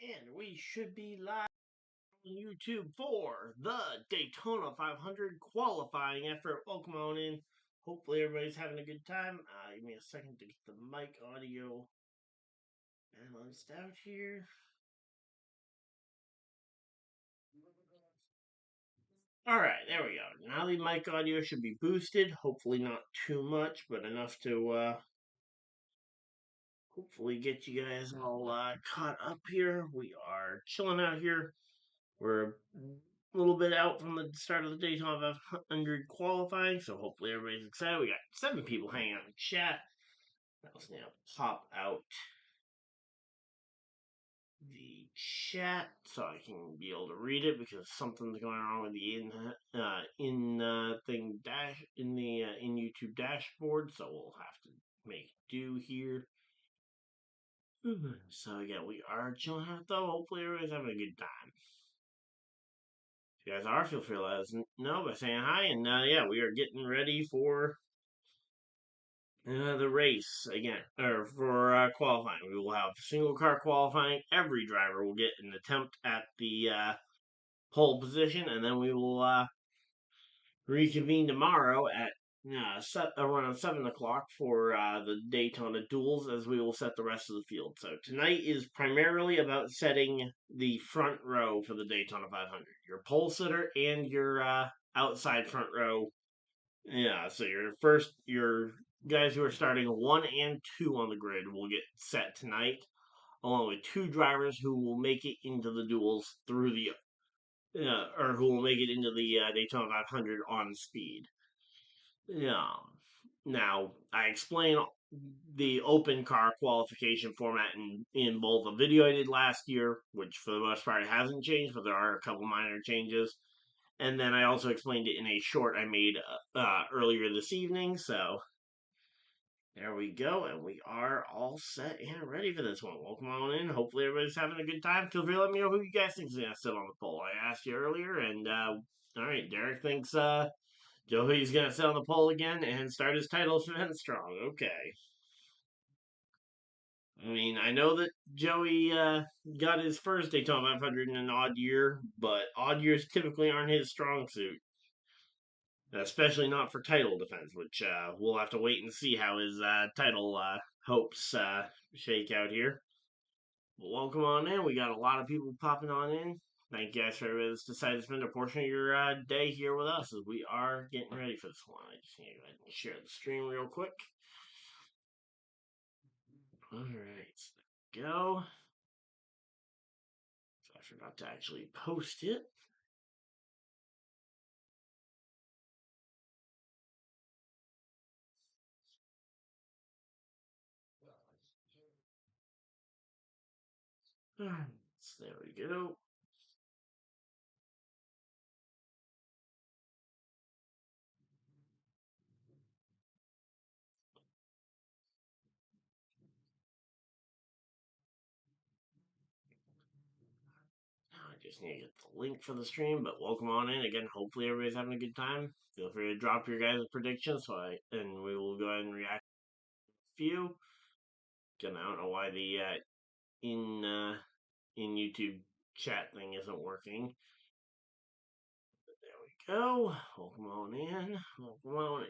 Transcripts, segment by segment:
And we should be live on YouTube for the Daytona 500 qualifying effort. Welcome on in. Hopefully everybody's having a good time. Give me a second to get the mic audio balanced out here. Alright, there we go. Now the mic audio should be boosted. Hopefully not too much, but enough to hopefully get you guys all caught up here. We are chilling out here. We're a little bit out from the start of the Daytona 500 qualifying, so hopefully everybody's excited. We got 7 people hanging out in chat. Let's now pop out the chat so I can be able to read it because something's going on with the in YouTube dashboard, so we'll have to make do here. So again, we are chilling out though. Hopefully everybody's having a good time. If you guys are, feel free to let us know by saying hi. And yeah, we are getting ready for the race again, or for qualifying. We will have single car qualifying. Every driver will get an attempt at the pole position, and then we will reconvene tomorrow at around 7 o'clock for the Daytona duels, as we will set the rest of the field. So tonight is primarily about setting the front row for the Daytona 500. Your pole sitter and your outside front row. Yeah, so your guys who are starting 1 and 2 on the grid will get set tonight, along with 2 drivers who will make it into the duels through the or who will make it into the Daytona 500 on speed. Yeah. Now, I explain the open car qualification format in both a video I did last year, which for the most part hasn't changed, but there are a couple minor changes. And then I also explained it in a short I made earlier this evening. So there we go, and we are all set and ready for this one. Welcome on in. Hopefully everybody's having a good time. Feel free to let me know who you guys think is going to sit on the poll. I asked you earlier, and all right, Derek thinks Joey's going to sit on the poll again and start his title defense strong. Okay. I mean, I know that Joey got his first Daytona 500 in an odd year, but odd years typically aren't his strong suit. Especially not for title defense, which we'll have to wait and see how his title hopes shake out here. But welcome on in. We got a lot of people popping on in. Thank you guys for everybody that's decided to spend a portion of your day here with us as we are getting ready for this one. I just need to go ahead and share the stream real quick. Alright, so there we go. So I forgot to actually post it. Alright, so there we go. I just need to get the link for the stream, but welcome on in. Again, hopefully everybody's having a good time. Feel free to drop your guys' predictions, and we will go ahead and react to a few. Again, I don't know why the in YouTube chat thing isn't working. But there we go. Welcome on in. Welcome on in.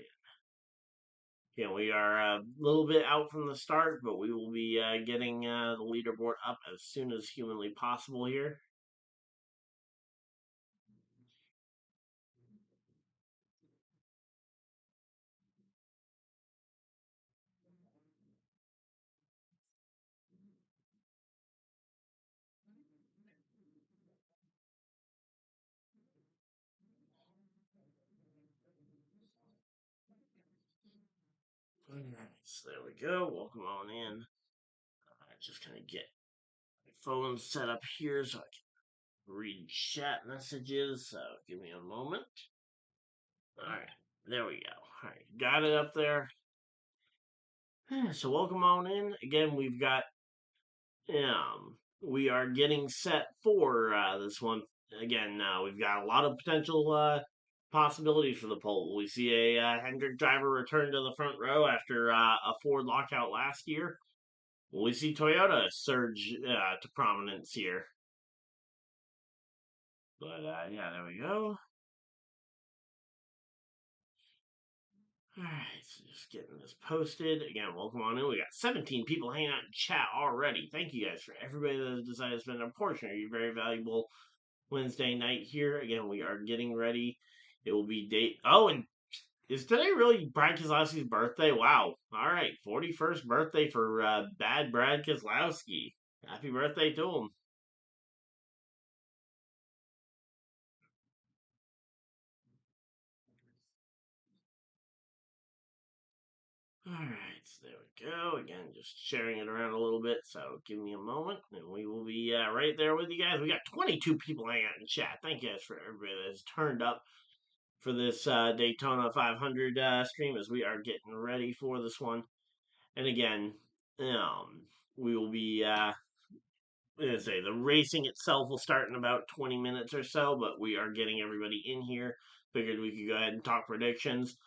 Yeah, we are a little bit out from the start, but we will be getting the leaderboard up as soon as humanly possible here. Alright, so there we go. Welcome on in. Just gonna get my phone set up here so I can read chat messages. So give me a moment. Alright, there we go. Alright, got it up there. So welcome on in. Again, we've got we are getting set for this one. Again, we've got a lot of potential possibilities for the pole. We see a Hendrick driver return to the front row after a Ford lockout last year. Will we see Toyota surge to prominence here? But yeah, there we go. Alright, so just getting this posted. Again, welcome on in. We got 17 people hanging out in chat already. Thank you guys for everybody that has decided to spend a portion of your very valuable Wednesday night here. Again, we are getting ready. It will be date. Oh, and is today really Brad Keselowski's birthday? Wow. Alright, 41st birthday for bad Brad Keselowski. Happy birthday to him. Alright, so there we go. Again, just sharing it around a little bit. So give me a moment and we will be right there with you guys. We got 22 people hanging out in chat. Thank you guys for everybody that has turned up for this Daytona 500 stream as we are getting ready for this one. And again, we will be, the racing itself will start in about 20 minutes or so, but we are getting everybody in here. Figured we could go ahead and talk predictions.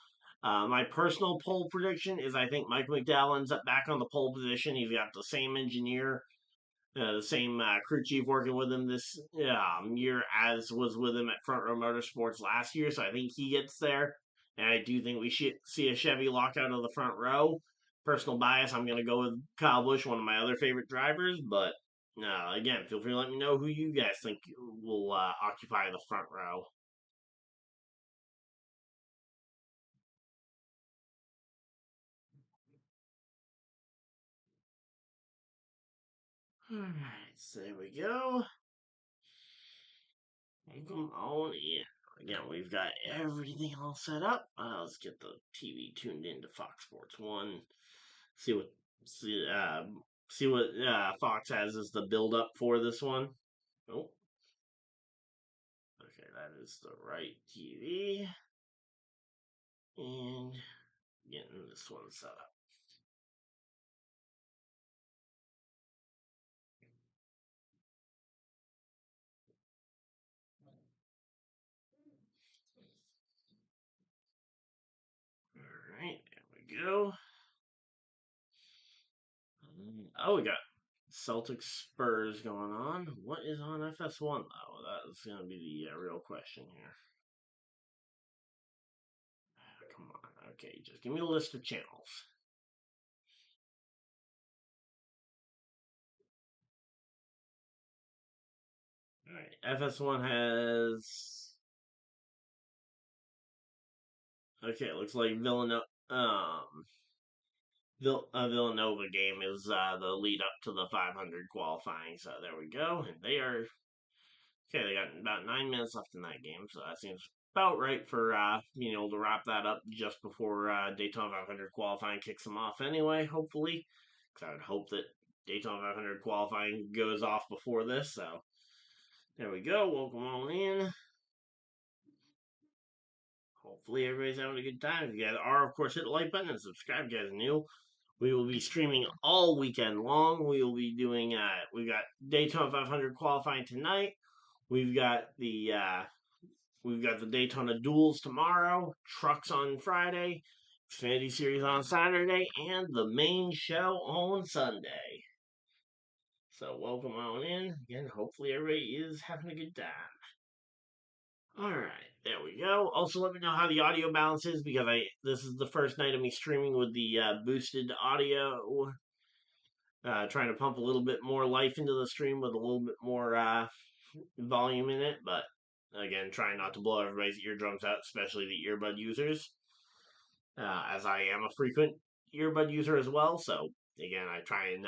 My personal pole prediction is I think Mike McDowell ends up back on the pole position. He's got the same engineer, the same crew chief working with him this year as was with him at Front Row Motorsports last year. So I think he gets there. And I do think we should see a Chevy lockout of the front row. Personal bias, I'm going to go with Kyle Busch, one of my other favorite drivers. But again, feel free to let me know who you guys think will occupy the front row. Alright, so there we go. Welcome on in. Again, we've got everything all set up. Let's get the TV tuned into Fox Sports 1. See what see see what Fox has as the build up for this one. Oh, okay, that is the right TV. And getting this one set up. Alright, there we go. Oh, we got Celtics Spurs going on. What is on FS1 though? That's going to be the real question here. Come on. Okay, just give me a list of channels. Alright, FS1 has. Okay, it looks like Villanova game is the lead up to the 500 qualifying. So there we go. And they are. Okay, they got about 9 minutes left in that game. So that seems about right for being able to wrap that up just before Daytona 500 qualifying kicks them off anyway, hopefully. Because I would hope that Daytona 500 qualifying goes off before this. So there we go. Welcome on in. Hopefully everybody's having a good time. If you guys are, of course, hit the like button and subscribe if you guys are new. We will be streaming all weekend long. We will be doing we've got Daytona 500 qualifying tonight. We've got the Daytona duels tomorrow, trucks on Friday, Xfinity Series on Saturday, and the main show on Sunday. So welcome on in. Again, hopefully everybody is having a good time. Alright, there we go. Also, let me know how the audio balance is because this is the first night of me streaming with the boosted audio. Trying to pump a little bit more life into the stream with a little bit more volume in it, but again, trying not to blow everybody's eardrums out, especially the earbud users, as I am a frequent earbud user as well. So again, I try and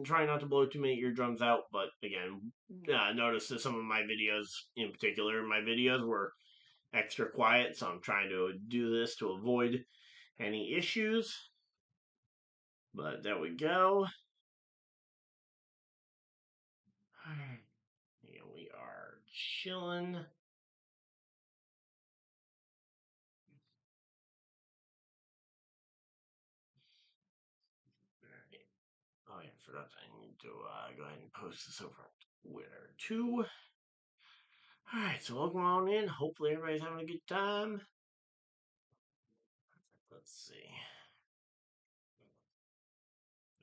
try not to blow too many eardrums out. But again, notice that some of my videos, in particular, my videos were extra quiet, so I'm trying to do this to avoid any issues. But there we go. And we are chilling. Oh yeah, I forgot I need to go ahead and post this over on Twitter too. Alright, so welcome on in. Hopefully everybody's having a good time. Let's see.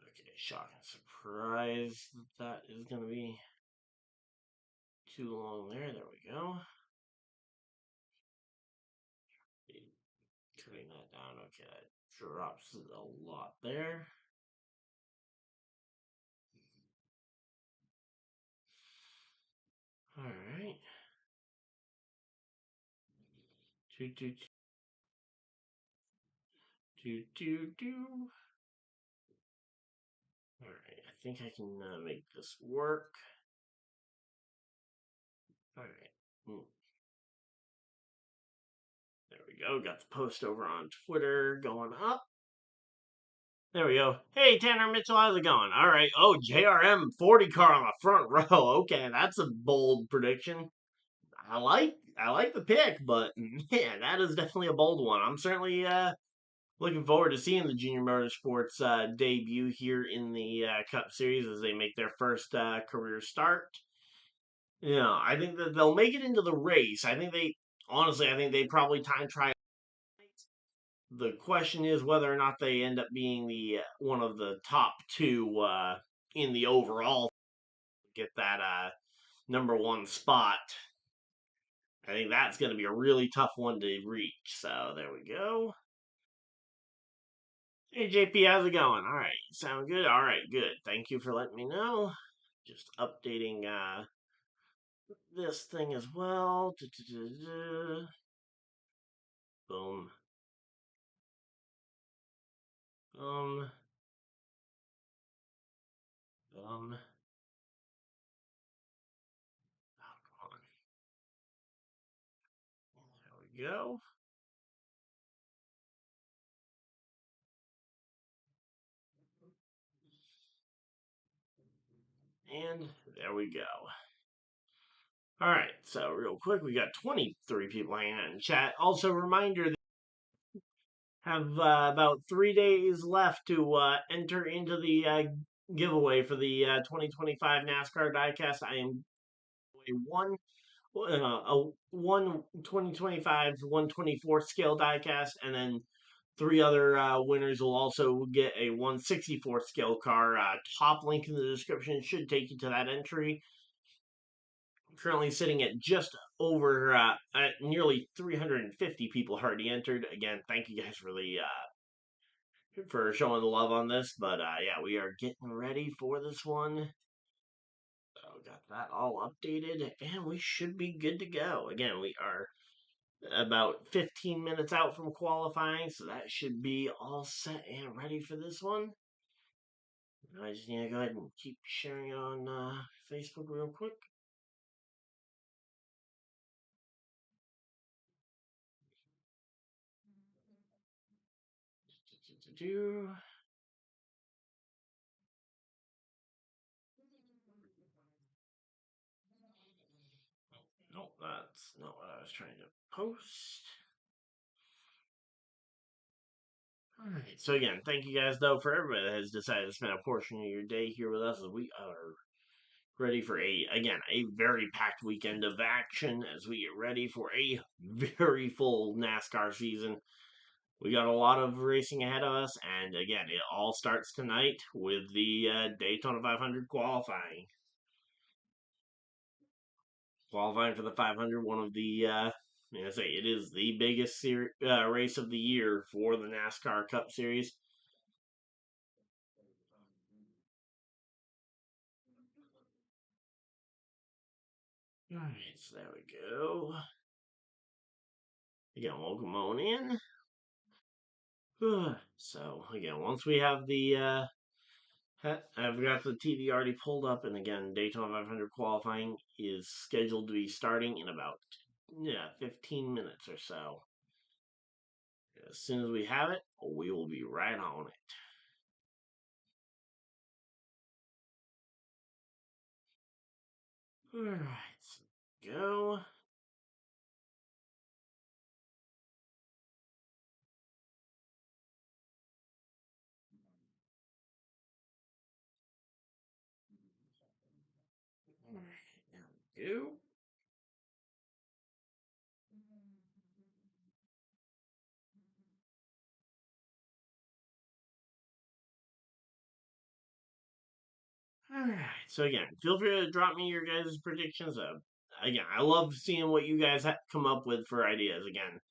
Okay, Shock and surprise that is going to be too long there. There we go. Cutting that down. Okay, that drops a lot there. All right. Do do do do do. All right. I think I can make this work. All right. There we go. Got the post over on Twitter going up. There we go. Hey, Tanner Mitchell, how's it going? All right. Oh, JRM 40 car on the front row. Okay, that's a bold prediction. I like the pick, but man, that is definitely a bold one. I'm certainly looking forward to seeing the Junior Motorsports debut here in the Cup Series as they make their first career start. Yeah, I think that they'll make it into the race. I think they probably time trial. The question is whether or not they end up being the one of the top two in the overall get that number one spot. I think that's going to be a really tough one to reach. So there we go. Hey JP, how's it going? All right, sound good. All right, good. Thank you for letting me know. Just updating this thing as well. Boom, boom, boom. Oh, come on. There we go. And there we go. All right, so real quick, we got 23 people hanging out in chat. Also, reminder that we have about 3 days left to enter into the giveaway for the 2025 NASCAR diecast. I am one a 2025 1/24 scale diecast, and then three other winners will also get a 1/64 scale car. Top link in the description should take you to that entry. Currently sitting at just over at nearly 350 people already entered. Again, thank you guys for the for showing the love on this. But yeah, we are getting ready for this one. So got that all updated, and we should be good to go. Again, we are about 15 minutes out from qualifying, so that should be all set and ready for this one. I just need to go ahead and keep sharing it on Facebook real quick. Nope, that's not what I was trying to post. Alright, so again, thank you guys though for everybody that has decided to spend a portion of your day here with us as we are ready for a very packed weekend of action as we get ready for a very full NASCAR season. We got a lot of racing ahead of us, and again, it all starts tonight with the Daytona 500 qualifying. Qualifying for the 500, one of the, I say it is the biggest race of the year for the NASCAR Cup Series. Alright, so there we go. Again, welcome on in. So, again, once we have the, I've got the TV already pulled up, and again, Daytona 500 qualifying is scheduled to be starting in about, 15 minutes or so. As soon as we have it, we will be right on it. Alright, so go. Alright, there we go. Alright, so again, feel free to drop me your guys' predictions. Again, I love seeing what you guys come up with for ideas. Again,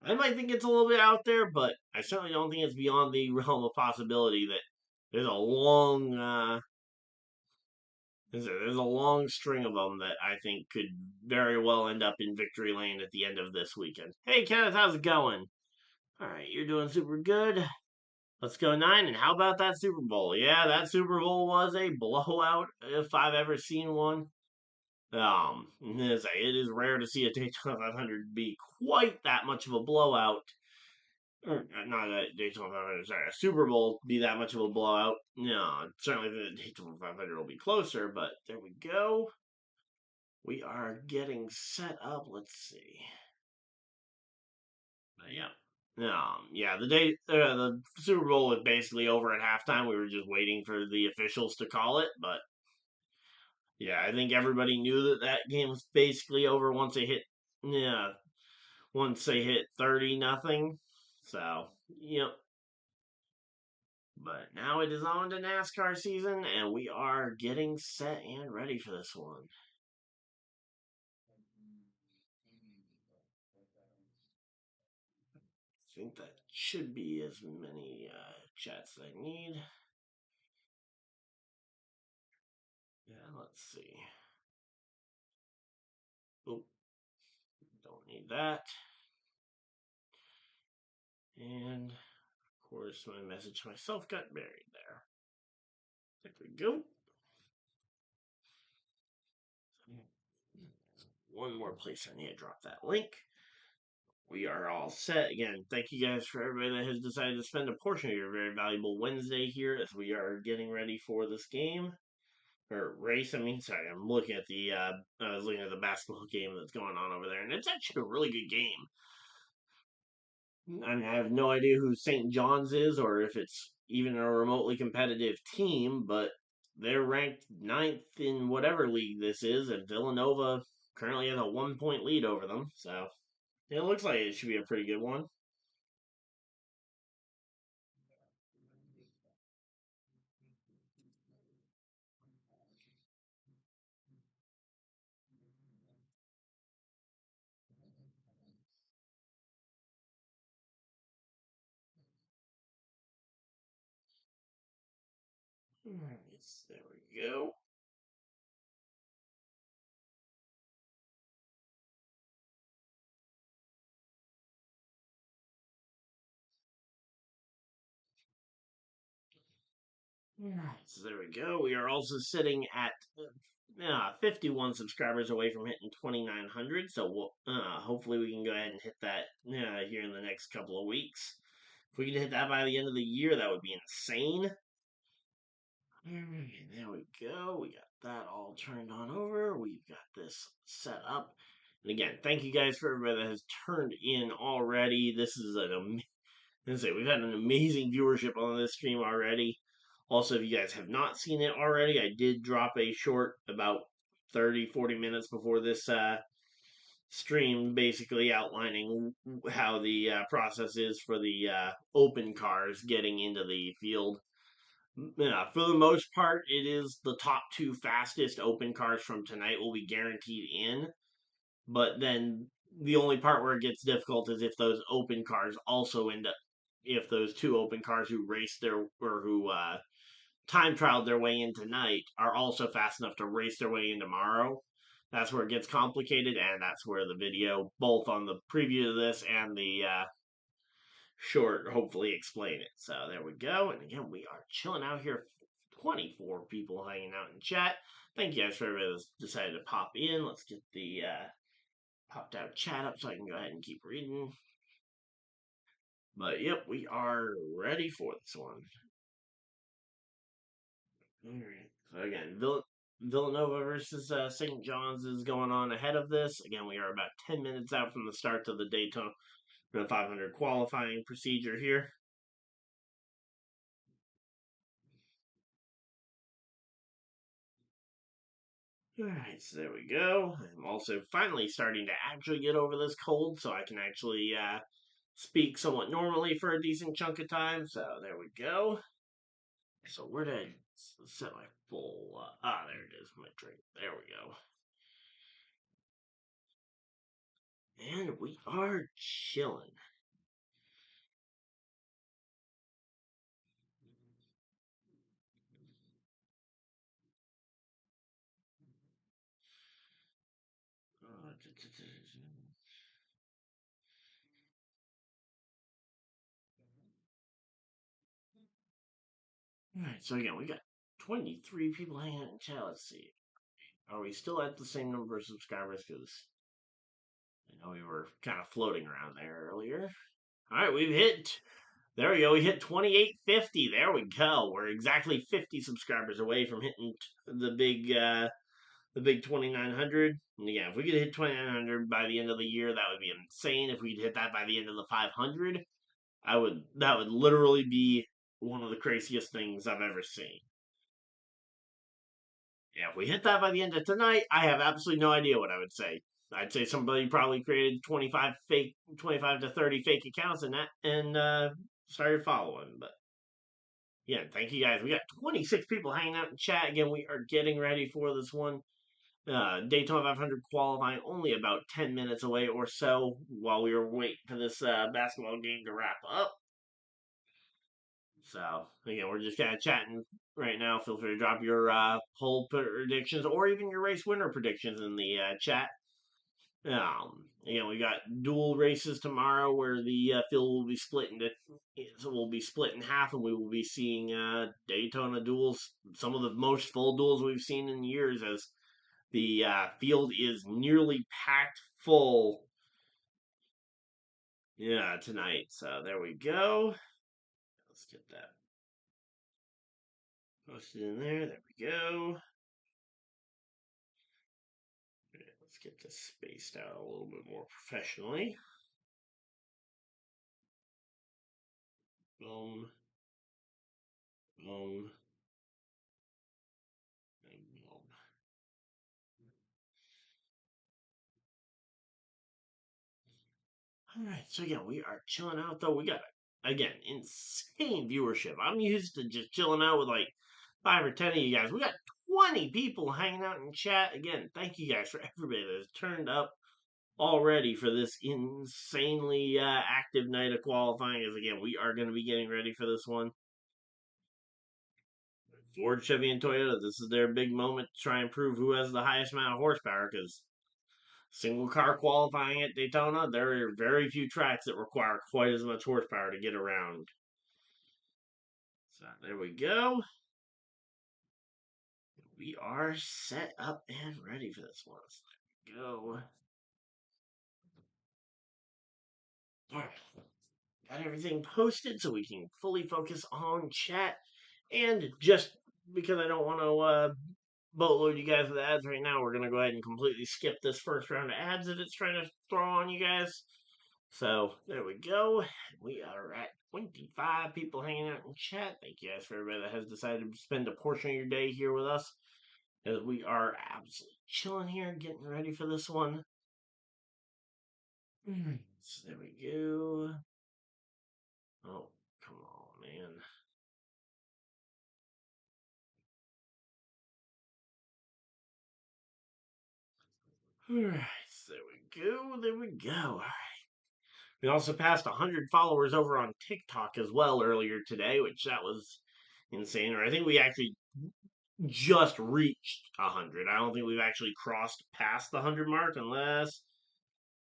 I might think it's a little bit out there, but I certainly don't think it's beyond the realm of possibility that there's a long there's a long string of them that I think could very well end up in victory lane at the end of this weekend. Hey, Kenneth, how's it going? All right, you're doing super good. Let's go 9. And how about that Super Bowl? Yeah, that Super Bowl was a blowout if I've ever seen one. It is rare to see a Daytona 500 be quite that much of a blowout. Or not a Daytona 500, sorry, a Super Bowl be that much of a blowout. No, certainly the Daytona 500 will be closer, but there we go. We are getting set up. Let's see. Yeah. The Super Bowl was basically over at halftime. We were just waiting for the officials to call it, but yeah, I think everybody knew that game was basically over once they hit 30-0. So, yep. But now it is on to NASCAR season, and we are getting set and ready for this one. I think that should be as many chats as I need. Yeah, let's see. Oh, don't need that. And, of course, my message to myself got buried there. There we go. One more place I need to drop that link. We are all set. Again, thank you guys for everybody that has decided to spend a portion of your very valuable Wednesday here as we are getting ready for this game. Or race, I mean, sorry, I'm looking at I was looking at the basketball game that's going on over there, and it's actually a really good game. I mean, I have no idea who St. John's is or if it's even a remotely competitive team, but they're ranked 9th in whatever league this is, and Villanova currently has a 1 point lead over them. So it looks like it should be a pretty good one. Alright, there we go. So there we go. We are also sitting at 51 subscribers away from hitting 2,900. So hopefully we can go ahead and hit that here in the next couple of weeks. If we can hit that by the end of the year, that would be insane. Alright, there we go. We got that all turned on over. We've got this set up. And again, thank you guys for everybody that has turned in already. This is we've had an amazing viewership on this stream already. Also, if you guys have not seen it already, I did drop a short about 30-40 minutes before this stream, basically outlining how the process is for the open cars getting into the field. Yeah, for the most part, it is the top 2 fastest open cars from tonight will be guaranteed in. But then the only part where it gets difficult is if those open cars also end up, if those 2 open cars who raced their or who time trialed their way in tonight are also fast enough to race their way in tomorrow. That's where it gets complicated, and that's where the video, both on the preview of this and the short, hopefully explain it. So there we go. And again, we are chilling out here. 24 people hanging out in chat. Thank you guys for everybody that's decided to pop in. Let's get the popped out chat up so I can go ahead and keep reading. But yep, we are ready for this one. Alright. So again, Villanova versus St. John's is going on ahead of this. Again, we are about 10 minutes out from the start of the Daytona 500 qualifying procedure here. Alright, so there we go. I'm also finally starting to actually get over this cold, so I can actually speak somewhat normally for a decent chunk of time. So there we go. So where did set my full. There it is. My drink. There we go. And we are chilling. Alright, so again, we got 23 people hanging out in chat. Let's see. Are we still at the same number of subscribers? Because I know we were kind of floating around there earlier. Alright, we've hit. There we go. We hit 2850. There we go. We're exactly 50 subscribers away from hitting the big 2900. And yeah, if we could hit 2900 by the end of the year, that would be insane. If we could hit that by the end of the 500, that would literally be one of the craziest things I've ever seen. Yeah, if we hit that by the end of tonight, I have absolutely no idea what I would say. I'd say somebody probably created 25 to 30 fake accounts and started following. But yeah, thank you guys. We got 26 people hanging out in chat. Again, we are getting ready for this one. Daytona 500 qualifying only about 10 minutes away or so while we were waiting for this basketball game to wrap up. So, again, we're just kind of chatting right now. Feel free to drop your poll predictions or even your race winner predictions in the chat. We got dual races tomorrow where the field will be split into, so we'll be split in half, and we will be seeing Daytona duels, some of the most full duels we've seen in years, as the field is nearly packed full. Yeah, tonight. So there we go. Let's get that posted in there. There we go. Let's get this spaced out a little bit more professionally. Boom. Boom. And boom. Alright, so again, we are chilling out though. We got, again, insane viewership. I'm used to just chilling out with like 5 or 10 of you guys. We got 20 people hanging out in chat. Again, thank you guys for everybody that has turned up already for this insanely active night of qualifying. As again, we are going to be getting ready for this one. Ford, Chevy, and Toyota, this is their big moment to try and prove who has the highest amount of horsepower, because single car qualifying at Daytona, there are very few tracks that require quite as much horsepower to get around. So there we go. We are set up and ready for this one. So there we go. Alright. Got everything posted so we can fully focus on chat. And just because I don't want to boatload you guys with ads right now, we're going to go ahead and completely skip this first round of ads that it's trying to throw on you guys. So there we go. We are at 25 people hanging out in chat. Thank you guys for everybody that has decided to spend a portion of your day here with us, as we are absolutely chilling here, getting ready for this one. So there we go. Oh, come on, man. Alright, so there we go. There we go. Alright. We also passed 100 followers over on TikTok as well earlier today, which that was insane. Or I think we actually just reached 100. I don't think we've actually crossed past the 100 mark, unless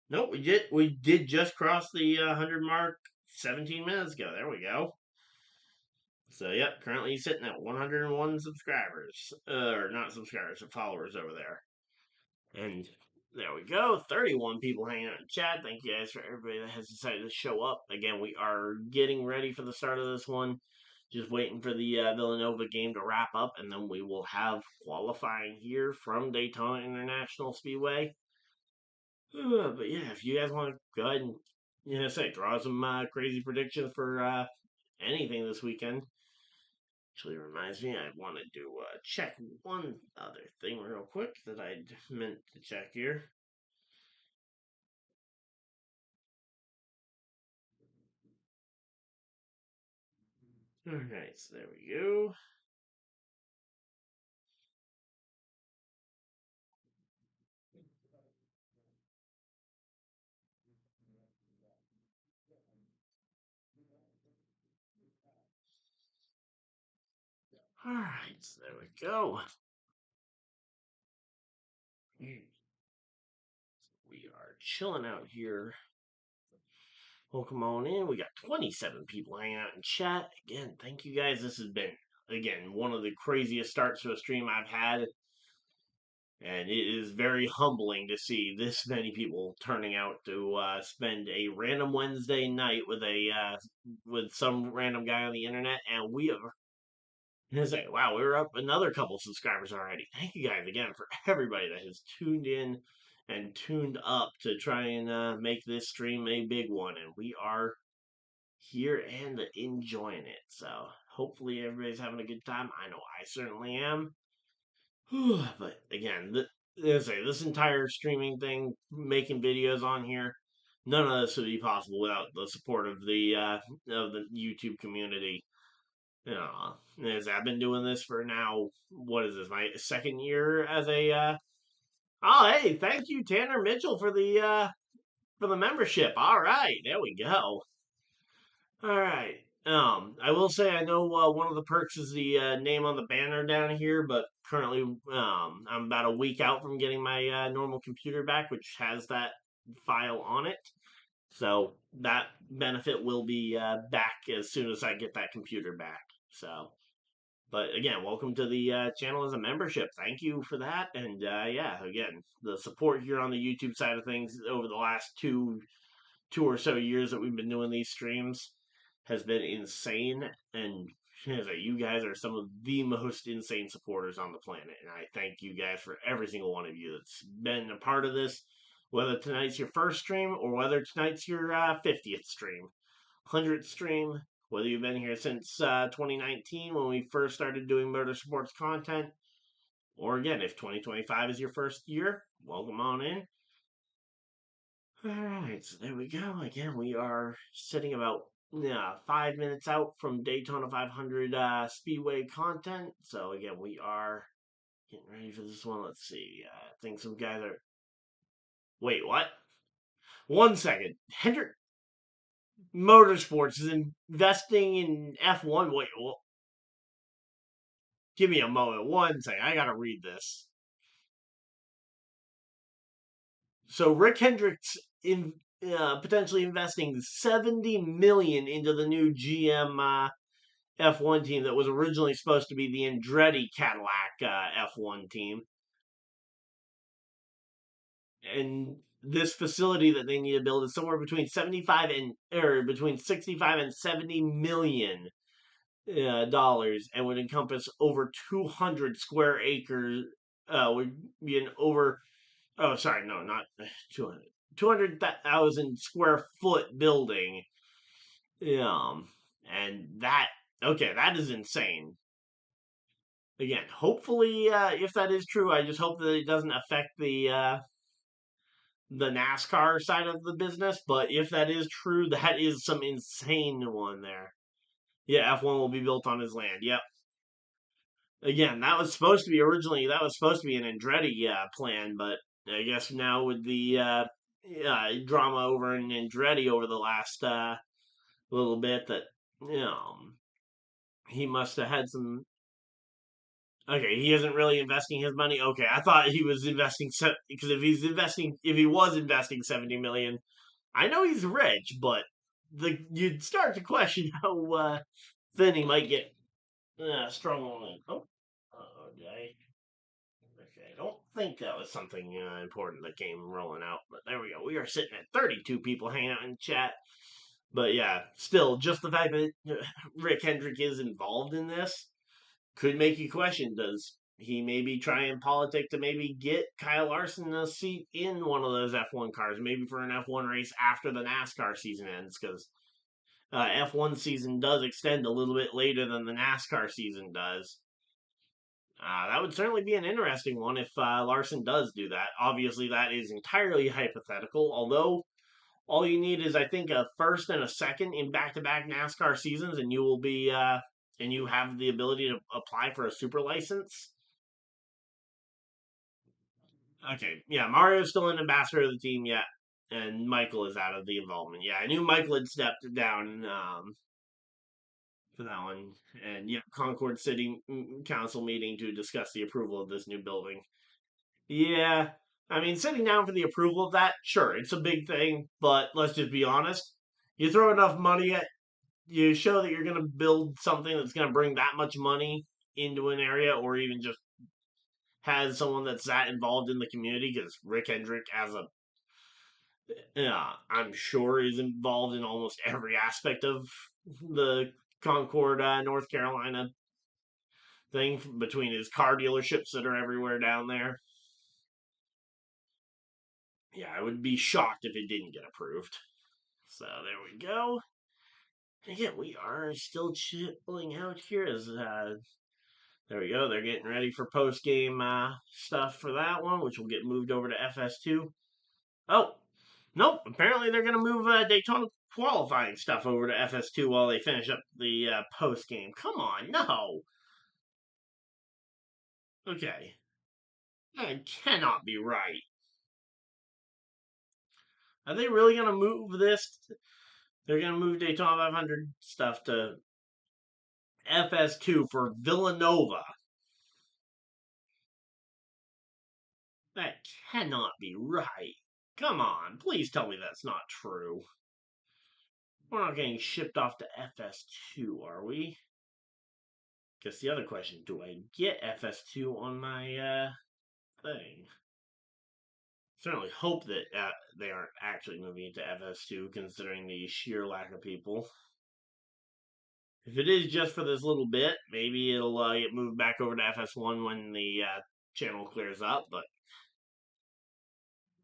nope, we did just cross the 100 mark 17 minutes ago. There we go. So yep, currently sitting at 101 subscribers, or not subscribers, but followers over there. And there we go. 31 people hanging out in chat. Thank you guys for everybody that has decided to show up. Again, we are getting ready for the start of this one. Just waiting for the Villanova game to wrap up, and then we will have qualifying here from Daytona International Speedway. But yeah, if you guys want to go ahead and draw some crazy predictions for anything this weekend. Actually, reminds me, I wanted to check one other thing real quick that I meant to check here. Alright, so there we go. All right, so there we go. We are chilling out here. Welcome on in. We got 27 people hanging out in chat. Again, thank you guys. This has been, again, one of the craziest starts to a stream I've had. And it is very humbling to see this many people turning out to spend a random Wednesday night with some random guy on the internet. And we have say, wow, we're up another couple subscribers already. Thank you guys again for everybody that has tuned in and tuned up to try and make this stream a big one. And we are here and enjoying it. So hopefully everybody's having a good time. I know I certainly am. But again, this entire streaming thing, making videos on here, none of this would be possible without the support of the YouTube community. As I've been doing this for now, what is this, my second year as a oh hey, thank you Tanner Mitchell for the membership. All right, there we go. All right. I will say I know one of the perks is the name on the banner down here, but currently I'm about a week out from getting my normal computer back, which has that file on it. So that benefit will be back as soon as I get that computer back. So, but again, welcome to the channel as a membership. Thank you for that. And yeah, again, the support here on the YouTube side of things over the last two or so years that we've been doing these streams has been insane. And you guys are some of the most insane supporters on the planet. And I thank you guys for every single one of you that's been a part of this, whether tonight's your first stream or whether tonight's your 50th stream, 100th stream, whether you've been here since 2019 when we first started doing motorsports content, or again, if 2025 is your first year, welcome on in. All right, so there we go. Again, we are sitting about 5 minutes out from Daytona 500 Speedway content. So again, we are getting ready for this one. Let's see. I think some guys are. Wait, what? 1 second. Hendrick Motorsports is investing in F1. Wait, well, give me a moment. 1 second. I gotta read this. So Rick Hendricks in potentially investing 70 million into the new GM F1 team that was originally supposed to be the Andretti Cadillac F1 team. And this facility that they need to build is somewhere between 65 and 70 million dollars, and would encompass over 200 square acres. Would be an over. Oh, sorry, no, not 200. 200,000 square foot building. And that, okay, that is insane. Again, hopefully, if that is true, I just hope that it doesn't affect the NASCAR side of the business. But if that is true, that is some insane one there. Yeah, F1 will be built on his land. Yep. Again, that was supposed to be an Andretti plan, but I guess now with the drama over in Andretti over the last little bit, that he must have had some. Okay, he isn't really investing his money. Okay, I thought he was investing because if he was investing 70 million, I know he's rich, but you'd start to question how thin he might get. Strong on. Oh, okay. Okay, I don't think that was something important that came rolling out, but there we go. We are sitting at 32 people hanging out in chat. But yeah, still, just the fact that Rick Hendrick is involved in this could make you question, does he maybe try and politic to maybe get Kyle Larson a seat in one of those F1 cars, maybe for an F1 race after the NASCAR season ends? Because F1 season does extend a little bit later than the NASCAR season does. That would certainly be an interesting one if Larson does do that. Obviously, that is entirely hypothetical, although all you need is, I think, a first and a second in back-to-back NASCAR seasons, and you will be and you have the ability to apply for a super license. Okay, yeah, Mario's still an ambassador of the team, yeah, and Michael is out of the involvement. Yeah, I knew Michael had stepped down for that one. And yeah, Concord City Council meeting to discuss the approval of this new building. Yeah, I mean, sitting down for the approval of that, sure, it's a big thing, but let's just be honest. You throw enough money at, you show that you're going to build something that's going to bring that much money into an area, or even just has someone that's that involved in the community, because Rick Hendrick, as a, yeah, I'm sure is involved in almost every aspect of the Concord, North Carolina thing, between his car dealerships that are everywhere down there. Yeah, I would be shocked if it didn't get approved. So there we go. Again, we are still chilling out here as there we go. They're getting ready for post game stuff for that one, which will get moved over to FS2. Oh, nope. Apparently they're going to move Daytona qualifying stuff over to FS2 while they finish up the post game. Come on, no. Okay, that cannot be right. Are they really going to move this? They're going to move Daytona 500 stuff to FS2 for Villanova. That cannot be right. Come on, please tell me that's not true. We're not getting shipped off to FS2, are we? Guess the other question, do I get FS2 on my thing? Certainly hope that they aren't actually moving it to FS2, considering the sheer lack of people. If it is just for this little bit, maybe it'll get moved back over to FS1 when the channel clears up, but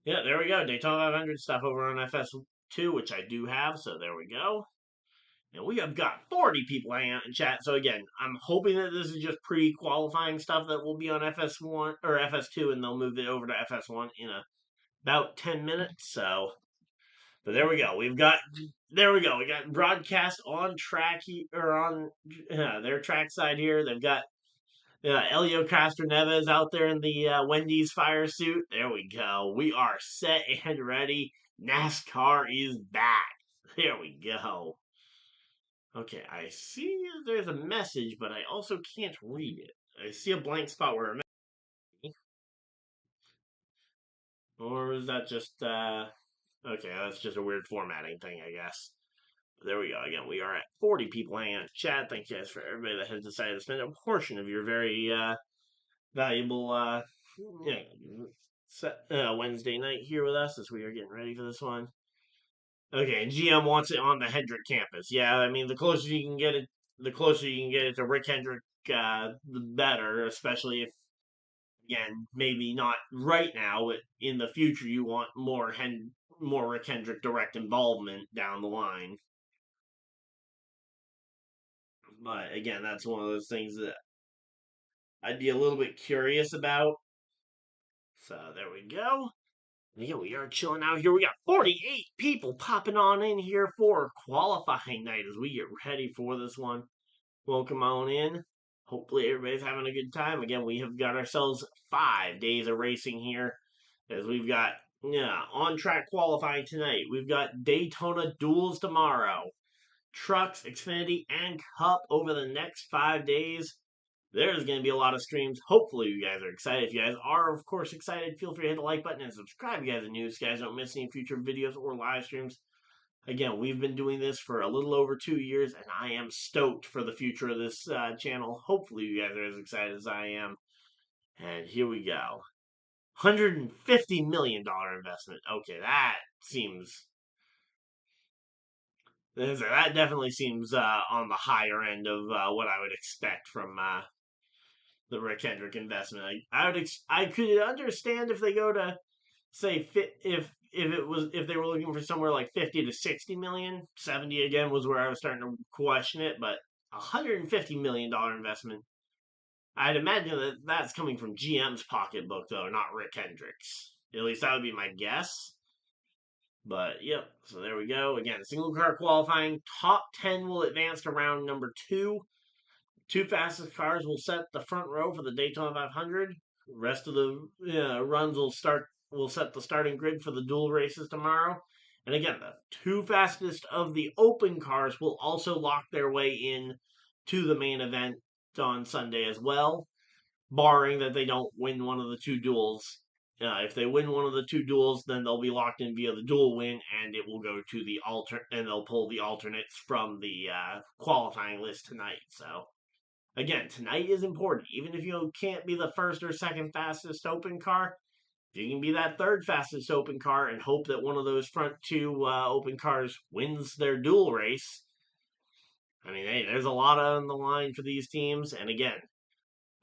yeah, there we go. Daytona 500 stuff over on FS2, which I do have, so there we go. And we have got 40 people hanging out in chat. So again, I'm hoping that this is just pre-qualifying stuff that will be on FS1 or FS2, and they'll move it over to FS1 in about 10 minutes. So, but there we go. There we go. We got broadcast on track or on their track side here. They've got Elio Castroneves out there in the Wendy's fire suit. There we go. We are set and ready. NASCAR is back. There we go. Okay, I see there's a message, but I also can't read it. I see a blank spot where a message. Or is that just, okay, that's just a weird formatting thing, I guess. There we go. Again, we are at 40 people hanging out in chat. Thank you guys for everybody that has decided to spend a portion of your very valuable Wednesday night here with us as we are getting ready for this one. Okay, and GM wants it on the Hendrick campus. Yeah, I mean, the closer you can get it to Rick Hendrick, the better. Especially if, again, maybe not right now, but in the future, you want more Rick Hendrick direct involvement down the line. But again, that's one of those things that I'd be a little bit curious about. So there we go. Yeah, we are chilling out here. We got 48 people popping on in here for qualifying night as we get ready for this one. Welcome on in. Hopefully everybody's having a good time. Again, we have got ourselves 5 days of racing here as we've got on track qualifying tonight. We've got Daytona duels tomorrow. Trucks, Xfinity, and Cup over the next 5 days. There's going to be a lot of streams. Hopefully you guys are excited. If you guys are, of course, excited, feel free to hit the like button and subscribe if you guys are new so you guys don't miss any future videos or live streams. Again, we've been doing this for a little over 2 years, and I am stoked for the future of this channel. Hopefully you guys are as excited as I am. And here we go. $150 million investment. Okay, that definitely seems on the higher end of what I would expect from the Rick Hendrick investment. I could understand if they go to say if they were looking for somewhere like 50 to 60 million. 70 again was where I was starting to question it, but $150 million investment. I'd imagine that that's coming from GM's pocketbook though, not Rick Hendrick's. At least that would be my guess. But yep, so there we go. Again, single car qualifying. Top 10 will advance to round number 2. 2 fastest cars will set the front row for the Daytona 500. The rest of the runs will set the starting grid for the dual races tomorrow. And again, the 2 fastest of the open cars will also lock their way in to the main event on Sunday as well, barring that they don't win one of the two duels. If they win one of the two duels, then they'll be locked in via the dual win, and it will go to the and they'll pull the alternates from the qualifying list tonight. So again, tonight is important. Even if you can't be the first or second fastest open car, if you can be that third fastest open car and hope that one of those front two open cars wins their dual race, I mean, hey, there's a lot on the line for these teams. And again,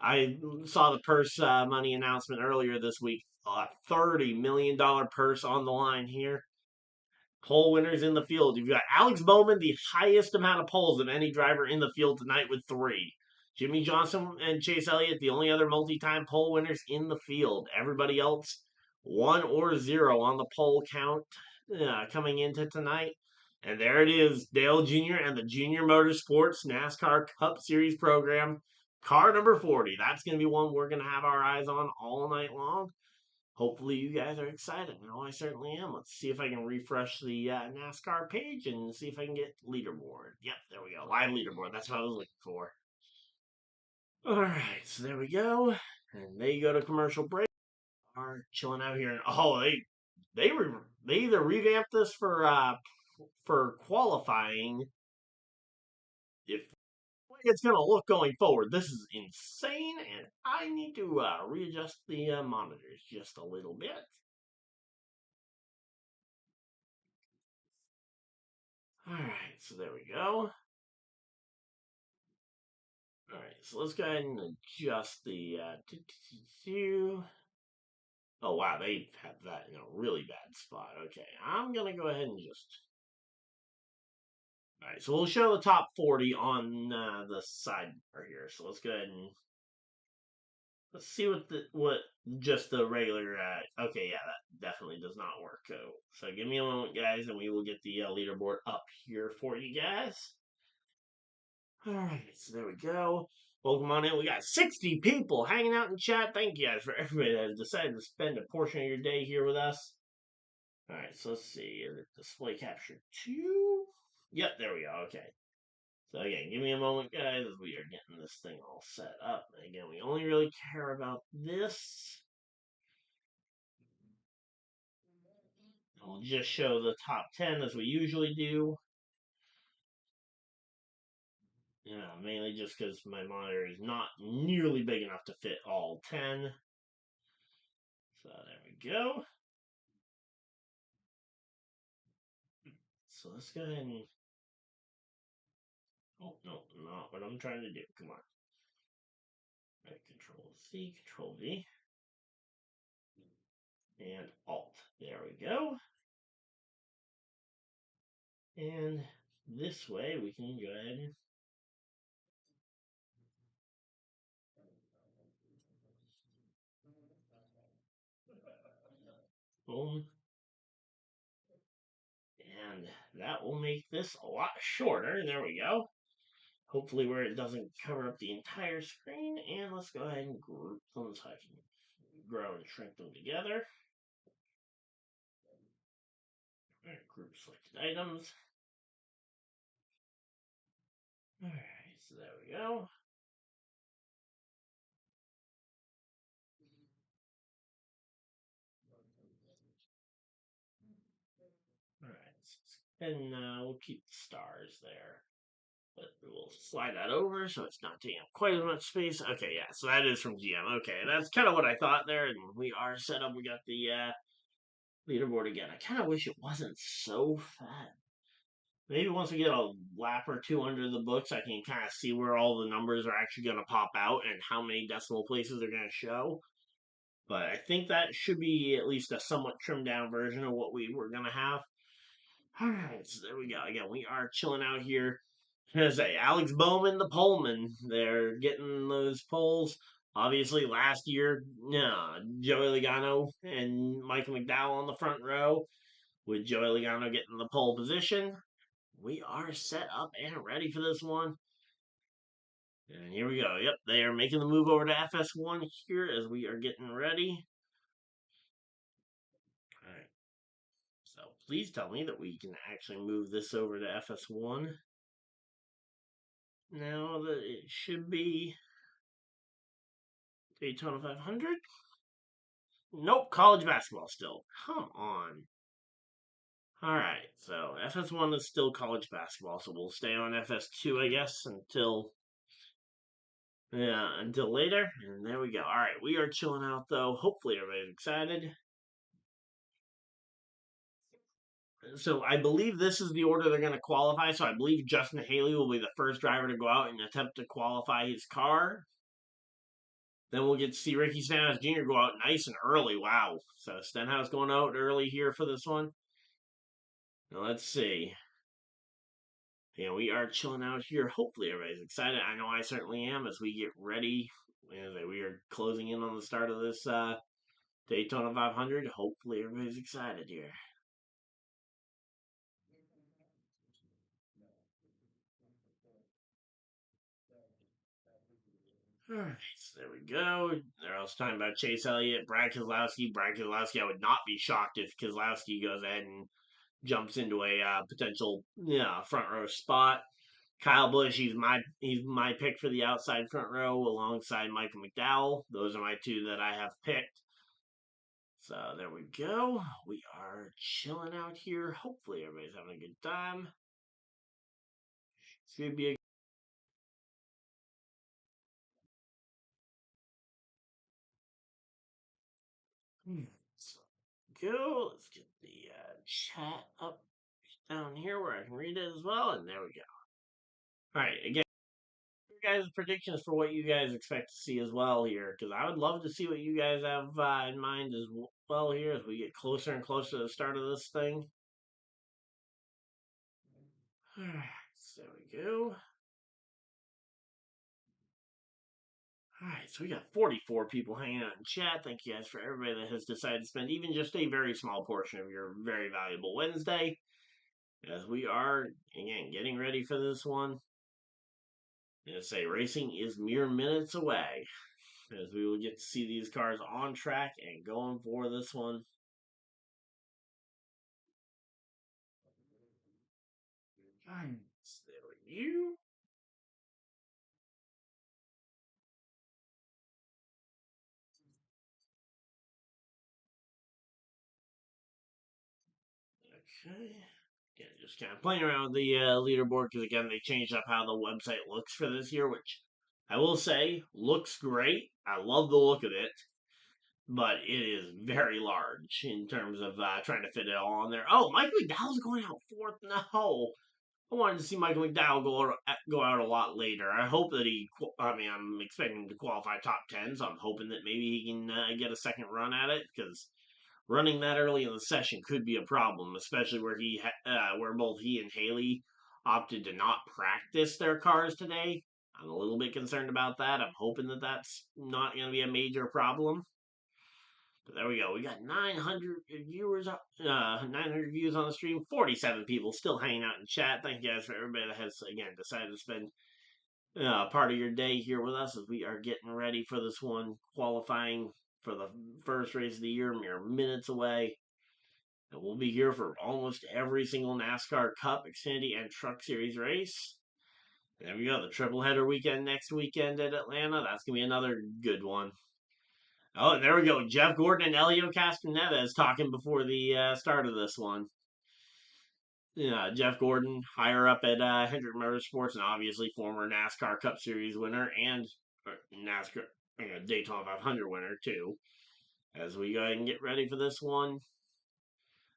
I saw the purse money announcement earlier this week. A $30 million purse on the line here. Pole winners in the field. You've got Alex Bowman, the highest amount of poles of any driver in the field tonight with 3. Jimmy Johnson and Chase Elliott, the only other multi-time pole winners in the field. Everybody else, 1 or 0 on the pole count coming into tonight. And there it is, Dale Jr. and the Junior Motorsports NASCAR Cup Series program. Car number 40. That's going to be one we're going to have our eyes on all night long. Hopefully you guys are excited. No, I certainly am. Let's see if I can refresh the NASCAR page and see if I can get leaderboard. Yep, there we go. Live leaderboard. That's what I was looking for. All right, so there we go. And they go to commercial break. Are chilling out here. And, oh, they either revamped this for qualifying. If it's going to look going forward, this is insane, and I need to readjust the monitors just a little bit. Alright, so there we go. Alright, so let's go ahead and adjust the oh wow, they have that in a really bad spot. Okay, I'm gonna go ahead and just. Alright, so we'll show the top 40 on the sidebar here. So let's go ahead and let's see what just the regular. Okay, yeah, that definitely does not work. So give me a moment, guys, and we will get the leaderboard up here for you guys. Alright, so there we go. Welcome on in. We got 60 people hanging out in chat. Thank you guys for everybody that has decided to spend a portion of your day here with us. Alright, so let's see. Is it display capture 2? Yep, there we go. Okay. So again, give me a moment, guys, as we are getting this thing all set up. Again, we only really care about this. We'll just show the top 10 as we usually do. Yeah, mainly just because my monitor is not nearly big enough to fit all 10. So there we go. So let's go ahead and. Oh, no, not what I'm trying to do. Come on. Right, Control C, Control V. And Alt. There we go. And this way we can go ahead and. Boom. And that will make this a lot shorter. There we go. Hopefully where it doesn't cover up the entire screen. And let's go ahead and group them so I can grow and shrink them together. Alright, group selected items. Alright, so there we go. Alright, and we'll keep the stars there. But we'll slide that over so it's not taking up quite as much space. Okay, yeah, so that is from GM. Okay, that's kind of what I thought there, and we are set up. We got the leaderboard again. I kind of wish it wasn't so fat. Maybe once we get a lap or two under the books, I can kind of see where all the numbers are actually going to pop out and how many decimal places they're going to show. But I think that should be at least a somewhat trimmed down version of what we were going to have. Alright, so there we go. Again, we are chilling out here. I say, Alex Bowman, the poleman, they're getting those poles. Obviously, last year, Joey Logano and Michael McDowell on the front row, with Joey Logano getting the pole position. We are set up and ready for this one. And here we go. Yep, they are making the move over to FS1 here as we are getting ready. All right. So please tell me that we can actually move this over to FS1. now that it should be Daytona 500. Nope, college basketball still. Come on. Alright, so FS1 is still college basketball, so we'll stay on FS2, I guess, until later. And there we go. Alright, we are chilling out, though. Hopefully everybody's excited. So I believe this is the order they're going to qualify. So I believe Justin Haley will be the first driver to go out and attempt to qualify his car. Then we'll get to see Ricky Stenhouse Jr. go out nice and early. Wow. So Stenhouse going out early here for this one. Now let's see. Yeah, we are chilling out here. Hopefully everybody's excited. I know I certainly am as we get ready. We are closing in on the start of this Daytona 500. Hopefully everybody's excited here. Alright, so there we go. They're also talking about Chase Elliott, Brad Keselowski. Brad Keselowski, I would not be shocked if Keselowski goes ahead and jumps into a potential front row spot. Kyle Busch, he's my pick for the outside front row alongside Michael McDowell. Those are my two that I have picked. So there we go. We are chilling out here. Hopefully everybody's having a good time. It's gonna be a so go. Let's get the chat up down here where I can read it as well, and there we go. All right, again, your guys' predictions for what you guys expect to see as well here, because I would love to see what you guys have in mind as well here as we get closer and closer to the start of this thing. All right, so there we go. All right, so we got 44 people hanging out in chat. Thank you guys for everybody that has decided to spend even just a very small portion of your very valuable Wednesday. As we are, again, getting ready for this one. I'm going to say racing is mere minutes away. As we will get to see these cars on track and going for this one. There we go. Okay. Yeah, just kind of playing around with the leaderboard because again they changed up how the website looks for this year, which I will say looks great. I love the look of it, but it is very large in terms of trying to fit it all on there. Oh, Mike McDowell's going out fourth. No, I wanted to see Michael McDowell go out a lot later. I hope that he. I mean, I'm expecting him to qualify top 10, so I'm hoping that maybe he can get a second run at it because running that early in the session could be a problem, especially where both he and Haley opted to not practice their cars today. I'm a little bit concerned about that. I'm hoping that that's not going to be a major problem. But there we go. We got 900 viewers, 900 views on the stream. 47 people still hanging out in chat. Thank you guys for everybody that has again decided to spend part of your day here with us as we are getting ready for this one, qualifying for the first race of the year, mere minutes away. And we'll be here for almost every single NASCAR Cup, Xfinity, and Truck Series race. There we go. The triple header weekend next weekend at Atlanta. That's going to be another good one. Oh, there we go. Jeff Gordon and Elio Castroneves talking before the start of this one. Yeah, Jeff Gordon, higher up at Hendrick Motorsports, and obviously former NASCAR Cup Series winner and NASCAR Daytona 500 winner too. As we go ahead and get ready for this one,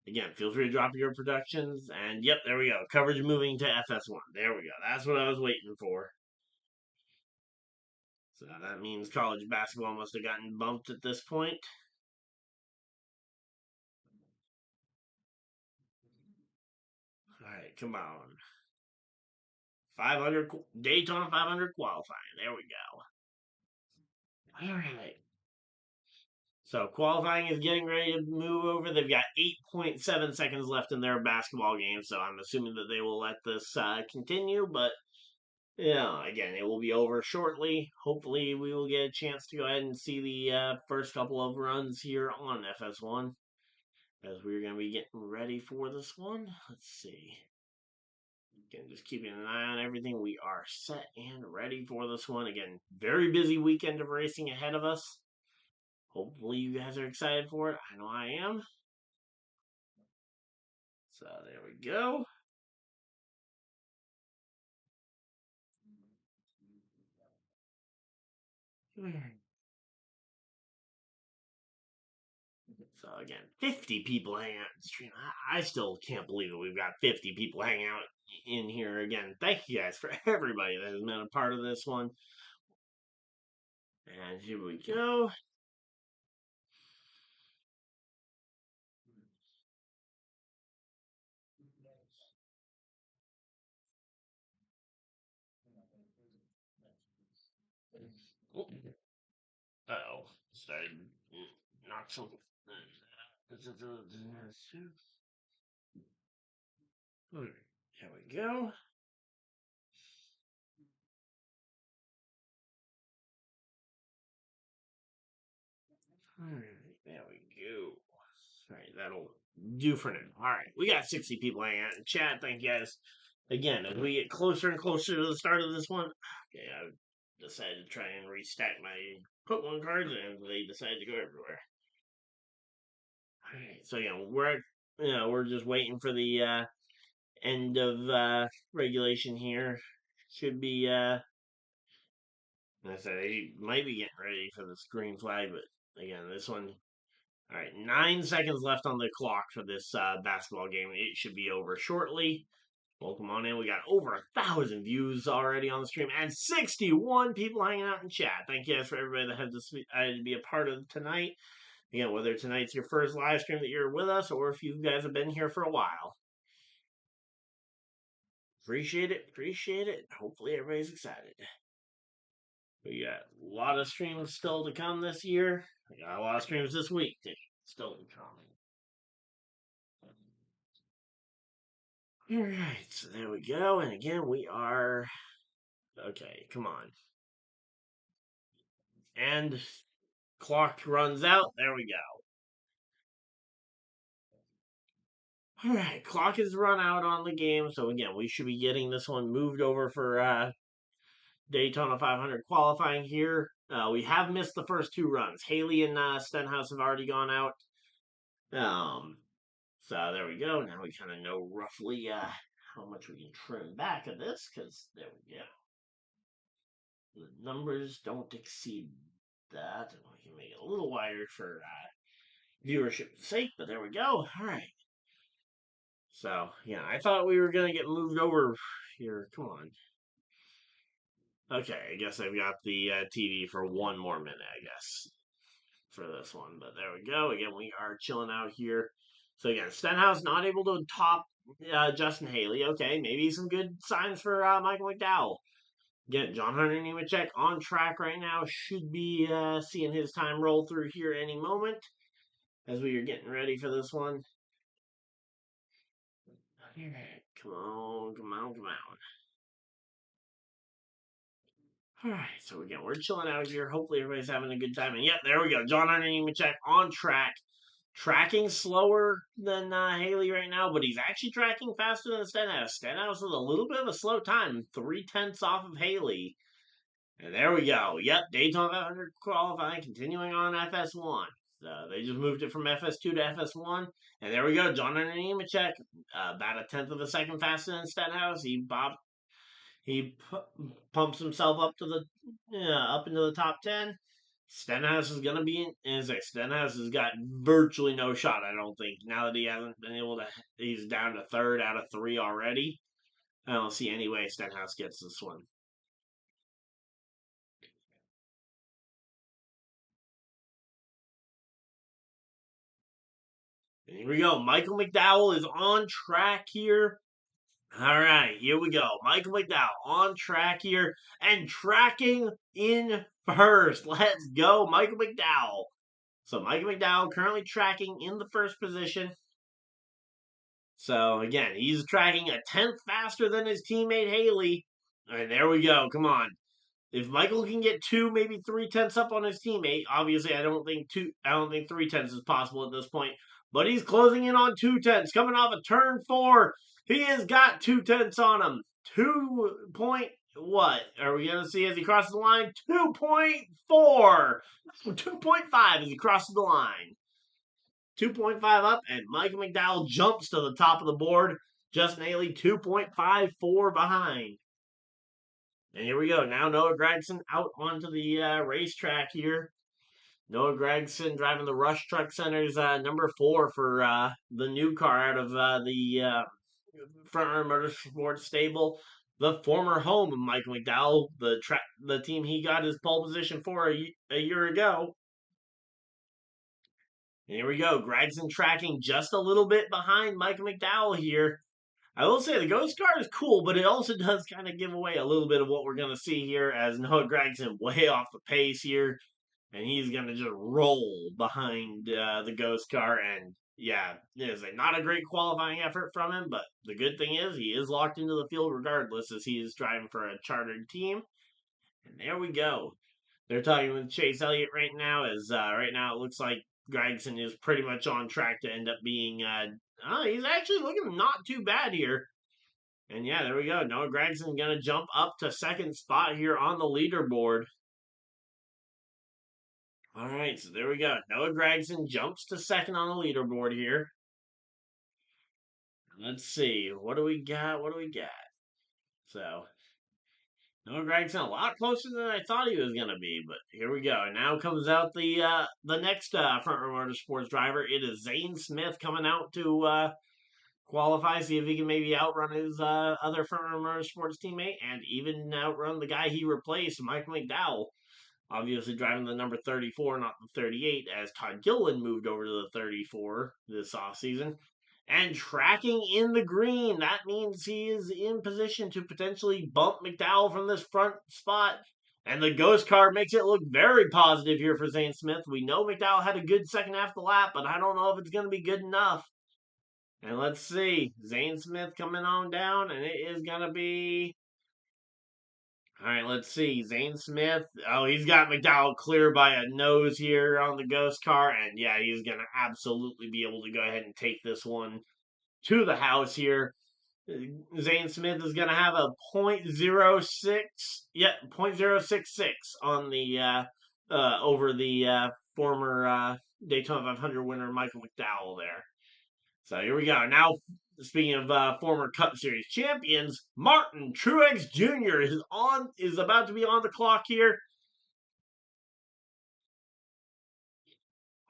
again, feel free to drop your productions. And yep, there we go. Coverage moving to FS1. There we go. That's what I was waiting for. So that means college basketball must have gotten bumped at this point. All right, come on. 500 Daytona 500 qualifying. There we go. All right. So qualifying is getting ready to move over. They've got 8.7 seconds left in their basketball game, so I'm assuming that they will let this continue. But yeah, again, it will be over shortly. Hopefully, we will get a chance to go ahead and see the first couple of runs here on FS1 as we're going to be getting ready for this one. Let's see. Again, just keeping an eye on everything. We are set and ready for this one. Again, very busy weekend of racing ahead of us. Hopefully you guys are excited for it. I know I am. So there we go. So again, 50 people hanging out in the stream. I still can't believe it. We've got 50 people hanging out in here again. Thank you guys for everybody that has been a part of this one. And here we go. Uh-oh. Started knock some. Here we go. Alright, there we go. Alright, that'll do for now. Alright, we got 60 people hanging out in chat. Thank you guys. Again, as we get closer and closer to the start of this one, okay, I decided to try and restack my put one cards, and they decided to go everywhere. Alright, so yeah, we're just waiting for the end of regulation here. Should be I said they might be getting ready for the green flag, but again, this one. All right, 9 seconds left on the clock for this basketball game. It should be over shortly. Welcome on in. We got over 1,000 views already on the stream and 61 people hanging out in chat. Thank you guys for everybody that had to be a part of tonight. Again, whether tonight's your first live stream that you're with us or if you guys have been here for a while. Appreciate it. Appreciate it. Hopefully everybody's excited. We got a lot of streams still to come this year. We got a lot of streams this week still to come. All right, so there we go. And again, we are okay. Come on, and clock runs out. There we go. All right, clock is run out on the game. So again, we should be getting this one moved over for Daytona 500 qualifying here. We have missed the first two runs. Haley and Stenhouse have already gone out. So there we go. Now we kind of know roughly how much we can trim back of this, because there we go. The numbers don't exceed that, and we can make it a little wider for viewership's sake, but there we go. All right. So, yeah, I thought we were going to get moved over here. Come on. Okay, I guess I've got the TV for one more minute, I guess, for this one. But there we go. Again, we are chilling out here. So, again, Stenhouse not able to top Justin Haley. Okay, maybe some good signs for Michael McDowell. Again, John Hunter Nemechek on track right now. Should be seeing his time roll through here any moment as we are getting ready for this one. Come on, come on, come on. Alright, so again, we're chilling out here. Hopefully everybody's having a good time. And yep, there we go. John Hunter Nemechek on track. Tracking slower than Haley right now, but he's actually tracking faster than Stenhouse. Stenhouse with a little bit of a slow time. 3/10 off of Haley. And there we go. Yep, Daytona 500 qualifying, continuing on FS1. So they just moved it from FS2 to FS1. And there we go. John Hunter Nemechek, about a tenth of a second faster than Stenhouse. He pumps himself up to up into the top 10. Stenhouse is gonna be in. Stenhouse has got virtually no shot. I don't think now that he hasn't been able to. He's down to third out of 3 already. I don't see any way Stenhouse gets this one. And here we go. Michael McDowell is on track here. All right, here we go. Michael McDowell on track here and tracking in first. Let's go, Michael McDowell. So Michael McDowell currently tracking in the first position. So again, he's tracking a tenth faster than his teammate Haley. And there we go. Come on. If Michael can get 2, maybe 3/10 up on his teammate, obviously I don't think 3/10 is possible at this point. But he's closing in on 2/10, coming off a turn 4. He has got 2/10 on him. 2 point what? Are we going to see as he crosses the line? 2.4. 2.5 as he crosses the line. 2.5 up, and Mike McDowell jumps to the top of the board. Just Naily 2.54 behind. And here we go. Now Noah Gragson out onto the racetrack here. Noah Gragson driving the Rush Truck Center's number 4 for the new car out of the Front Runner Motorsports stable. The former home of Mike McDowell, the team he got his pole position for a year ago. And here we go. Gragson tracking just a little bit behind Mike McDowell here. I will say the Ghost car is cool, but it also does kind of give away a little bit of what we're going to see here as Noah Gragson way off the pace here. And he's going to just roll behind the Ghost car. And yeah, it is not a great qualifying effort from him, but the good thing is he is locked into the field regardless as he is driving for a chartered team. And there we go. They're talking with Chase Elliott right now as right now it looks like Gragson is pretty much on track to end up being he's actually looking not too bad here. And yeah, there we go. Noah Gragson going to jump up to second spot here on the leaderboard. All right, so there we go. Noah Gragson jumps to second on the leaderboard here. Let's see. What do we got? What do we got? So, Noah Gragson a lot closer than I thought he was going to be, but here we go. And now comes out the next Front Row Motorsports driver. It is Zane Smith coming out to qualify, see if he can maybe outrun his other Front Row Motorsports teammate and even outrun the guy he replaced, Mike McDowell. Obviously driving the number 34, not the 38, as Todd Gilliland moved over to the 34 this offseason. And tracking in the green, that means he is in position to potentially bump McDowell from this front spot. And the Ghost car makes it look very positive here for Zane Smith. We know McDowell had a good second half of the lap, but I don't know if it's going to be good enough. And let's see, Zane Smith coming on down, and it is going to be... All right, let's see. Zane Smith. Oh, he's got McDowell clear by a nose here on the Ghost car. And yeah, he's going to absolutely be able to go ahead and take this one to the house here. Zane Smith is going to have a .06, .066 on the over the former Daytona 500 winner Michael McDowell there. So here we go. Now, speaking of former Cup Series champions, Martin Truex Jr. is about to be on the clock here.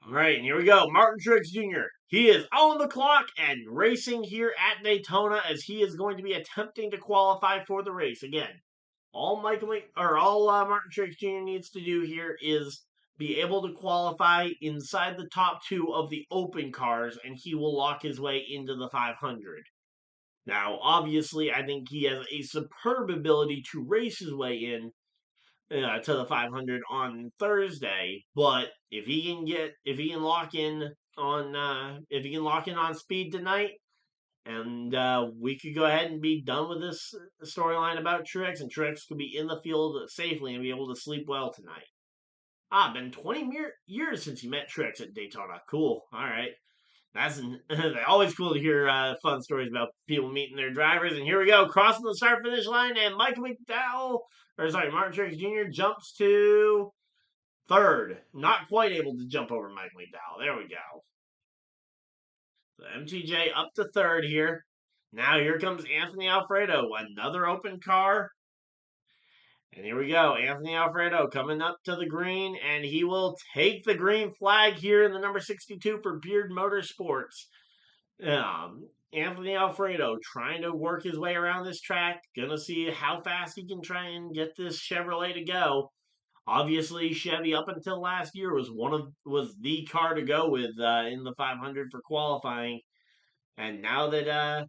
All right, and here we go. Martin Truex Jr. He is on the clock and racing here at Daytona as he is going to be attempting to qualify for the race. Again, all Martin Truex Jr. needs to do here is be able to qualify inside the top 2 of the open cars, and he will lock his way into the 500. Now, obviously, I think he has a superb ability to race his way in to the 500 on Thursday. But if he can lock in on speed tonight, and we could go ahead and be done with this storyline about Truex, and Truex could be in the field safely and be able to sleep well tonight. Been 20 years since you met Truex at Daytona. Cool. All right. That's always cool to hear fun stories about people meeting their drivers. And here we go, crossing the start finish line, and Martin Truex Jr. jumps to third. Not quite able to jump over Mike McDowell. There we go. So MTJ up to third here. Now here comes Anthony Alfredo, another open car. And here we go, Anthony Alfredo coming up to the green, and he will take the green flag here in the number 62 for Beard Motorsports. Anthony Alfredo trying to work his way around this track. Gonna see how fast he can try and get this Chevrolet to go. Obviously, Chevy up until last year was the car to go with in the 500 for qualifying, and now that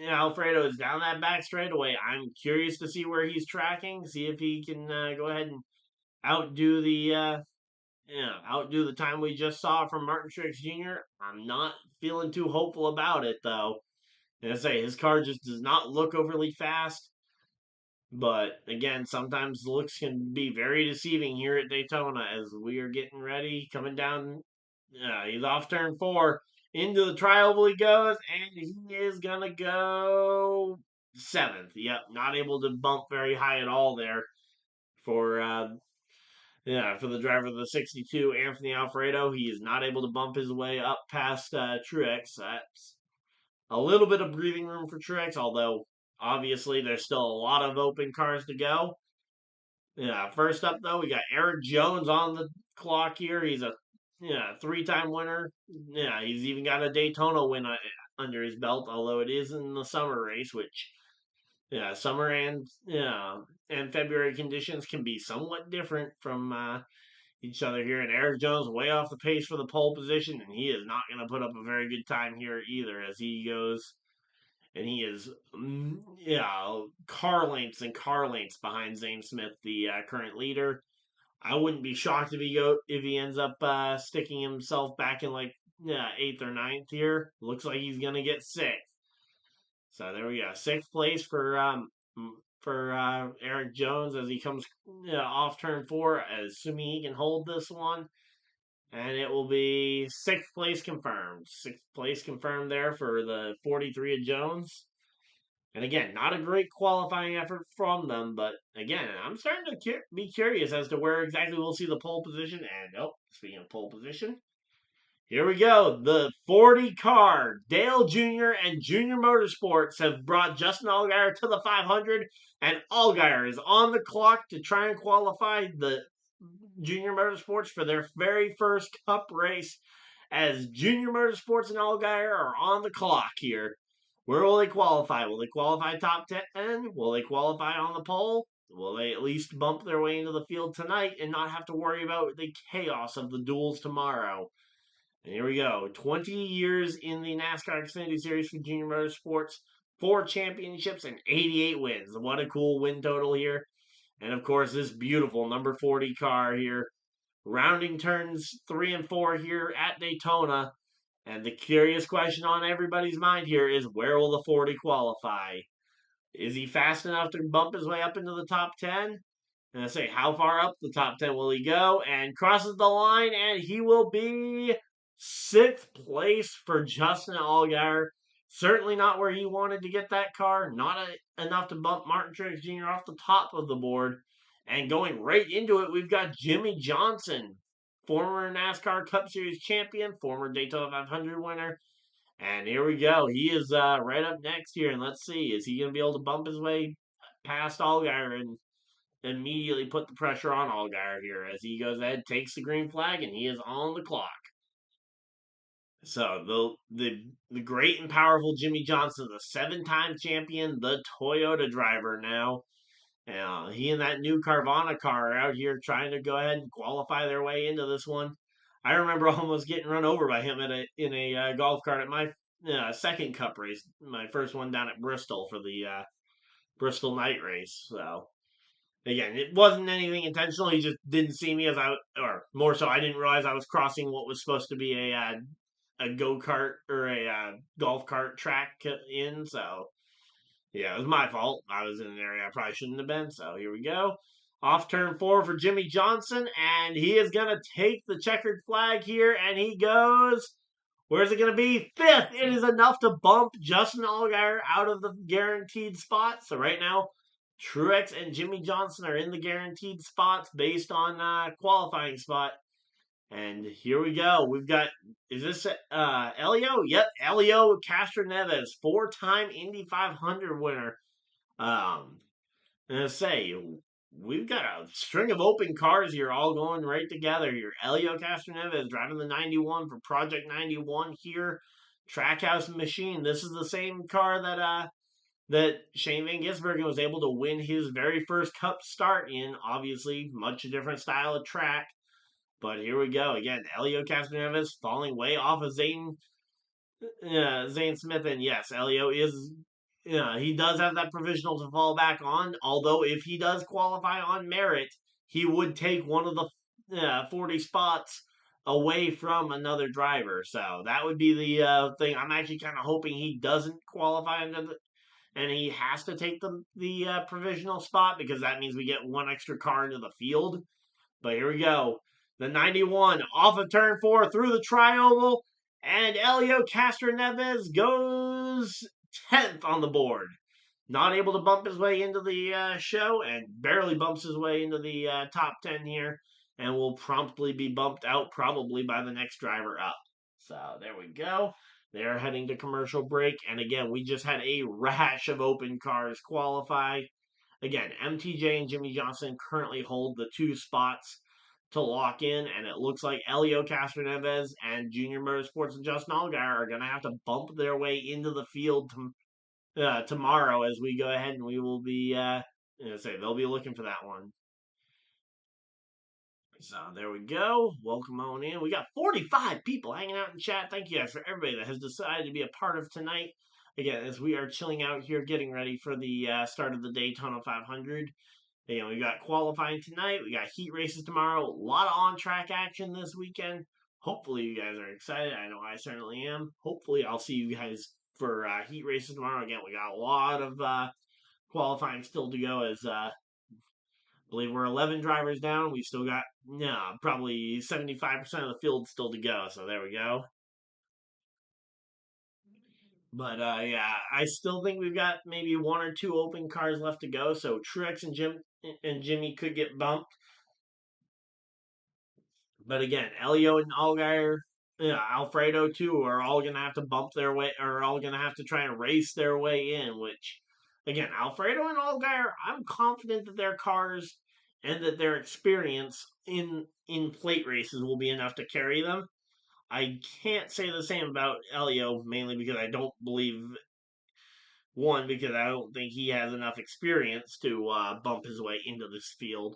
Alfredo is down that back straightaway, I'm curious to see where he's tracking. See if he can go ahead and outdo the time we just saw from Martin Truex Jr. I'm not feeling too hopeful about it though. And I say his car just does not look overly fast. But again, sometimes looks can be very deceiving here at Daytona as we are getting ready, coming down. He's off turn 4. Into the tri-oval he goes, and he is going to go 7th. Yep, not able to bump very high at all there for for the driver of the 62, Anthony Alfredo. He is not able to bump his way up past Truex. That's a little bit of breathing room for Truex, although obviously there's still a lot of open cars to go. Yeah, first up though, we got Eric Jones on the clock here. He's a 3-time winner. Yeah, he's even got a Daytona win under his belt, although it is in the summer race, which summer and February conditions can be somewhat different from each other here. And Eric Jones way off the pace for the pole position, and he is not going to put up a very good time here either as he goes. And he is, car lengths behind Zane Smith, the current leader. I wouldn't be shocked if he ends up sticking himself back in like 8th or 9th here. Looks like he's gonna get 6th. So there we go, 6th place for Eric Jones as he comes off turn 4, assuming he can hold this one. And it will be 6th place confirmed. 6th place confirmed there for the 43 of Jones. And again, not a great qualifying effort from them, but again, I'm starting to be curious as to where exactly we'll see the pole position. And speaking of pole position, here we go. The 40 car, Dale Jr. and Junior Motorsports have brought Justin Allgaier to the 500, and Allgaier is on the clock to try and qualify the Junior Motorsports for their very first Cup race, as Junior Motorsports and Allgaier are on the clock here. Where will they qualify? Will they qualify top 10? Will they qualify on the pole? Will they at least bump their way into the field tonight and not have to worry about the chaos of the duels tomorrow? And here we go. 20 years in the NASCAR Xfinity Series for Junior Motorsports, 4 championships and 88 wins. What a cool win total here. And of course, this beautiful number 40 car here, rounding turns 3 and 4 here at Daytona. And the curious question on everybody's mind here is, where will the 40 qualify? Is he fast enough to bump his way up into the top 10? And I say, how far up the top 10 will he go? And crosses the line, and he will be 6th place for Justin Allgaier. Certainly not where he wanted to get that car. Not enough to bump Martin Truex Jr. off the top of the board. And going right into it, we've got Jimmie Johnson, former NASCAR Cup Series champion, former Daytona 500 winner. And here we go. He is right up next here. And let's see, is he going to be able to bump his way past Allgaier and immediately put the pressure on Allgaier here as he goes ahead, takes the green flag, and he is on the clock. So the great and powerful Jimmie Johnson, the 7-time champion, the Toyota driver now. He and that new Carvana car are out here trying to go ahead and qualify their way into this one. I remember almost getting run over by him in a golf cart at my second Cup race, my first one down at Bristol for the Bristol night race. So again, it wasn't anything intentional. He just didn't see me or more so, I didn't realize I was crossing what was supposed to be a go kart or a golf cart track in. So yeah, it was my fault. I was in an area I probably shouldn't have been. So here we go. Off turn 4 for Jimmie Johnson, and he is going to take the checkered flag here, and he goes. Where's it going to be? 5th. It is enough to bump Justin Allgaier out of the guaranteed spot. So right now, Truex and Jimmie Johnson are in the guaranteed spots based on qualifying spot. And here we go. We've got, is this Elio? Yep, Elio Castroneves, 4-time Indy 500 winner. And I say, we've got a string of open cars here all going right together here. Elio Castroneves driving the 91 for Project 91 here. Trackhouse Machine. This is the same car that Shane Van Gisbergen was able to win his very first Cup start in. Obviously, much different style of track. But here we go. Again, Elio Castroneves falling way off of Zane Smith. And yes, Elio is, he does have that provisional to fall back on. Although if he does qualify on merit, he would take one of the 40 spots away from another driver. So that would be the thing. I'm actually kind of hoping he doesn't qualify and he has to take the provisional spot, because that means we get one extra car into the field. But here we go. The 91 off of turn 4 through the tri-oval. And Elio Castroneves goes 10th on the board. Not able to bump his way into the show and barely bumps his way into the top 10 here and will promptly be bumped out probably by the next driver up. So there we go. They're heading to commercial break. And again, we just had a rash of open cars qualify. Again, MTJ and Jimmy Johnson currently hold the two spots to lock in, and it looks like Elio Castroneves and Junior Motorsports and Justin Allgaier are going to have to bump their way into the field tomorrow as we go ahead and we will be, they'll be looking for that one. So there we go. Welcome on in. We got 45 people hanging out in chat. Thank you guys for everybody that has decided to be a part of tonight. Again, as we are chilling out here, getting ready for the start of the Daytona 500. Again, we got qualifying tonight. We got heat races tomorrow. A lot of on-track action this weekend. Hopefully you guys are excited. I know I certainly am. Hopefully I'll see you guys for heat races tomorrow. Again, we got a lot of qualifying still to go as I believe we're 11 drivers down. We've still got, probably 75% of the field still to go. So there we go. But yeah, I still think we've got maybe one or two open cars left to go. So Truex and Jimmy could get bumped. But again, Elio and Allgaier, Alfredo too, are all gonna have to bump their way, are all gonna have to try and race their way in. Which, again, Alfredo and Allgaier, I'm confident that their cars and that their experience in plate races will be enough to carry them. I can't say the same about Elio, mainly because I don't believe one, because I don't think he has enough experience to bump his way into this field.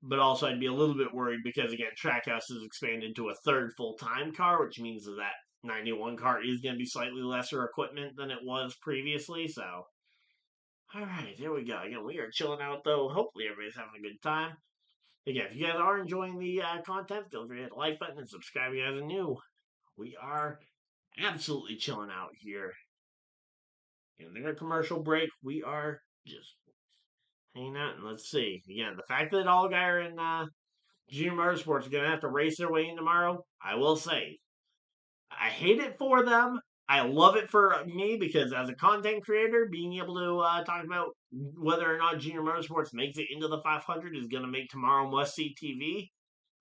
But also, I'd be a little bit worried because, again, Trackhouse has expanded to a third full-time car, which means that 91 car is going to be slightly lesser equipment than it was previously. So, all right, there we go. Again, we are chilling out, though. Hopefully, everybody's having a good time. Again, if you guys are enjoying the content, don't forget to hit the like button and subscribe if you guys are new. We are absolutely chilling out here. And they're a commercial break. We are just hanging out, and let's see. Again, the fact that Allgaier and Junior Motorsports are going to have to race their way in tomorrow, I will say, I hate it for them. I love it for me because as a content creator, being able to talk about whether or not Junior Motorsports makes it into the 500 is going to make tomorrow must-see TV.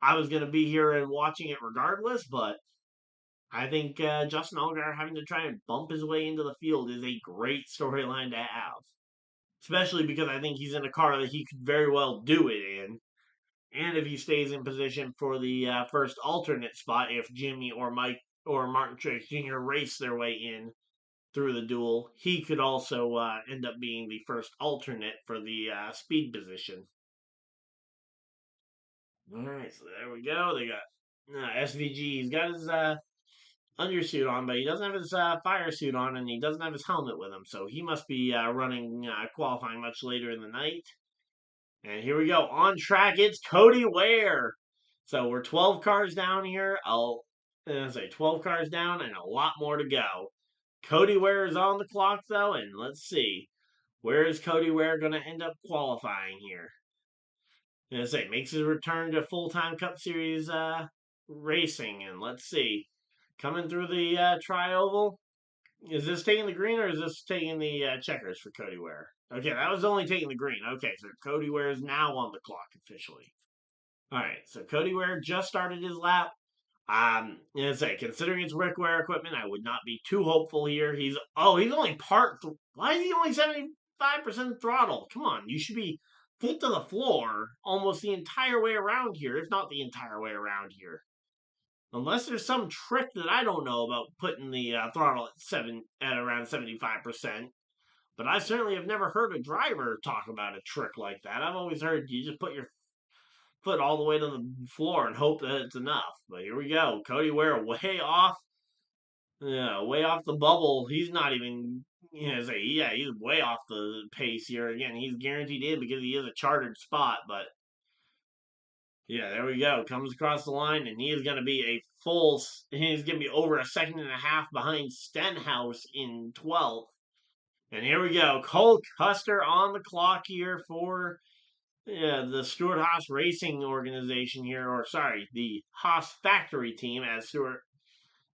I was going to be here and watching it regardless, but I think Justin Allgaier having to try and bump his way into the field is a great storyline to have. Especially because I think he's in a car that he could very well do it in. And if he stays in position for the first alternate spot, if Jimmy or Mike or Martin Truex Jr. race their way in through the duel, he could also end up being the first alternate for the speed position. All right, so there we go. They got SVG. He's got his undersuit on, but he doesn't have his fire suit on, and he doesn't have his helmet with him. So he must be running qualifying much later in the night. And here we go. On track, it's Cody Ware. So we're 12 cars down here. I'll say 12 cars down and a lot more to go. Cody Ware is on the clock, though, and let's see. Where is Cody Ware going to end up qualifying here? And I say, makes his return to full-time Cup Series racing, and let's see. Coming through the tri-oval. Is this taking the green or is this taking the checkers for Cody Ware? Okay, that was only taking the green. Okay, so Cody Ware is now on the clock officially. All right, so Cody Ware just started his lap. Considering it's Rick Ware equipment, I would not be too hopeful here. He's only why is he only 75% throttle? Come on, you should be foot to the floor almost the entire way around here, if not the entire way around here. Unless there's some trick that I don't know about putting the throttle at around 75%. But I certainly have never heard a driver talk about a trick like that. I've always heard you just put your foot all the way to the floor and hope that it's enough. But here we go. Cody Ware way off. Yeah, way off the bubble. He's not even, he's way off the pace here. Again, he's guaranteed in because he is a chartered spot. But yeah, there we go. Comes across the line, and he is going to be he's going to be over a second and a half behind Stenhouse in 12th. And here we go. Cole Custer on the clock here for the Stewart-Haas Racing organization here, or sorry, the Haas factory team, as Stewart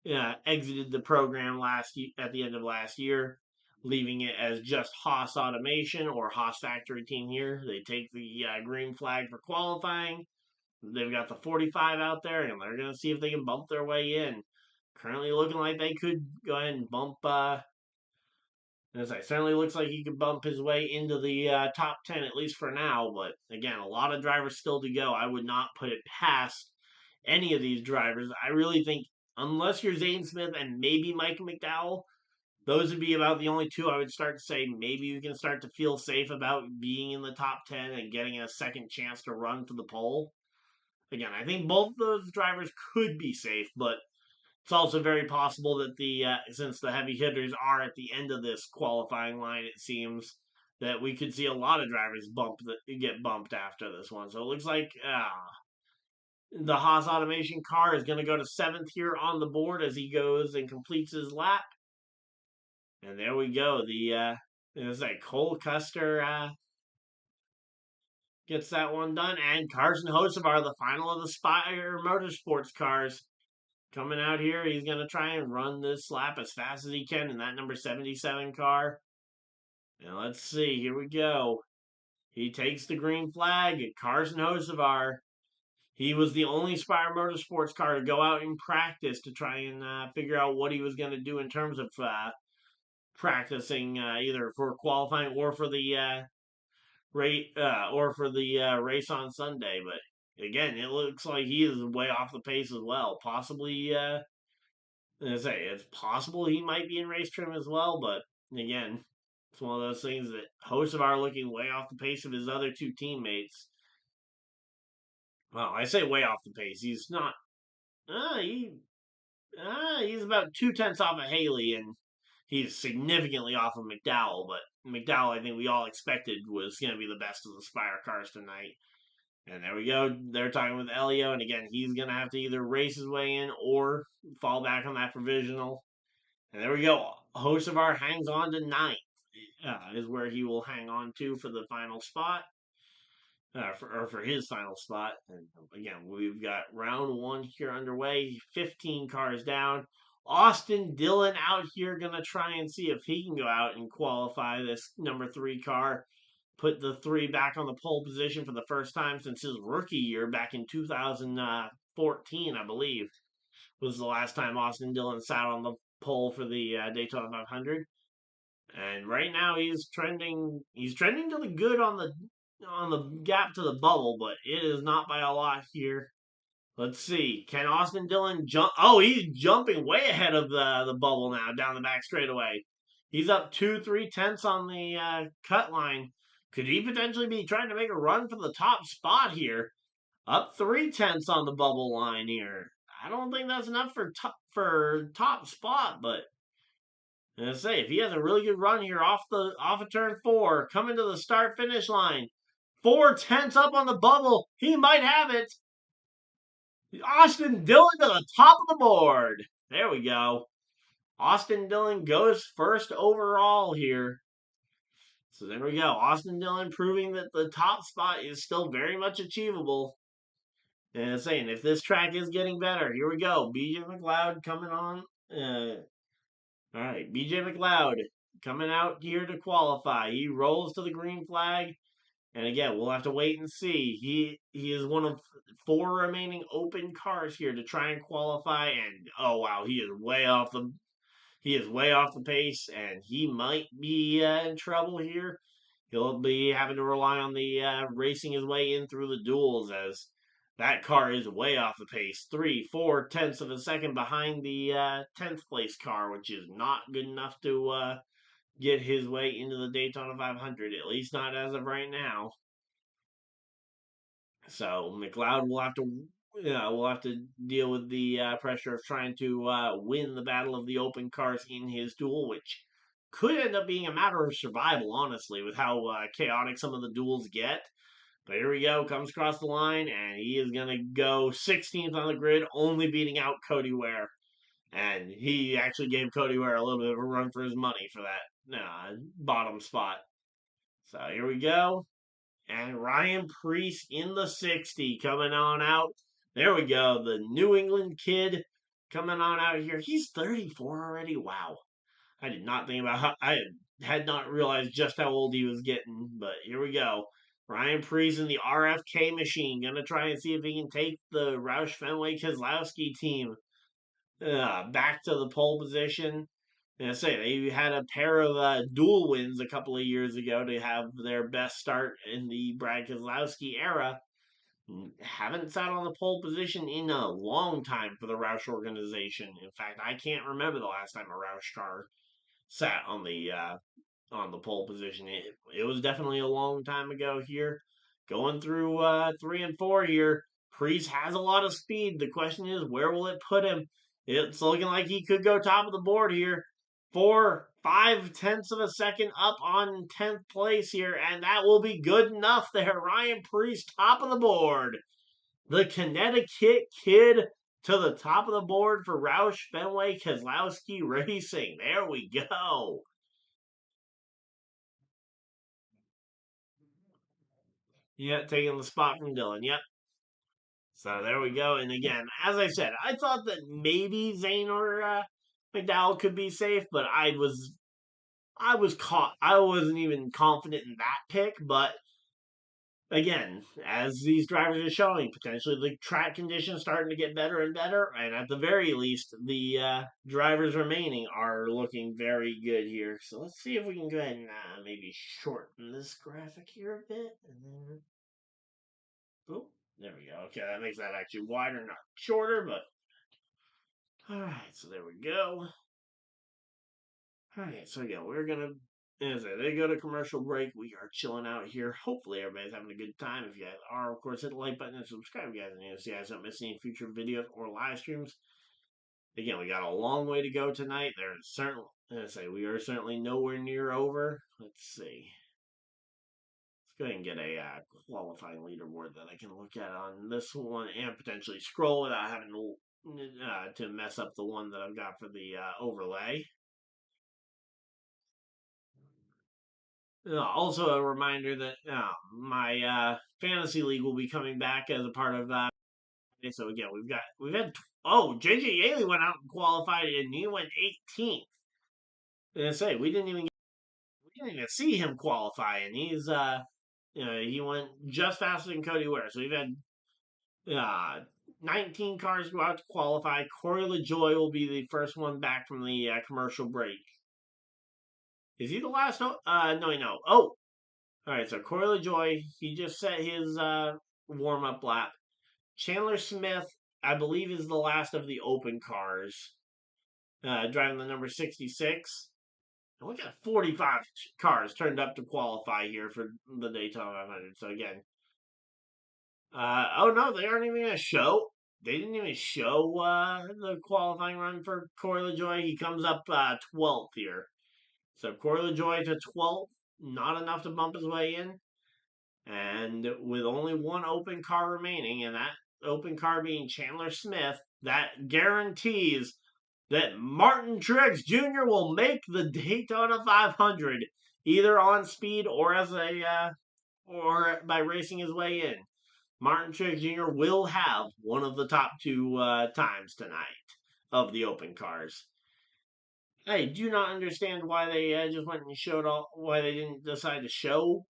exited the program at the end of last year, leaving it as just Haas Automation or Haas Factory Team here. They take the green flag for qualifying. They've got the 45 out there, and they're going to see if they can bump their way in. Currently looking like they could go ahead and bump. As I certainly looks like he could bump his way into the top 10 at least for now. But again, a lot of drivers still to go. I would not put it past any of these drivers. I really think unless you're Zane Smith and maybe Mike McDowell, those would be about the only two I would start to say maybe you can start to feel safe about being in the top 10 and getting a second chance to run for the pole. Again, I think both those drivers could be safe, but it's also very possible that since the heavy hitters are at the end of this qualifying line, it seems that we could see a lot of drivers get bumped after this one. So it looks like the Haas Automation car is going to go to seventh here on the board as he goes and completes his lap. And there we go. It's like Cole Custer gets that one done, and Carson Hocevar, the final of the Spire Motorsports cars, coming out here. He's going to try and run this lap as fast as he can in that number 77 car. And let's see. Here we go. He takes the green flag. Carson Hocevar. He was the only Spire Motorsports car to go out in practice to try and figure out what he was going to do in terms of practicing either for qualifying or for the race on Sunday. But again, it looks like he is way off the pace as well. Possibly, it's possible he might be in race trim as well. But again, it's one of those things that Hocevar looking way off the pace of his other two teammates. Well, I say way off the pace. He's not. He's about 2/10 off of Haley, and he's significantly off of McDowell. But McDowell, I think we all expected was going to be the best of the Spire cars tonight. And there we go. They're talking with Elio, and again, he's going to have to either race his way in or fall back on that provisional. And there we go. Hocevar hangs on to ninth, is where he will hang on to for the final spot. For his final spot. And again, we've got round one here underway. 15 cars down. Austin Dillon out here going to try and see if he can go out and qualify this number 3 car. Put the 3 back on the pole position for the first time since his rookie year back in 2014, I believe, was the last time Austin Dillon sat on the pole for the Daytona 500. And right now he's trending to the good on the gap to the bubble, but it is not by a lot here. Let's see. Can Austin Dillon jump? Oh, he's jumping way ahead of the bubble now down the back straightaway. He's up 2-3 tenths on the cut line. Could he potentially be trying to make a run for the top spot here? Up 3 tenths on the bubble line here. I don't think that's enough for top spot, but I say if he has a really good run here off of turn 4, coming to the start finish line, 4 tenths up on the bubble, he might have it. Austin Dillon to the top of the board. There we go. Austin Dillon goes first overall here. So there we go. Austin Dillon proving that the top spot is still very much achievable. And saying if this track is getting better, here we go. BJ McLeod coming on. All right, BJ McLeod coming out here to qualify. He rolls to the green flag. And again, we'll have to wait and see. He is one of 4 remaining open cars here to try and qualify. And oh wow, he is way off the pace, and he might be in trouble here. He'll be having to rely on the racing his way in through the duels as that car is way off the pace. 3-4 tenths of a second behind the 10th place car, which is not good enough to get his way into the Daytona 500, at least not as of right now. So McLeod will have to deal with the pressure of trying to win the battle of the open cars in his duel, which could end up being a matter of survival, honestly, with how chaotic some of the duels get. But here we go, comes across the line, and he is going to go 16th on the grid, only beating out Cody Ware. And he actually gave Cody Ware a little bit of a run for his money for that bottom spot. So here we go. And Ryan Preece in the 60 coming on out. There we go. The New England kid coming on out here. He's 34 already. Wow. I did not think about how I had not realized just how old he was getting, but here we go. Ryan Preece in the RFK machine, gonna try and see if he can take the Roush Fenway Keselowski team back to the pole position. And I say they had a pair of dual wins a couple of years ago to have their best start in the Brad Keselowski era. Haven't sat on the pole position in a long time for the Roush organization. In fact, I can't remember the last time a Roush car sat on the pole position. It was definitely a long time ago here. Going through 3 and 4 here, Priest has a lot of speed. The question is, where will it put him? It's looking like he could go top of the board here. 4.5 tenths of a second up on 10th place here, and that will be good enough there. Ryan Priest, top of the board. The Connecticut kid to the top of the board for Roush Fenway Keselowski Racing. There we go. Yeah, taking the spot from Dylan. Yep. So there we go. And again, as I said, I thought that maybe Zane or McDowell could be safe, but I was caught. I wasn't even confident in that pick. But again, as these drivers are showing, potentially the track conditions starting to get better and better, and at the very least, the drivers remaining are looking very good here. So let's see if we can go ahead and maybe shorten this graphic here a bit, and then oh, there we go. Okay, that makes that actually wider, not shorter, but alright, so there we go. Alright, so again, we're gonna as they go to commercial break, we are chilling out here. Hopefully everybody's having a good time. If you guys are, of course, hit the like button and subscribe if you guys need to see you guys don't miss any future videos or live streams. Again, we got a long way to go tonight. There's certainly we are certainly nowhere near over. Let's see. Let's go ahead and get a qualifying leaderboard that I can look at on this one and potentially scroll without having to mess up the one that I've got for the overlay. Also, a reminder that my fantasy league will be coming back as a part of. So again, we've had JJ Yaley went out and qualified and he went 18th. And I say we didn't even see him qualify, and he went just faster than Cody Ware. So we've had 19 cars go out to qualify. Corey LaJoy will be the first one back from the commercial break. Is he the last? No, no. Oh, all right. So Corey LaJoy, he just set his warm up lap. Chandler Smith, I believe, is the last of the open cars, driving the number 66. And we got 45 cars turned up to qualify here for the Daytona 500. So again, oh no, they aren't even gonna show. They didn't even show the qualifying run for Corey LaJoy. He comes up 12th here. So Corey LaJoy to 12th, not enough to bump his way in. And with only one open car remaining, and that open car being Chandler Smith, that guarantees that Martin Truex Jr. will make the Daytona 500, either on speed or as a or by racing his way in. Martin Truex Jr. will have one of the top two times tonight of the open cars. I do not understand why they just went and showed why they didn't decide to show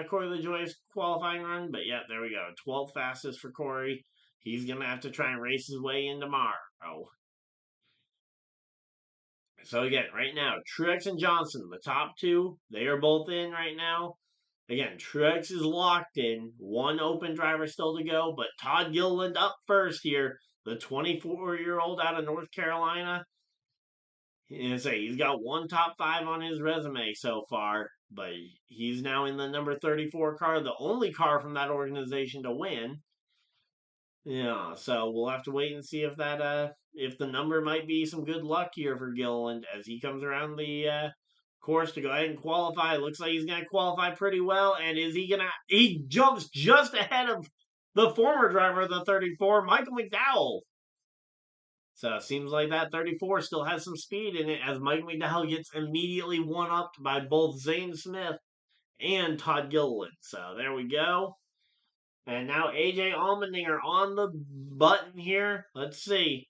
Corey LaJoy's qualifying run, but yeah, there we go. 12th fastest for Corey. He's gonna have to try and race his way in tomorrow. So again, right now, Truex and Johnson, the top two, they are both in right now. Again, Truex is locked in. One open driver still to go, but Todd Gilliland up first here. The 24-year-old out of North Carolina. He's got one top five on his resume so far, but he's now in the number 34 car, the only car from that organization to win. Yeah, so we'll have to wait and see if the number might be some good luck here for Gilliland as he comes around the course to go ahead and qualify. It looks like he's gonna qualify pretty well, and he jumps just ahead of the former driver of the 34, Michael McDowell. So it seems like that 34 still has some speed in it as Mike McDowell gets immediately one-upped by both Zane Smith and Todd Gilliland. So there we go. And now AJ Allmendinger on the button here. Let's see.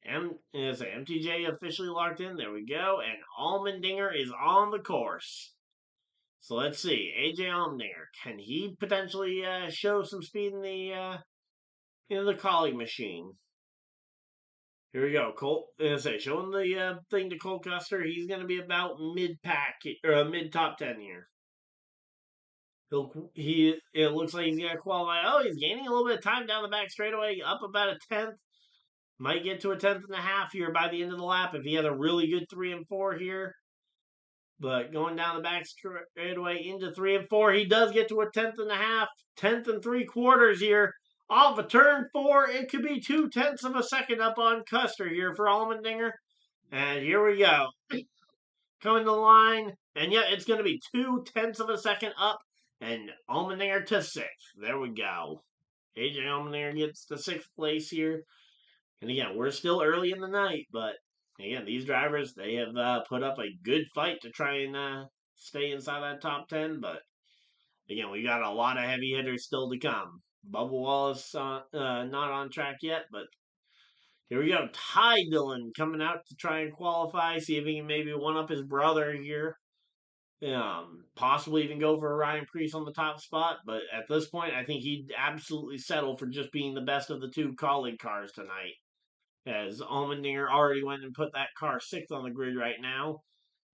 MTJ officially locked in. There we go. And Allmendinger is on the course. So let's see. AJ Allmendinger, can he potentially show some speed in the collie machine? Here we go. Colt, showing the thing to Cole Custer. He's going to be about mid pack or mid top 10 here. It looks like he's going to qualify. Oh, he's gaining a little bit of time down the back straightaway, up about a tenth. Might get to a tenth and a half here by the end of the lap if he has a really good 3 and 4 here. But going down the back straightaway into 3 and 4, he does get to a tenth and a half, tenth and 3/4 here. Off of turn 4, it could be 2/10 of a second up on Custer here for Allmendinger. And here we go. Coming to the line. And yeah, it's going to be 2/10 of a second up. And Allmendinger to 6th. There we go. AJ Allmendinger gets the 6th place here. And again, we're still early in the night, but again, these drivers, they have put up a good fight to try and stay inside that top 10. But again, we got a lot of heavy hitters still to come. Bubba Wallace not on track yet, but here we go. Ty Dillon coming out to try and qualify, see if he can maybe one up his brother here. Possibly even go for Ryan Preece on the top spot, but at this point, I think he'd absolutely settle for just being the best of the two colleague cars tonight. As Allmendinger already went and put that car 6th on the grid right now.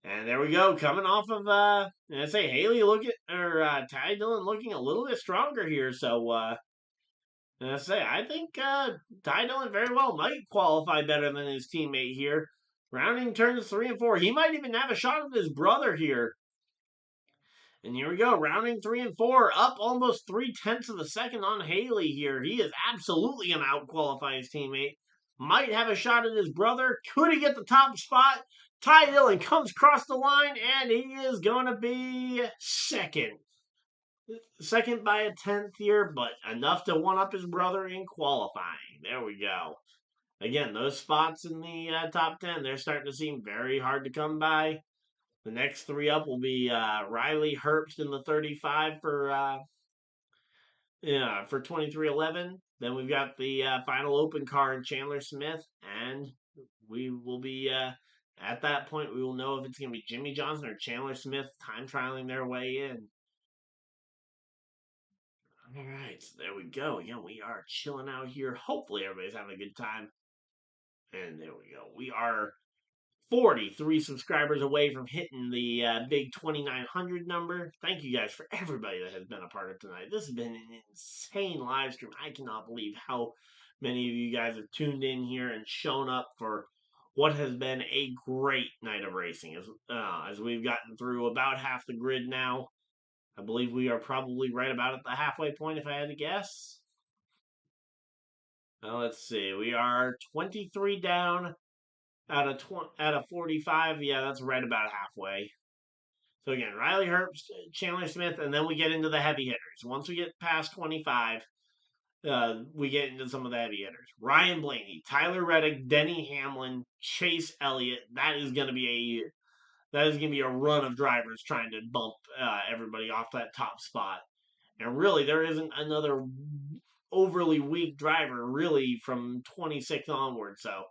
And there we go, coming off of Haley Ty Dillon looking a little bit stronger here. So I think Ty Dillon very well might qualify better than his teammate here. Rounding turns 3 and 4. He might even have a shot at his brother here. And here we go, rounding 3 and 4, up almost 3/10 of a second on Haley here. He is absolutely going to outqualify his teammate. Might have a shot at his brother. Could he get the top spot? Ty Dillon comes across the line, and he is going to be second. Second by a tenth here, but enough to one up his brother in qualifying. There we go. Again, those spots in the top 10, they're starting to seem very hard to come by. The next 3 up will be Riley Herbst in the 35 for 2311. Then we've got the final open car in Chandler Smith, and we will be at that point we will know if it's going to be Jimmy Johnson or Chandler Smith time trialing their way in. All right, so there we go. Again, we are chilling out here. Hopefully, everybody's having a good time. And there we go. We are 43 subscribers away from hitting the big 2,900 number. Thank you guys for everybody that has been a part of tonight. This has been an insane live stream. I cannot believe how many of you guys have tuned in here and shown up for what has been a great night of racing. As we've gotten through about half the grid now, I believe we are probably right about at the halfway point if I had to guess. Let's see. We are 23 down out of 45. Yeah, that's right about halfway. So again, Riley Herbst, Chandler Smith, and then we get into the heavy hitters. Once we get past 25, we get into some of the heavy hitters. Ryan Blaney, Tyler Reddick, Denny Hamlin, Chase Elliott. That is going to be a run of drivers trying to bump everybody off that top spot. And really, there isn't another overly weak driver really from 26 onward. So,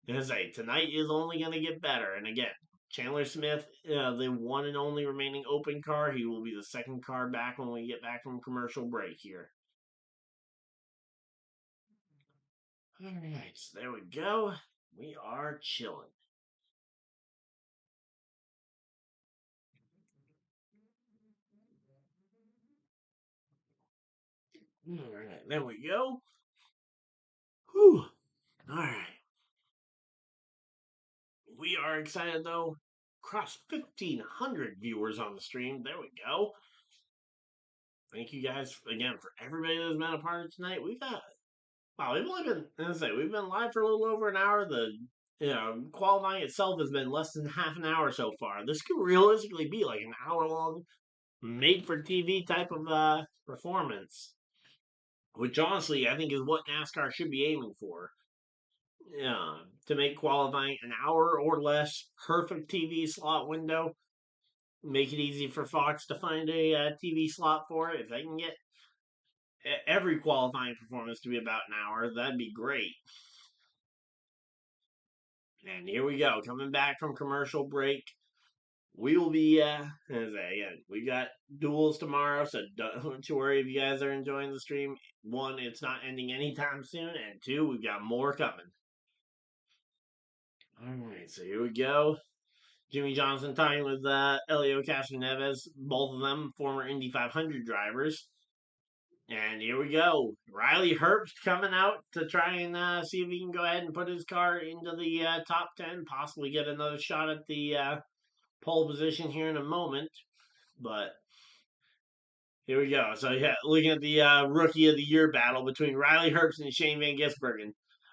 as I say, tonight is only going to get better. And again, Chandler Smith, the one and only remaining open car, he will be the second car back when we get back from commercial break here. All right, so there we go. We are chilling. All right, there we go. Whew. All right. We are excited though. Cross 1,500 viewers on the stream. There we go. Thank you guys again for everybody that's been a part of tonight. We've only we've been live for a little over an hour. The qualifying itself has been less than half an hour so far. This could realistically be like an hour long, made for TV type of performance, which honestly I think is what NASCAR should be aiming for. To make qualifying an hour or less, perfect TV slot window. Make it easy for Fox to find a TV slot for it. If they can get every qualifying performance to be about an hour, that'd be great. And here we go, coming back from commercial break. We will be, again, we got duels tomorrow, so don't you worry if you guys are enjoying the stream. One, it's not ending anytime soon, and two, we've got more coming. All right, so here we go. Jimmy Johnson talking with Elio Castroneves, both of them former Indy 500 drivers. And here we go. Riley Herbst coming out to try and see if he can go ahead and put his car into the top 10, possibly get another shot at the pole position here in a moment. But here we go. So, yeah, looking at the Rookie of the Year battle between Riley Herbst and Shane Van Gisbergen.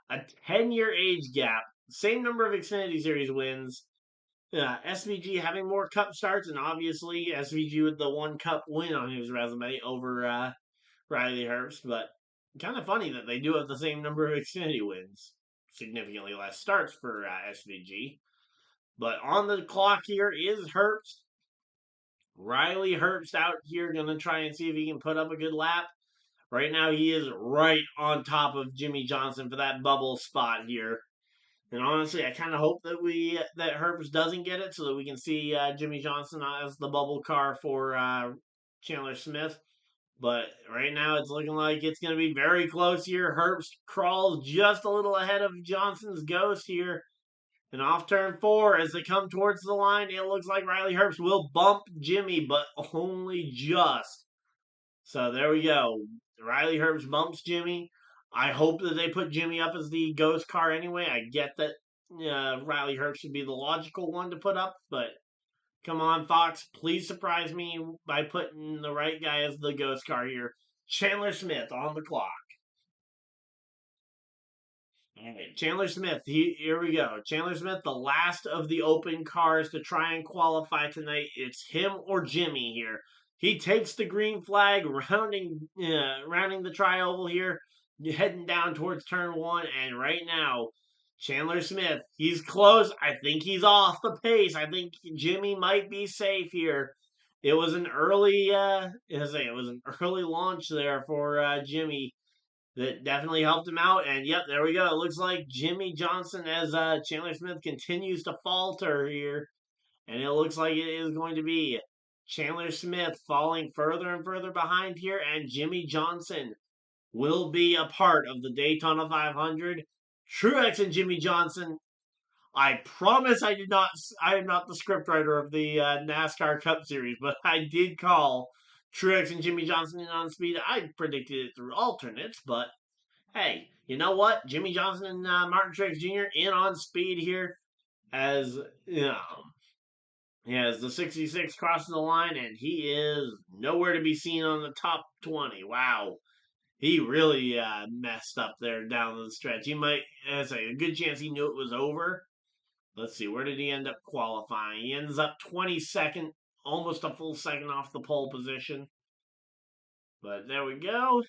A 10-year age gap, same number of Xfinity Series wins. SVG having more cup starts, and obviously SVG with the one cup win on his resume over Riley Herbst, but kind of funny that they do have the same number of Xfinity wins. Significantly less starts for SVG. But on the clock here is Herbst. Riley Herbst out here going to try and see if he can put up a good lap. Right now he is right on top of Jimmy Johnson for that bubble spot here. And honestly, I kind of hope that Herbst doesn't get it so that we can see Jimmy Johnson as the bubble car for Chandler Smith. But right now, it's looking like it's going to be very close here. Herbst crawls just a little ahead of Johnson's Ghost here. And off turn 4, as they come towards the line, it looks like Riley Herbst will bump Jimmy, but only just. So there we go. Riley Herbst bumps Jimmy. I hope that they put Jimmy up as the Ghost car anyway. I get that Riley Herbst should be the logical one to put up, but come on, Fox. Please surprise me by putting the right guy as the ghost car here. Chandler Smith on the clock. All right, Chandler Smith. Here we go. Chandler Smith, the last of the open cars to try and qualify tonight. It's him or Jimmy here. He takes the green flag, rounding the tri-oval here, heading down towards turn 1. And right now, Chandler Smith, he's close. I think he's off the pace. I think Jimmy might be safe here. It was an early, it was an early launch there for Jimmy that definitely helped him out. And yep, there we go. It looks like Jimmy Johnson as Chandler Smith continues to falter here. And it looks like it is going to be Chandler Smith falling further and further behind here. And Jimmy Johnson will be a part of the Daytona 500. Truex and Jimmy Johnson. I promise I am not the scriptwriter of the NASCAR Cup Series, but I did call Truex and Jimmy Johnson in on speed. I predicted it through alternates, but hey, you know what? Jimmy Johnson and Martin Truex Jr. in on speed here as, as the 66 crosses the line, and he is nowhere to be seen on the top 20. Wow. He really messed up there down the stretch. He might, as a good chance he knew it was over. Let's see, where did he end up qualifying? He ends up 22nd, almost a full second off the pole position. But there we go.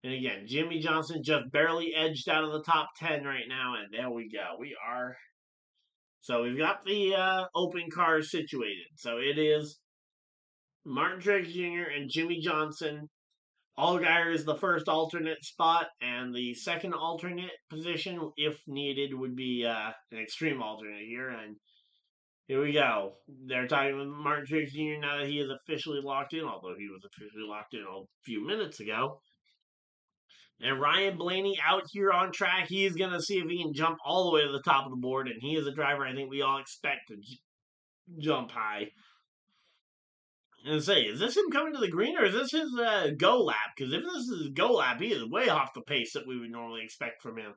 And again, Jimmy Johnson just barely edged out of the top 10 right now. And there we go. So we've got the open cars situated. So it is Martin Truex Jr. and Jimmy Johnson. Allgaier is the first alternate spot, and the second alternate position, if needed, would be an extreme alternate here. And here we go. They're talking with Martin Truex Jr. now that he is officially locked in, although he was officially locked in a few minutes ago. And Ryan Blaney out here on track. He's going to see if he can jump all the way to the top of the board, and he is a driver I think we all expect to jump high. And say, is this him coming to the green or is this his go lap? Because if this is his go lap, he is way off the pace that we would normally expect from him.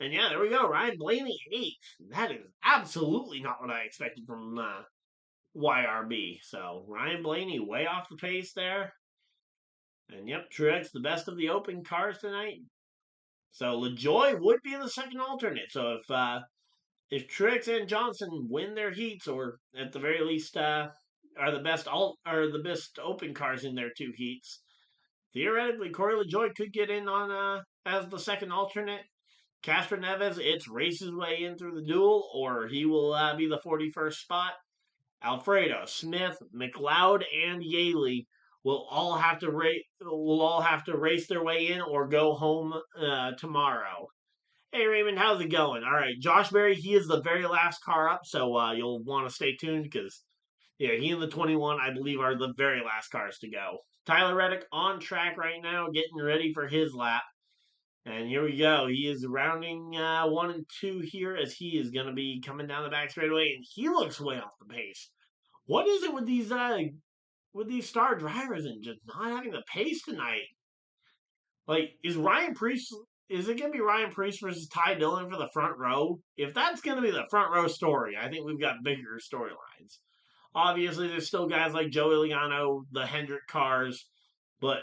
And yeah, there we go. Ryan Blaney, 8th. That is absolutely not what I expected from YRB. So Ryan Blaney, way off the pace there. And yep, Truex, the best of the open cars tonight. So LaJoy would be the second alternate. So if Truex and Johnson win their heats, or at the very least are the best open cars in their 2 heats, theoretically Corey LaJoy could get in on as the second alternate. Castroneves, it's race his way in through the duel, or he will be the 41st spot. Alfredo, Smith, McLeod, and Yaley will all have to race their way in or go home tomorrow. Hey Raymond, how's it going? All right, Josh Berry, he is the very last car up, so you'll want to stay tuned because yeah, he and the 21, I believe, are the very last cars to go. Tyler Reddick on track right now, getting ready for his lap. And here we go. He is rounding 1 and 2 here as he is going to be coming down the back straightaway, and he looks way off the pace. What is it with these star drivers and just not having the pace tonight? Like, is Ryan Priest? Is it going to be Ryan Priest versus Ty Dillon for the front row? If that's going to be the front row story, I think we've got bigger storylines. Obviously, there's still guys like Joey Logano, the Hendrick cars, but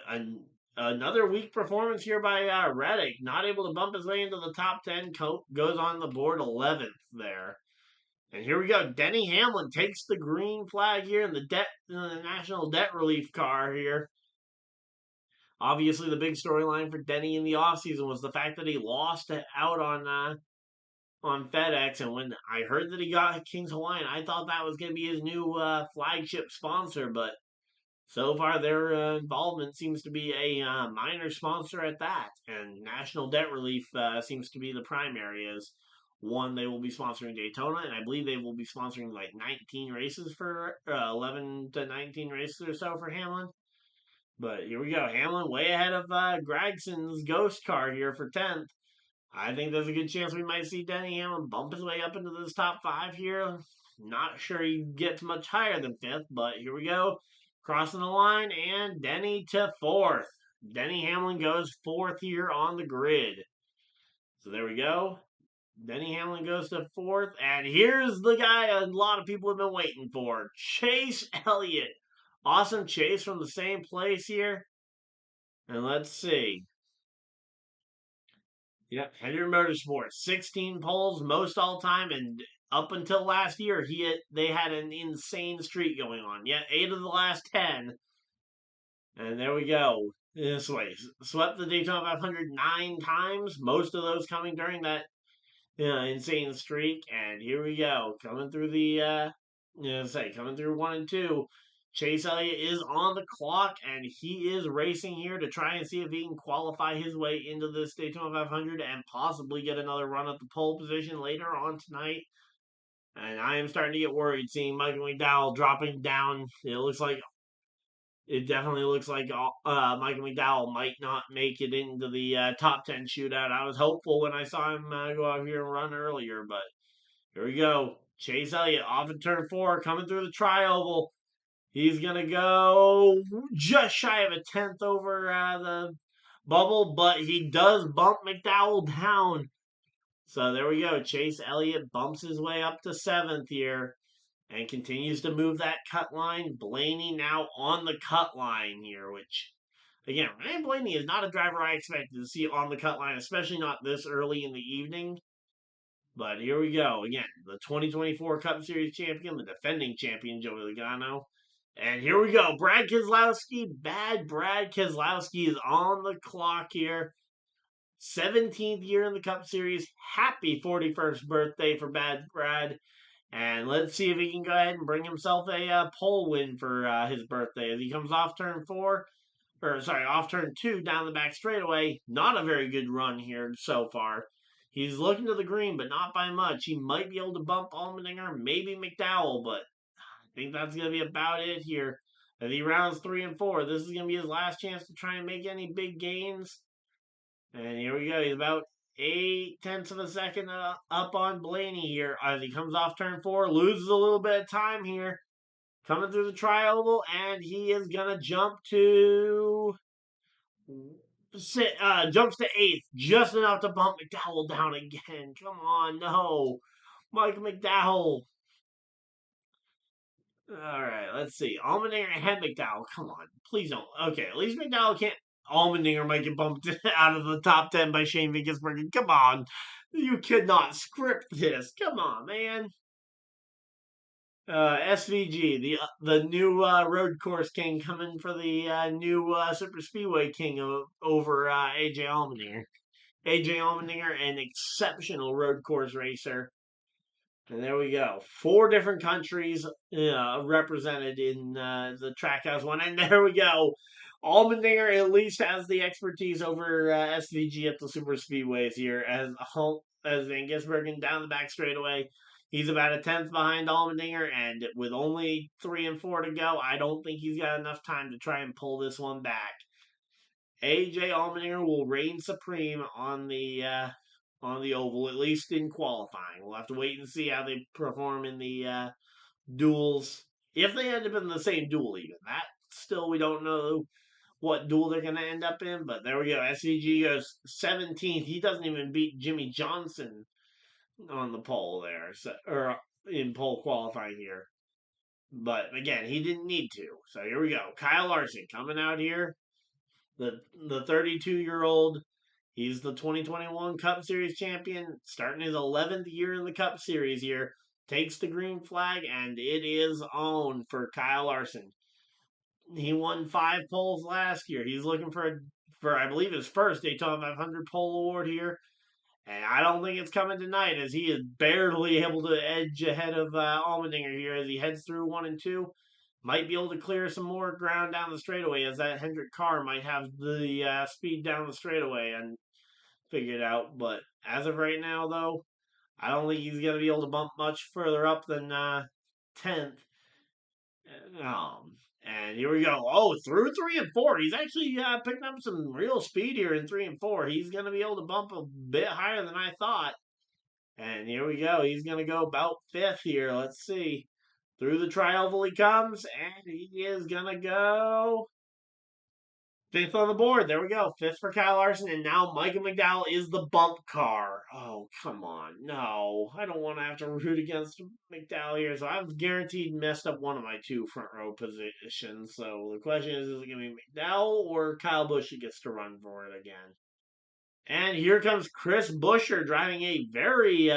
another weak performance here by Reddick, not able to bump his way into the top 10, goes on the board 11th there. And here we go. Denny Hamlin takes the green flag here in the national debt relief car here. Obviously, the big storyline for Denny in the offseason was the fact that he lost out on FedEx, and when I heard that he got King's Hawaiian, I thought that was going to be his new flagship sponsor, but so far their involvement seems to be a minor sponsor at that, and National Debt Relief seems to be the primary as one they will be sponsoring Daytona, and I believe they will be sponsoring like 19 races for 11 to 19 races or so for Hamlin. But here we go, Hamlin way ahead of Gregson's Ghost car here for 10th. I think there's a good chance we might see Denny Hamlin bump his way up into this top 5 here. Not sure he gets much higher than 5th, but here we go. Crossing the line, and Denny to 4th. Denny Hamlin goes 4th here on the grid. So there we go. Denny Hamlin goes to 4th, and here's the guy a lot of people have been waiting for, Chase Elliott. Awesome chase from the same place here. And let's see. Yep, Hendrick Motorsports, 16 poles, most all time, and up until last year, they had an insane streak going on. Yeah, 8 of the last 10, and there we go. This way, swept the Daytona 500 9 times, most of those coming during that insane streak. And here we go, coming through coming through 1 and 2. Chase Elliott is on the clock, and he is racing here to try and see if he can qualify his way into this Daytona 500 and possibly get another run at the pole position later on tonight. And I am starting to get worried seeing Michael McDowell dropping down. It definitely looks like Michael McDowell might not make it into the top 10 shootout. I was hopeful when I saw him go out here and run earlier, but here we go. Chase Elliott off in turn 4, coming through the tri-oval. He's going to go just shy of a 10th over the bubble, but he does bump McDowell down. So there we go. Chase Elliott bumps his way up to 7th here and continues to move that cut line. Blaney now on the cut line here, which, again, Ryan Blaney is not a driver I expected to see on the cut line, especially not this early in the evening. But here we go. Again, the 2024 Cup Series champion, the defending champion, Joey Logano. And here we go. Brad Keselowski, bad Brad Keselowski is on the clock here. 17th year in the Cup Series. Happy 41st birthday for bad Brad. And let's see if he can go ahead and bring himself a pole win for his birthday as he comes off turn 2 down the back straightaway. Not a very good run here so far. He's looking to the green, but not by much. He might be able to bump Allmendinger, maybe McDowell, but I think that's going to be about it here. As he rounds 3 and 4, this is going to be his last chance to try and make any big gains. And here we go. He's about 8/10 of a second up on Blaney here as he comes off turn 4, loses a little bit of time here. Coming through the tri-oval, and he is going to jump to jumps to 8th, just enough to bump McDowell down again. Come on, no. Mike McDowell. All right, let's see. Allmendinger and McDowell. Come on, please don't. Okay, at least McDowell can't. Allmendinger might get bumped out of the top 10 by Shane Vickersberg. Come on, you cannot script this. Come on, man. SVG, the new road course king, coming for the new super speedway king over AJ Allmendinger. AJ Allmendinger, an exceptional road course racer. And there we go. 4 different countries represented in the Trackhouse one. And there we go. Allmendinger at least has the expertise over SVG at the super speedways here, as Van Gisbergen down the back straightaway. He's about a tenth behind Allmendinger, and with only 3 and 4 to go, I don't think he's got enough time to try and pull this one back. AJ Allmendinger will reign supreme on the oval, at least in qualifying. We'll have to wait and see how they perform in the duels. If they end up in the same duel, even that still we don't know what duel they're going to end up in. But there we go. SVG goes 17th. He doesn't even beat Jimmy Johnson on the pole there, or in pole qualifying here. But again, he didn't need to. So here we go. Kyle Larson coming out here. The 32-year-old. He's the 2021 Cup Series champion, starting his 11th year in the Cup Series here. Takes the green flag, and it is on for Kyle Larson. He won 5 poles last year. He's looking for I believe his first Daytona 500 pole award here, and I don't think it's coming tonight as he is barely able to edge ahead of Allmendinger here as he heads through 1 and 2. Might be able to clear some more ground down the straightaway as that Hendrick car might have the speed down the straightaway and figured out. But as of right now, though, I don't think he's going to be able to bump much further up than 10th. And here we go. Oh, through 3 and 4. He's actually picking up some real speed here in 3 and 4. He's going to be able to bump a bit higher than I thought. And here we go. He's going to go about 5th here. Let's see. Through the tri-oval he comes, and he is going to go 5th on the board. There we go. 5th for Kyle Larson. And now Michael McDowell is the bump car. Oh, come on. No. I don't want to have to root against McDowell here. So I've guaranteed messed up one of my 2 front row positions. So the question is it going to be McDowell or Kyle Busch that gets to run for it again? And here comes Chris Buescher driving a very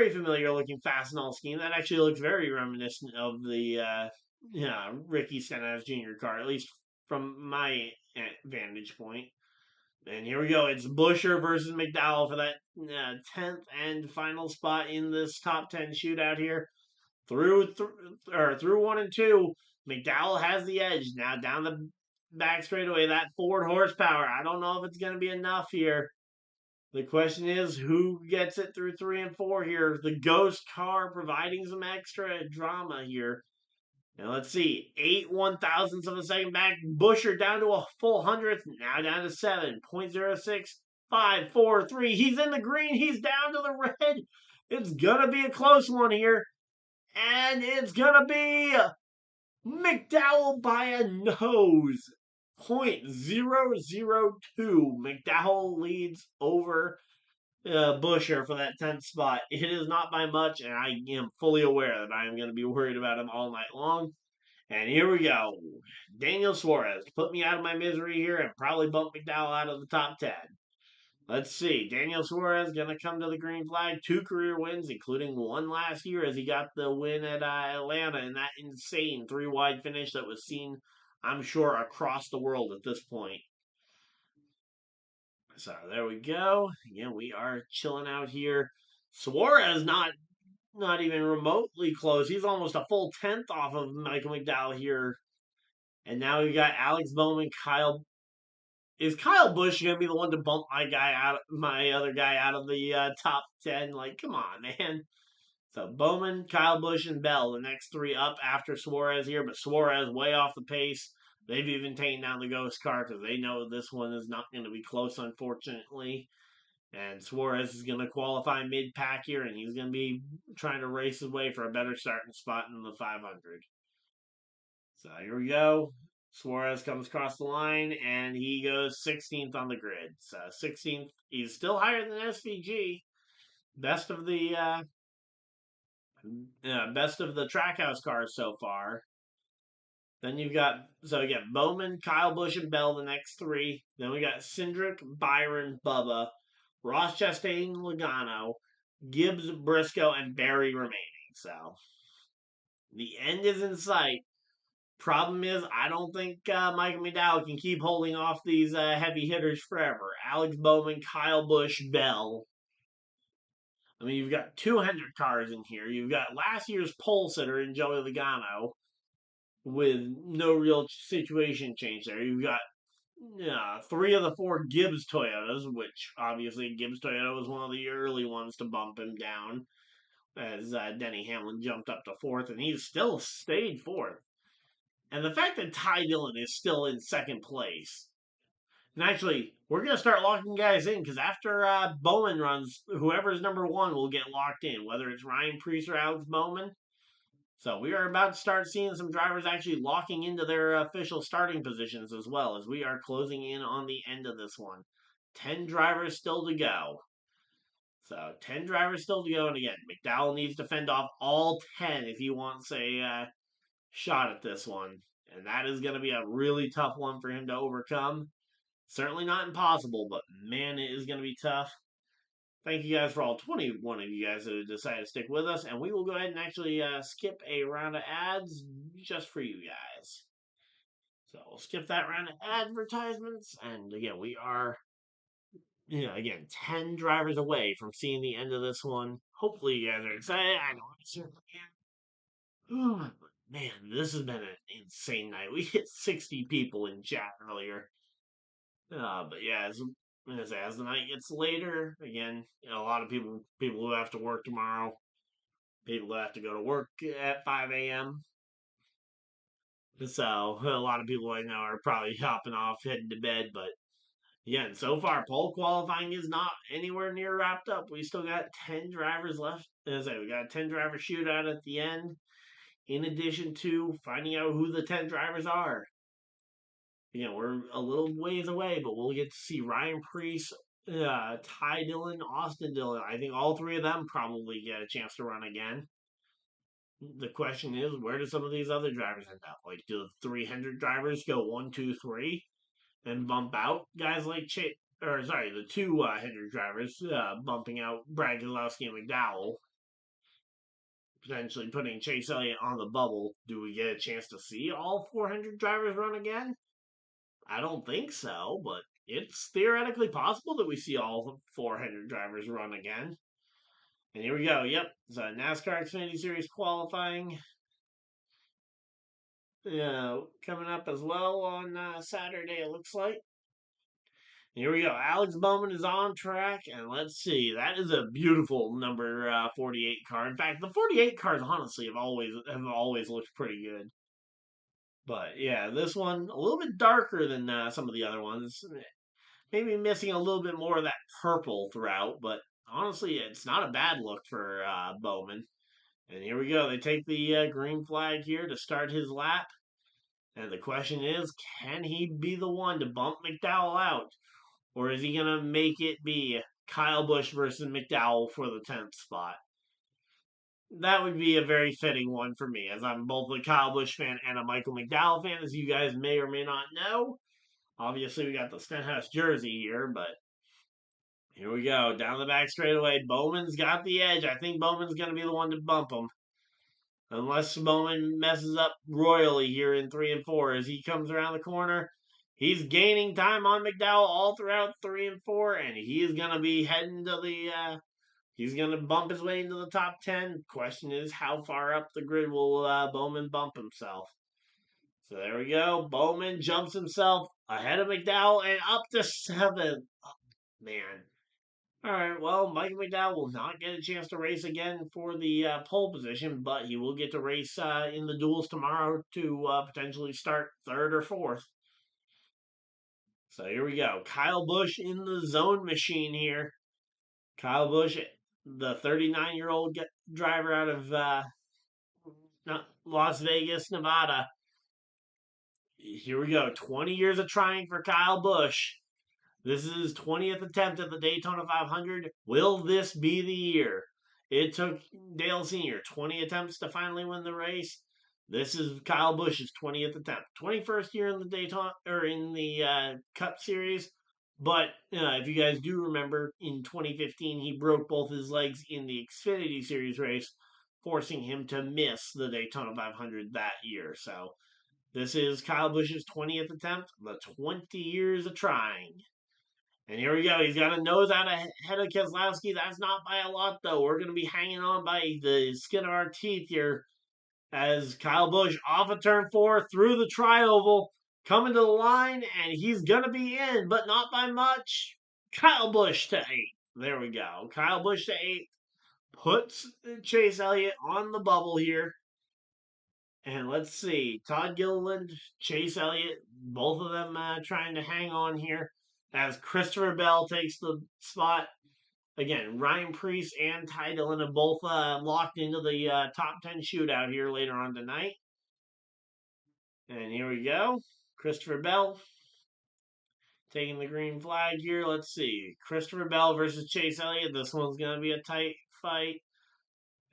familiar looking Fastenal scheme that actually looks very reminiscent of the Ricky Stenhouse Jr. car, at least from my vantage point. And here we go. It's Buescher versus McDowell for that 10th and final spot in this top 10 shootout here. Through 1 and 2, McDowell has the edge. Now down the back straightaway, that Ford horsepower. I don't know if it's going to be enough here. The question is, who gets it through 3 and 4 here? The ghost car providing some extra drama here. Now let's see. 8/1000ths of a second back. Buescher down to a full 100th. Now down to 7.06.543. He's in the green. He's down to the red. It's going to be a close one here. And it's going to be McDowell by a nose. 0.002. McDowell leads over Buescher for that 10th spot. It is not by much, and I am fully aware that I am going to be worried about him all night long. And here we go. Daniel Suarez put me out of my misery here and probably bump McDowell out of the top 10. Let's see. Daniel Suarez going to come to the green flag. 2 career wins, including 1 last year as he got the win at Atlanta in that insane 3-wide finish that was seen, I'm sure, across the world at this point. So there we go. Again, we are chilling out here. Suarez not even remotely close. He's almost a full 10th off of Michael McDowell here. And now we got Alex Bowman, Kyle. Is Kyle Busch gonna be the one to bump my other guy out of the top 10? Like, come on, man. So Bowman, Kyle Busch, and Bell, the next 3 up after Suarez here, but Suarez way off the pace. They've even taken down the ghost car because they know this one is not going to be close, unfortunately. And Suarez is going to qualify mid-pack here, and he's going to be trying to race his way for a better starting spot in the 500. So here we go. Suarez comes across the line, and he goes 16th on the grid. So 16th, he's still higher than SVG. Best of the Trackhouse cars so far. Then you've got, Bowman, Kyle Busch, and Bell, the next 3. Then we got Cindric, Byron, Bubba, Ross Chastain, Logano, Gibbs, Briscoe, and Barry remaining. So the end is in sight. Problem is, I don't think Michael McDowell can keep holding off these heavy hitters forever. Alex Bowman, Kyle Busch, Bell. I mean, you've got 200 cars in here. You've got last year's pole sitter in Joey Logano. with no real situation change there. You've got 3 of the 4 Gibbs Toyotas, which obviously Gibbs Toyota was one of the early ones to bump him down as Denny Hamlin jumped up to 4th, and he still stayed 4th. And the fact that Ty Dillon is still in 2nd place. And actually, we're going to start locking guys in because after Bowman runs, whoever's number 1 will get locked in, whether it's Ryan Preece or Alex Bowman. So we are about to start seeing some drivers actually locking into their official starting positions as well as we are closing in on the end of this one. 10 drivers still to go. So 10 drivers still to go. And again, McDowell needs to fend off all 10 if he wants a shot at this one. And that is going to be a really tough one for him to overcome. Certainly not impossible, but man, it is going to be tough. Thank you guys for all 21 of you guys who decided to stick with us. And we will go ahead and actually skip a round of ads just for you guys. So we'll skip that round of advertisements. And again, we are, 10 drivers away from seeing the end of this one. Hopefully you guys are excited. I know I certainly am. Man, this has been an insane night. We hit 60 people in chat earlier. But yeah, as the night gets later, again, a lot of people who have to work tomorrow, people who have to go to work at 5 a.m. So a lot of people I know are probably hopping off, heading to bed. But again, so far, pole qualifying is not anywhere near wrapped up. We still got 10 drivers left. As I say, we got a 10 driver shootout at the end, in addition to finding out who the 10 drivers are. We're a little ways away, but we'll get to see Ryan Preece, Ty Dillon, Austin Dillon. I think all 3 of them probably get a chance to run again. The question is, where do some of these other drivers end up? Like, do the 300 drivers go 1, 2, 3 and bump out guys like the 200 drivers bumping out Brad Keselowski and McDowell, potentially putting Chase Elliott on the bubble? Do we get a chance to see all 400 drivers run again? I don't think so, but it's theoretically possible that we see all 400 drivers run again. And here we go. Yep, so NASCAR Xfinity Series qualifying coming up as well on Saturday, it looks like. Here we go. Alex Bowman is on track, and let's see. That is a beautiful number 48 car. In fact, the 48 cars honestly have always looked pretty good. But yeah, this one a little bit darker than some of the other ones. Maybe missing a little bit more of that purple throughout, but honestly, it's not a bad look for Bowman. And here we go. They take the green flag here to start his lap. And the question is, can he be the one to bump McDowell out? Or is he going to make it be Kyle Busch versus McDowell for the 10th spot? That would be a very fitting one for me, as I'm both a Kyle Busch fan and a Michael McDowell fan, as you guys may or may not know. Obviously, we got the Stenhouse jersey here, but here we go. Down the back straightaway. Bowman's got the edge. I think Bowman's going to be the one to bump him. Unless Bowman messes up royally here in 3 and 4 as he comes around the corner. He's gaining time on McDowell all throughout 3 and 4, and he is going to be heading to the he's going to bump his way into the top 10. Question is, how far up the grid will Bowman bump himself? So there we go. Bowman jumps himself ahead of McDowell and up to 7th. Oh, man. All right, well, Mike McDowell will not get a chance to race again for the pole position, but he will get to race in the duels tomorrow to potentially start 3rd or 4th. So here we go. Kyle Busch in the zone machine here. Kyle Busch, the 39-year-old driver out of Las Vegas, Nevada. Here we go. 20 years of trying for Kyle Busch. This is his 20th attempt at the Daytona 500. Will this be the year? It took Dale Sr. 20 attempts to finally win the race. This is Kyle Busch's 20th attempt. 21st year in the Daytona or in the Cup Series. But if you guys do remember, in 2015 he broke both his legs in the Xfinity Series race, forcing him to miss the Daytona 500 that year. So this is Kyle Busch's 20th attempt. The 20 years of trying. And here we go. He's got a nose out ahead of Keselowski. That's not by a lot, though. We're going to be hanging on by the skin of our teeth here as Kyle Busch off of turn 4 through the tri-oval, coming to the line, and he's going to be in, but not by much. Kyle Busch to 8th. There we go. Kyle Busch to 8th. Puts Chase Elliott on the bubble here. And let's see. Todd Gilliland, Chase Elliott, both of them trying to hang on here as Christopher Bell takes the spot. Again, Ryan Preece and Ty Dillon have both locked into the top 10 shootout here later on tonight. And here we go. Christopher Bell taking the green flag here. Let's see. Christopher Bell versus Chase Elliott. This one's going to be a tight fight.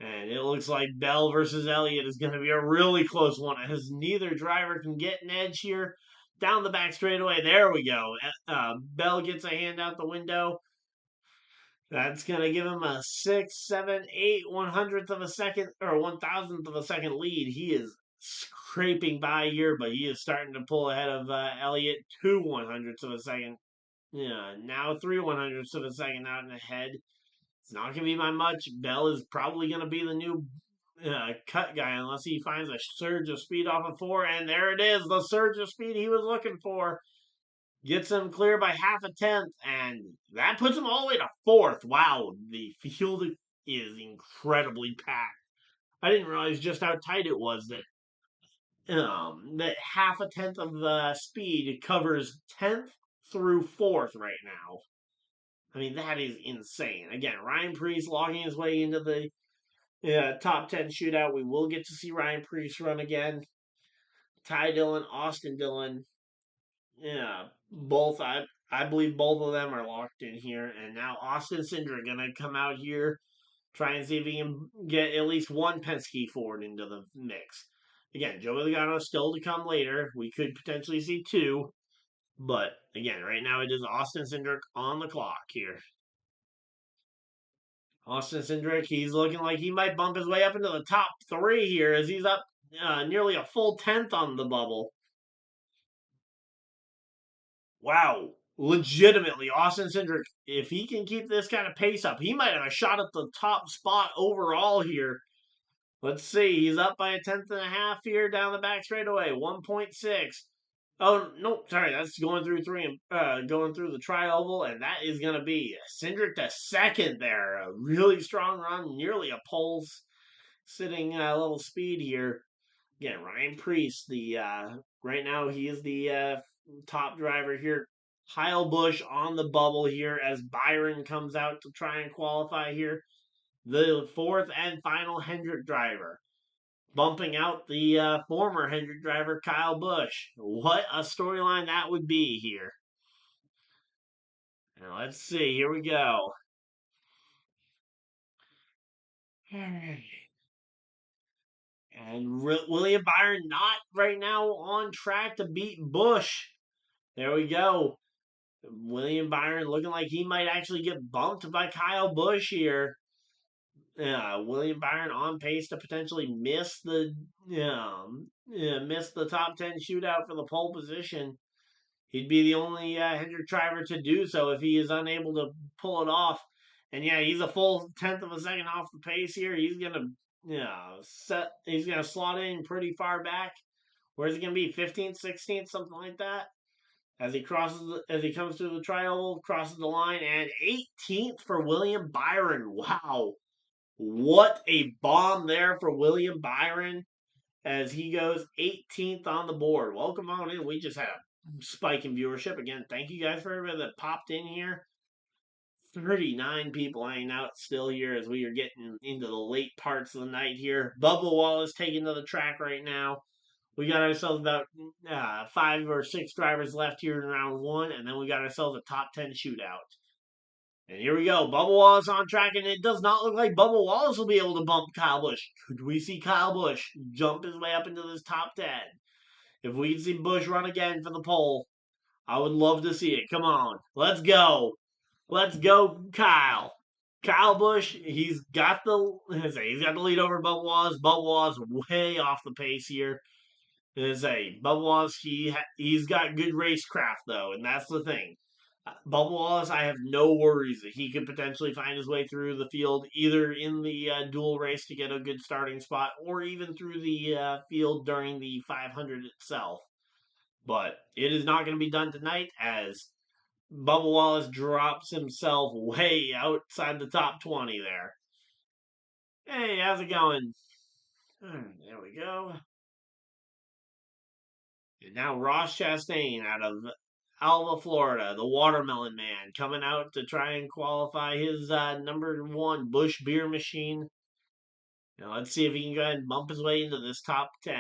And it looks like Bell versus Elliott is going to be a really close one as neither driver can get an edge here. Down the back straightaway. There we go. Bell gets a hand out the window. That's going to give him a 6, 7, 8, 100th of a second, or 1,000th of a second lead. He is scraping by here, but he is starting to pull ahead of Elliott 2 100ths of a second. Yeah, now 3 100ths of a second out and ahead. It's not going to be by much. Bell is probably going to be the new cut guy unless he finds a surge of speed off of 4. And there it is, the surge of speed he was looking for. Gets him clear by half a tenth, and that puts him all the way to 4th. Wow, the field is incredibly packed. I didn't realize just how tight it was that half a tenth of the speed covers 10th through 4th right now. I mean, that is insane. Again, Ryan Preece logging his way into the top 10 shootout. We will get to see Ryan Preece run again. Ty Dillon, Austin Dillon. Yeah, both. I believe both of them are locked in here. And now Austin Cindric going to come out here, try and see if he can get at least one Penske Ford into the mix. Again, Joey Logano still to come later. We could potentially see 2. But again, right now it is Austin Cindric on the clock here. Austin Cindric, he's looking like he might bump his way up into the top 3 here as he's up nearly a full 10th on the bubble. Wow. Legitimately, Austin Cindric, if he can keep this kind of pace up, he might have a shot at the top spot overall here. Let's see. He's up by a tenth and a half here down the back straightaway. 1.6. Oh no, sorry, that's going through going through the tri-oval, and that is going to be Cindric to 2nd there. A really strong run, nearly a pulse, sitting level speed here. Again, Ryan Preece, right now he is the top driver here. Kyle Busch on the bubble here as Byron comes out to try and qualify here. The 4th and final Hendrick driver, bumping out the former Hendrick driver, Kyle Busch. What a storyline that would be here. Now, let's see. Here we go. And William Byron not right now on track to beat Busch. There we go. William Byron looking like he might actually get bumped by Kyle Busch here. William Byron on pace to potentially miss the top 10 shootout for the pole position. He'd be the only Hendrick driver to do so if he is unable to pull it off. And yeah, he's a full tenth of a second off the pace here. He's gonna he's gonna slot in pretty far back. Where's he gonna be? 15th, 16th, something like that. As he comes through the tri-oval, crosses the line, and 18th for William Byron. Wow. What a bomb there for William Byron as he goes 18th on the board. Welcome on in. We just had a spike in viewership. Again, thank you guys for everybody that popped in here. 39 people hanging out still here as we are getting into the late parts of the night here. Bubba Wallace taking to the track right now. We got ourselves about 5 or 6 drivers left here in round 1, and then we got ourselves a top 10 shootout. And here we go. Bubba Wallace on track, and it does not look like Bubba Wallace will be able to bump Kyle Busch. Could we see Kyle Busch jump his way up into this top 10? If we can see Busch run again for the pole, I would love to see it. Come on. Let's go. Let's go, Kyle. Kyle Busch, he's got the lead over Bubba Wallace. Bubba Wallace way off the pace here. Bubba Wallace, he's got good racecraft, though, and that's the thing. Bubba Wallace, I have no worries that he could potentially find his way through the field, either in the dual race to get a good starting spot, or even through the field during the 500 itself. But it is not going to be done tonight, as Bubba Wallace drops himself way outside the top 20 there. Hey, how's it going? There we go. And now Ross Chastain out of Alva, Florida, the Watermelon Man, coming out to try and qualify his number one Busch beer machine. Now let's see if he can go ahead and bump his way into this top 10.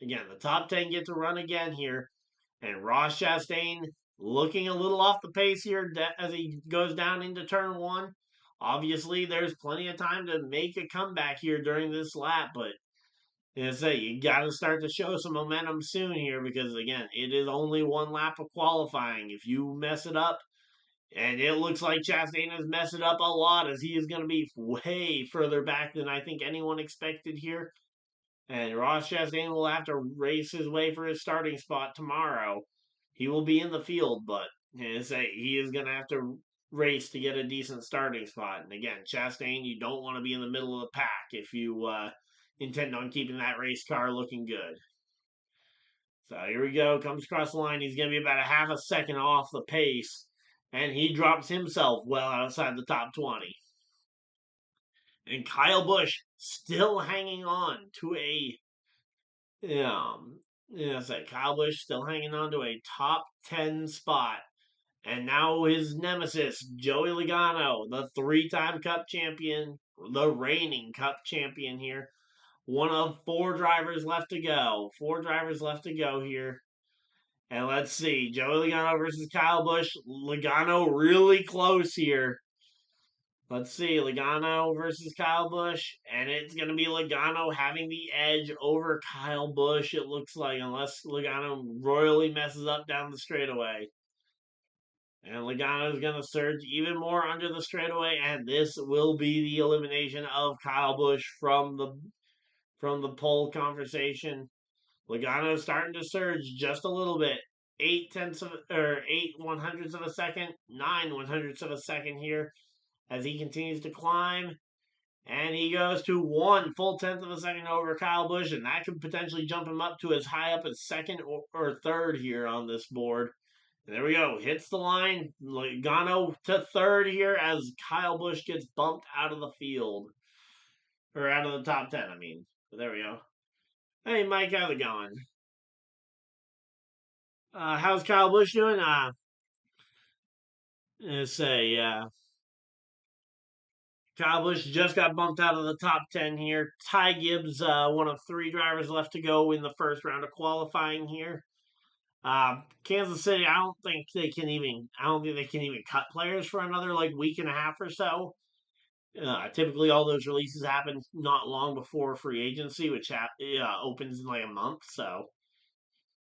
Again, the top 10 get to run again here. And Ross Chastain looking a little off the pace here as he goes down into turn one. Obviously, there's plenty of time to make a comeback here during this lap, but you got to start to show some momentum soon here because, again, it is only one lap of qualifying. If you mess it up, and it looks like Chastain has messed it up a lot as he is going to be way further back than I think anyone expected here. And Ross Chastain will have to race his way for his starting spot tomorrow. He will be in the field, but he is going to have to race to get a decent starting spot. And again, Chastain, you don't want to be in the middle of the pack if you intend on keeping that race car looking good. So here we go. Comes across the line. He's going to be about a half a second off the pace. And he drops himself well outside the top 20. And Kyle Busch still hanging on to a Kyle Busch still hanging on to a top 10 spot. And now his nemesis, Joey Logano, the three-time Cup champion, the reigning Cup champion here. One of four drivers left to go. Four drivers left to go here. And let's see, Joey Logano versus Kyle Busch. Logano really close here. Let's see, Logano versus Kyle Busch, and it's going to be Logano having the edge over Kyle Busch, it looks like, unless Logano royally messes up down the straightaway. And Logano is going to surge even more under the straightaway, and this will be the elimination of Kyle Busch from the pole conversation. Logano is starting to surge just a little bit. 8 100ths of a second, 9 100ths of a second here as he continues to climb. And he goes to 1 full 10th of a second over Kyle Busch, and that could potentially jump him up to as high up as second or third here on this board. And there we go. Hits the line. Logano to third here as Kyle Busch gets bumped out of the field. Or out of the top 10, I mean. But there we go. Hey, Mike, how's it going? How's Kyle Busch doing? Kyle Busch just got bumped out of the top 10 here. Ty Gibbs, one of three drivers left to go in the first round of qualifying here. Kansas City, I don't think they can even cut players for another week and a half or so. Typically, all those releases happen not long before free agency, which opens in a month. So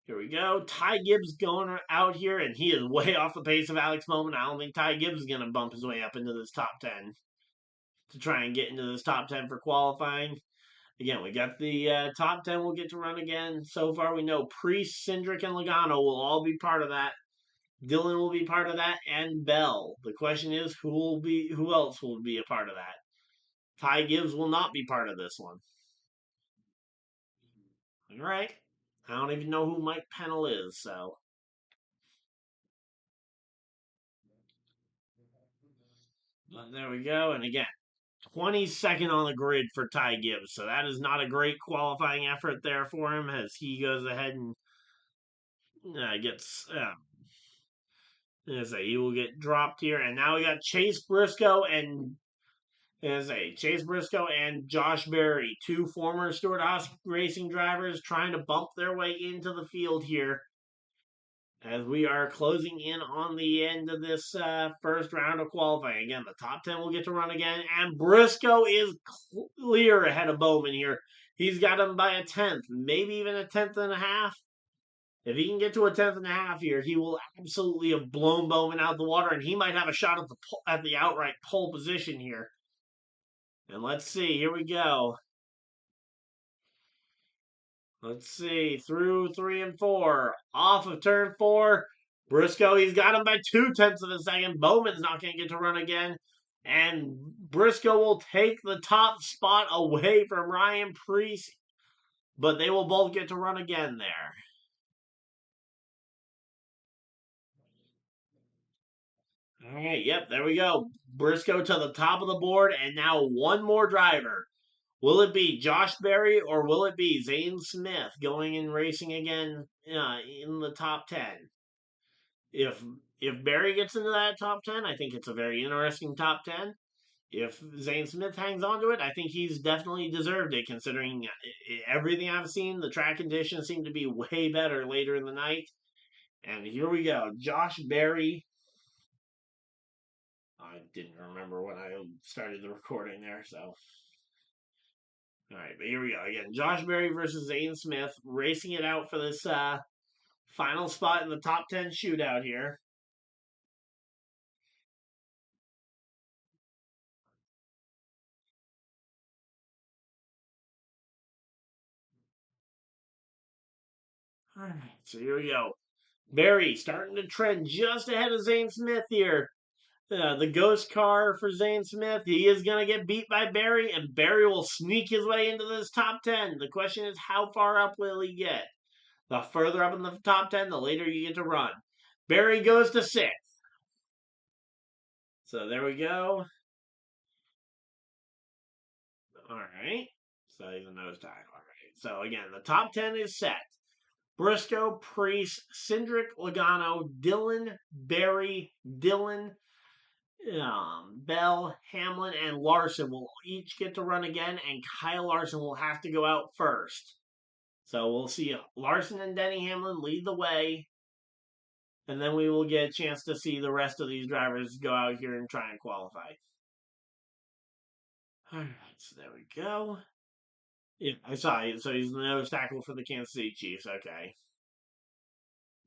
here we go. Ty Gibbs going out here, and he is way off the pace of Alex Bowman. I don't think Ty Gibbs is going to bump his way up into this top 10 to try and get into this top 10 for qualifying. Again, we got the top 10 we'll get to run again. So far, we know Priest, Cindric, and Logano will all be part of that. Dillon will be part of that, and Bell. The question is, who else will be a part of that? Ty Gibbs will not be part of this one. All right. I don't even know who Mike Pennell is, so. But there we go. And again, 22nd on the grid for Ty Gibbs. So that is not a great qualifying effort there for him as he goes ahead and gets. He will get dropped here. And now we got Chase Briscoe and Josh Berry, two former Stewart-Haas racing drivers trying to bump their way into the field here as we are closing in on the end of this first round of qualifying. Again, the top 10 will get to run again, and Briscoe is clear ahead of Bowman here. He's got him by a 10th, maybe even a 10th and a half. If he can get to a 10th and a half here, he will absolutely have blown Bowman out of the water, and he might have a shot at the outright pole position here. And let's see, here we go. Let's see, through 3 and 4, off of turn 4. Briscoe, he's got him by 2/10 of a second. Bowman's not going to get to run again. And Briscoe will take the top spot away from Ryan Preece, but they will both get to run again there. All right, yep, there we go. Briscoe to the top of the board, and now one more driver. Will it be Josh Berry or will it be Zane Smith going and racing again in the top 10? If if Berry gets into that top 10, I think it's a very interesting top 10. If Zane Smith hangs on to it, I think he's definitely deserved it considering everything I've seen. The track conditions seem to be way better later in the night. And here we go. Josh Berry. I didn't remember when I started the recording there, so. All right, but here we go. Again, Josh Berry versus Zane Smith racing it out for this final spot in the top 10 shootout here. All right, so here we go. Berry starting to trend just ahead of Zane Smith here. The ghost car for Zane Smith. He is going to get beat by Berry, and Berry will sneak his way into this top 10. The question is, how far up will he get? The further up in the top 10, the later you get to run. Berry goes to 6th. So there we go. All right. So he's a nose tie. All right. So again, the top 10 is set. Briscoe, Preece, Cindric, Logano, Dillon, Berry, Dillon, Bell, Hamlin, and Larson will each get to run again, and Kyle Larson will have to go out first. So we'll see Larson and Denny Hamlin lead the way, and then we will get a chance to see the rest of these drivers go out here and try and qualify. All right, so there we go. Yeah, I saw it. So he's the nose tackle for the Kansas City Chiefs. Okay.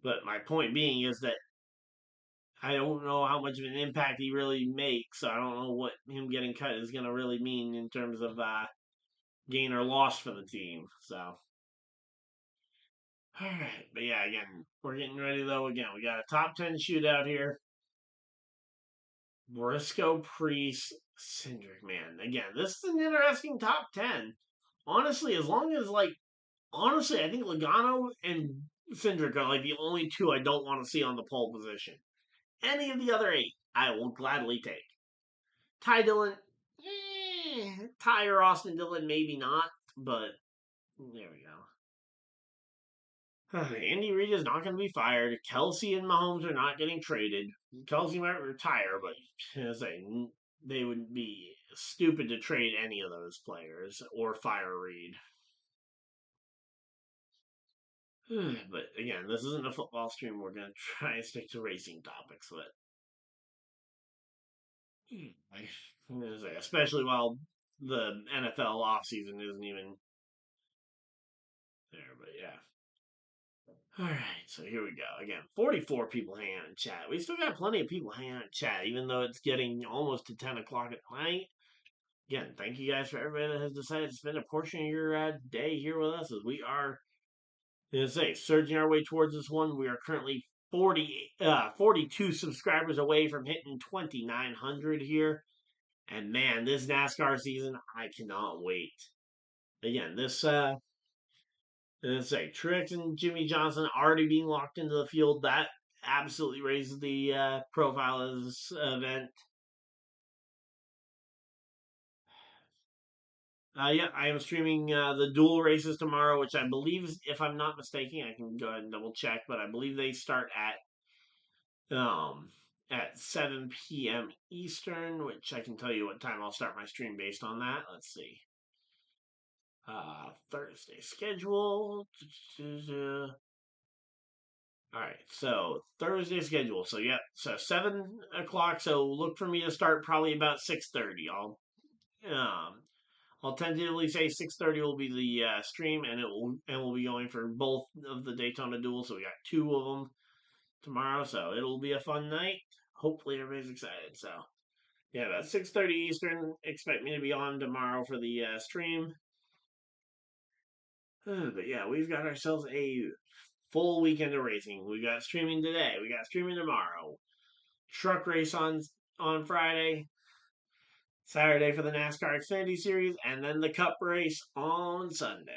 But my point being is that I don't know how much of an impact he really makes. So I don't know what him getting cut is going to really mean in terms of gain or loss for the team. So, all right. But yeah, again, we're getting ready though. Again, we got a top 10 shootout here. Briscoe, Preece, Cindric, man. Again, this is an interesting top 10. Honestly, as long as, honestly, I think Logano and Cindric are like the only two I don't want to see on the pole position. Any of the other 8, I will gladly take. Ty Dillon, Ty or Austin Dillon, maybe not, but there we go. Andy Reid is not going to be fired. Kelsey and Mahomes are not getting traded. Kelsey might retire, but as they would be stupid to trade any of those players or fire Reid. But again, this isn't a football stream. We're going to try and stick to racing topics, but especially while the NFL offseason isn't even there. But yeah. All right, so here we go. Again, 44 people hanging out in chat. We still got plenty of people hanging out in chat, even though it's getting almost to 10 o'clock at night. Again, thank you guys for everybody that has decided to spend a portion of your day here with us as we are, surging our way towards this one. We are currently 42 subscribers away from hitting 2,900 here. And man, this NASCAR season, I cannot wait. Again, Truex and Jimmy Johnson already being locked into the field. That absolutely raises the profile of this event. Yeah, I am streaming the dual races tomorrow, which I believe, if I'm not mistaken, I can go ahead and double check, but I believe they start at 7 p.m. Eastern, which I can tell you what time I'll start my stream based on that. Let's see. Thursday schedule. All right, so Thursday schedule. So yeah, so 7 o'clock. So look for me to start probably about 6:30. Um I'll tentatively say 6:30 will be the stream, and we'll be going for both of the Daytona duels. So we got 2 of them tomorrow, so it'll be a fun night. Hopefully everybody's excited. So yeah, about 6:30 Eastern. Expect me to be on tomorrow for the stream. But yeah, we've got ourselves a full weekend of racing. We got streaming today. We got streaming tomorrow. Truck race on Friday. Saturday for the NASCAR Xfinity Series, and then the Cup race on Sunday.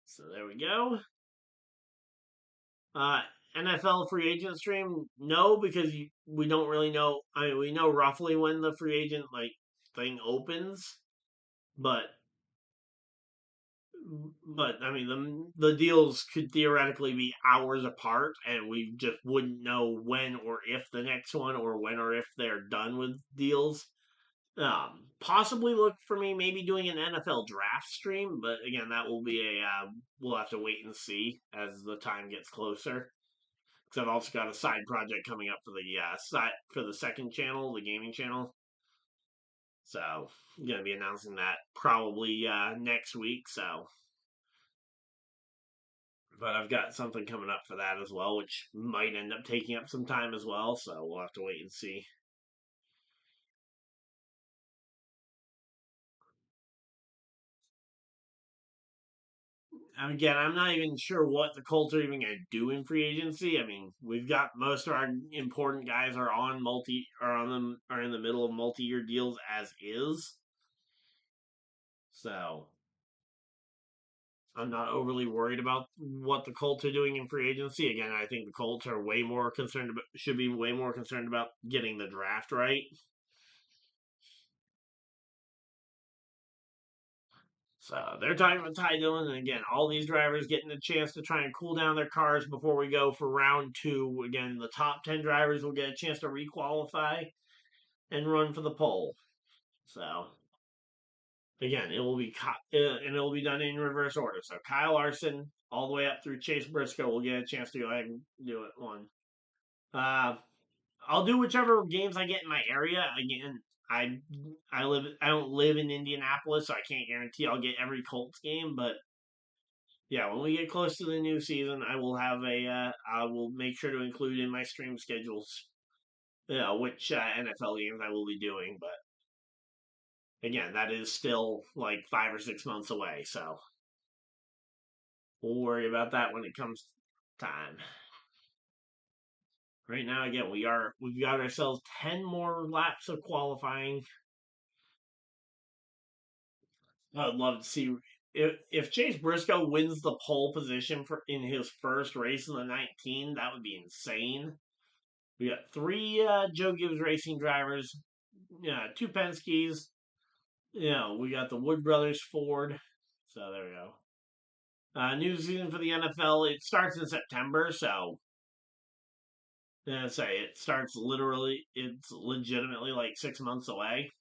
So there we go. Uh, NFL free agent stream? No, because we don't really know. I mean, we know roughly when the free agent thing opens, but I mean the deals could theoretically be hours apart, and we just wouldn't know when or if the next one, or when or if they're done with deals. Possibly look for me maybe doing an NFL draft stream, but again, that will be we'll have to wait and see as the time gets closer. Because I've also got a side project coming up for the second channel, the gaming channel. So I'm gonna be announcing that probably next week. So, but I've got something coming up for that as well, which might end up taking up some time as well. So we'll have to wait and see. Again, I'm not even sure what the Colts are even going to do in free agency. I mean, we've got most of our important guys are in the middle of multi-year deals as is. So I'm not overly worried about what the Colts are doing in free agency. Again, I think the Colts are should be way more concerned about getting the draft right. So they're talking about Ty Dillon, and again, all these drivers getting a chance to try and cool down their cars before we go for round two. Again, the top 10 drivers will get a chance to requalify and run for the pole. So again, and it will be done in reverse order. So Kyle Larson all the way up through Chase Briscoe will get a chance to go ahead and do it one. Uh, I'll do whichever games I get in my area. Again, I don't live in Indianapolis, so I can't guarantee I'll get every Colts game, but yeah, when we get close to the new season, I will make sure to include in my stream schedules, which NFL games I will be doing. But again, that is still like 5 or 6 months away, so we'll worry about that when it comes time. Right now, again, we've got ourselves 10 more laps of qualifying. I'd love to see if Chase Briscoe wins the pole position for in his first race in the 19. That would be insane. We got three Joe Gibbs Racing drivers, two Penske's. We got the Wood Brothers Ford. So there we go. New season for the NFL. It starts in September, so say it starts literally. It's legitimately like 6 months away.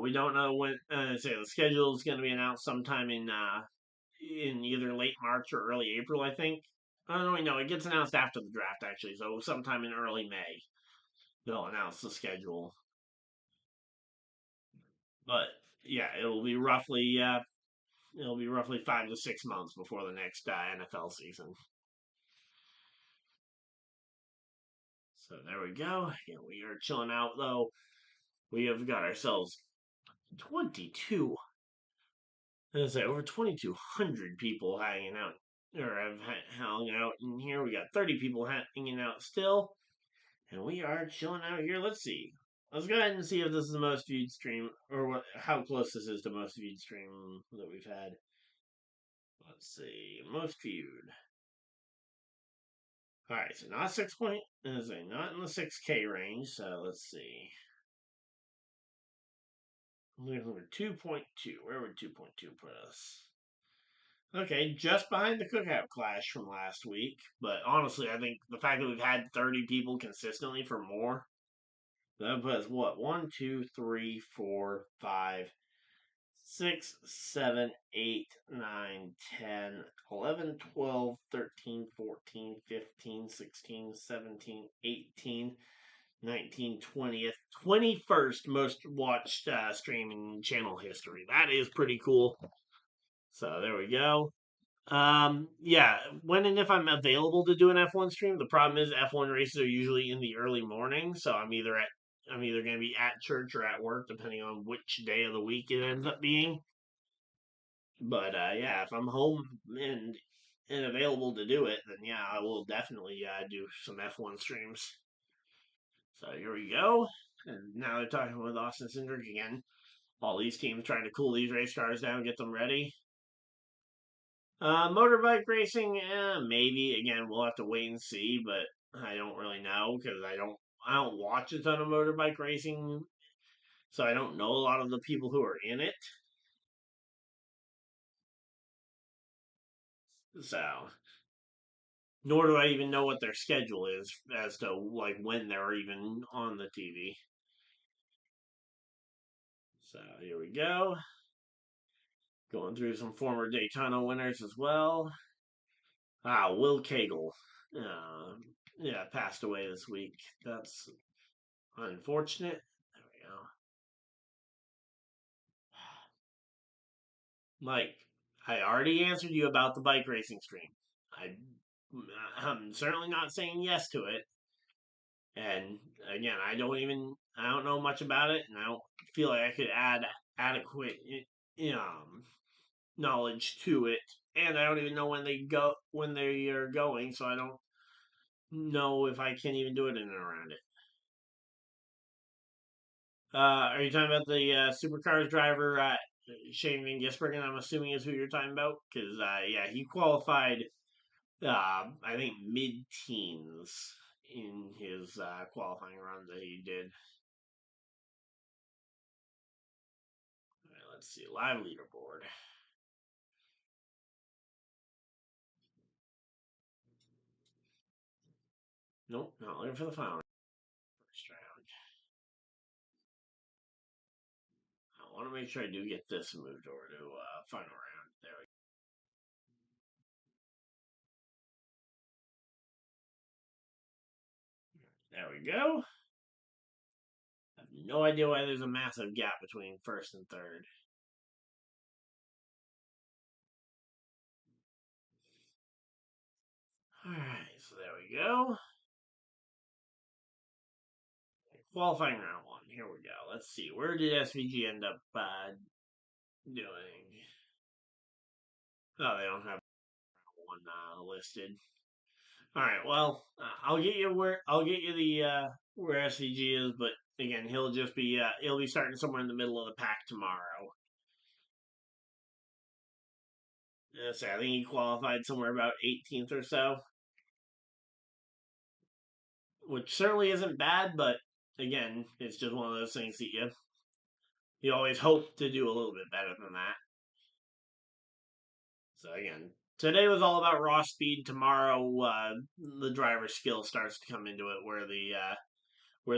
We don't know when. Say the schedule is going to be announced sometime in either late March or early April, I think. I don't really know. It gets announced after the draft, actually, so sometime in early May they'll announce the schedule. But yeah, it'll be roughly 5 to 6 months before the next NFL season. So there we go. Yeah, we are chilling out though. We have got ourselves 22. Let's say over 2,200 people hanging out, or have hung out in here. We got 30 people hanging out still, and we are chilling out here. Let's see. Let's go ahead and see if this is the most viewed stream, or how close this is to most viewed stream that we've had. Let's see, most viewed. All right, so not 6 not in the 6K range. So let's see. We're 2.2. Where would 2.2 put us? Okay, just behind the Cookout Clash from last week. But honestly, I think the fact that we've had 30 people consistently for more, that puts what? 1, 2, 3, 4, 5, 6, 7, 8, 9, 10, 11, 12, 13, 14, 15, 16, 17, 18, 19, 20th, 21st most watched streaming channel history. That is pretty cool. So there we go. Yeah, when and if I'm available to do an F1 stream, the problem is F1 races are usually in the early morning, so I'm either going to be at church or at work, depending on which day of the week it ends up being. But yeah, if I'm home and available to do it, then yeah, I will definitely do some F1 streams. So here we go. And now they're talking with Austin Cindric again. All these teams trying to cool these race cars down, get them ready. Motorbike racing, maybe. Again, we'll have to wait and see, but I don't really know because I don't watch a ton of motorbike racing, so I don't know a lot of the people who are in it. So, nor do I even know what their schedule is as to like when they're even on the TV. So here we go. Going through some former Daytona winners as well. Will Cagle. Uh, yeah, passed away this week. That's unfortunate. There we go. Mike, I already answered you about the bike racing stream. I, I'm certainly not saying yes to it. And again, I don't know much about it, and I don't feel like I could add adequate, knowledge to it. And I don't even know when they are going, so I don't know if I can even do it in and around it. Are you talking about the supercars driver, Shane Van Gisbergen? I'm assuming is who you're talking about, because yeah, he qualified, I think mid-teens in his qualifying run that he did. All right, let's see, live leaderboard. Nope, not looking for the final first round. I want to make sure I do get this moved over to final round. There we go. I have no idea why there's a massive gap between first and third. All right, so there we go. Qualifying round one. Here we go. Let's see. Where did SVG end up doing? Oh, they don't have one listed. All right. Well, I'll get you the where SVG is, but again, he'll be starting somewhere in the middle of the pack tomorrow. So I think he qualified somewhere about 18th or so, which certainly isn't bad, but again, it's just one of those things that you always hope to do a little bit better than that. So again, today was all about raw speed. Tomorrow, the driver's skill starts to come into it, where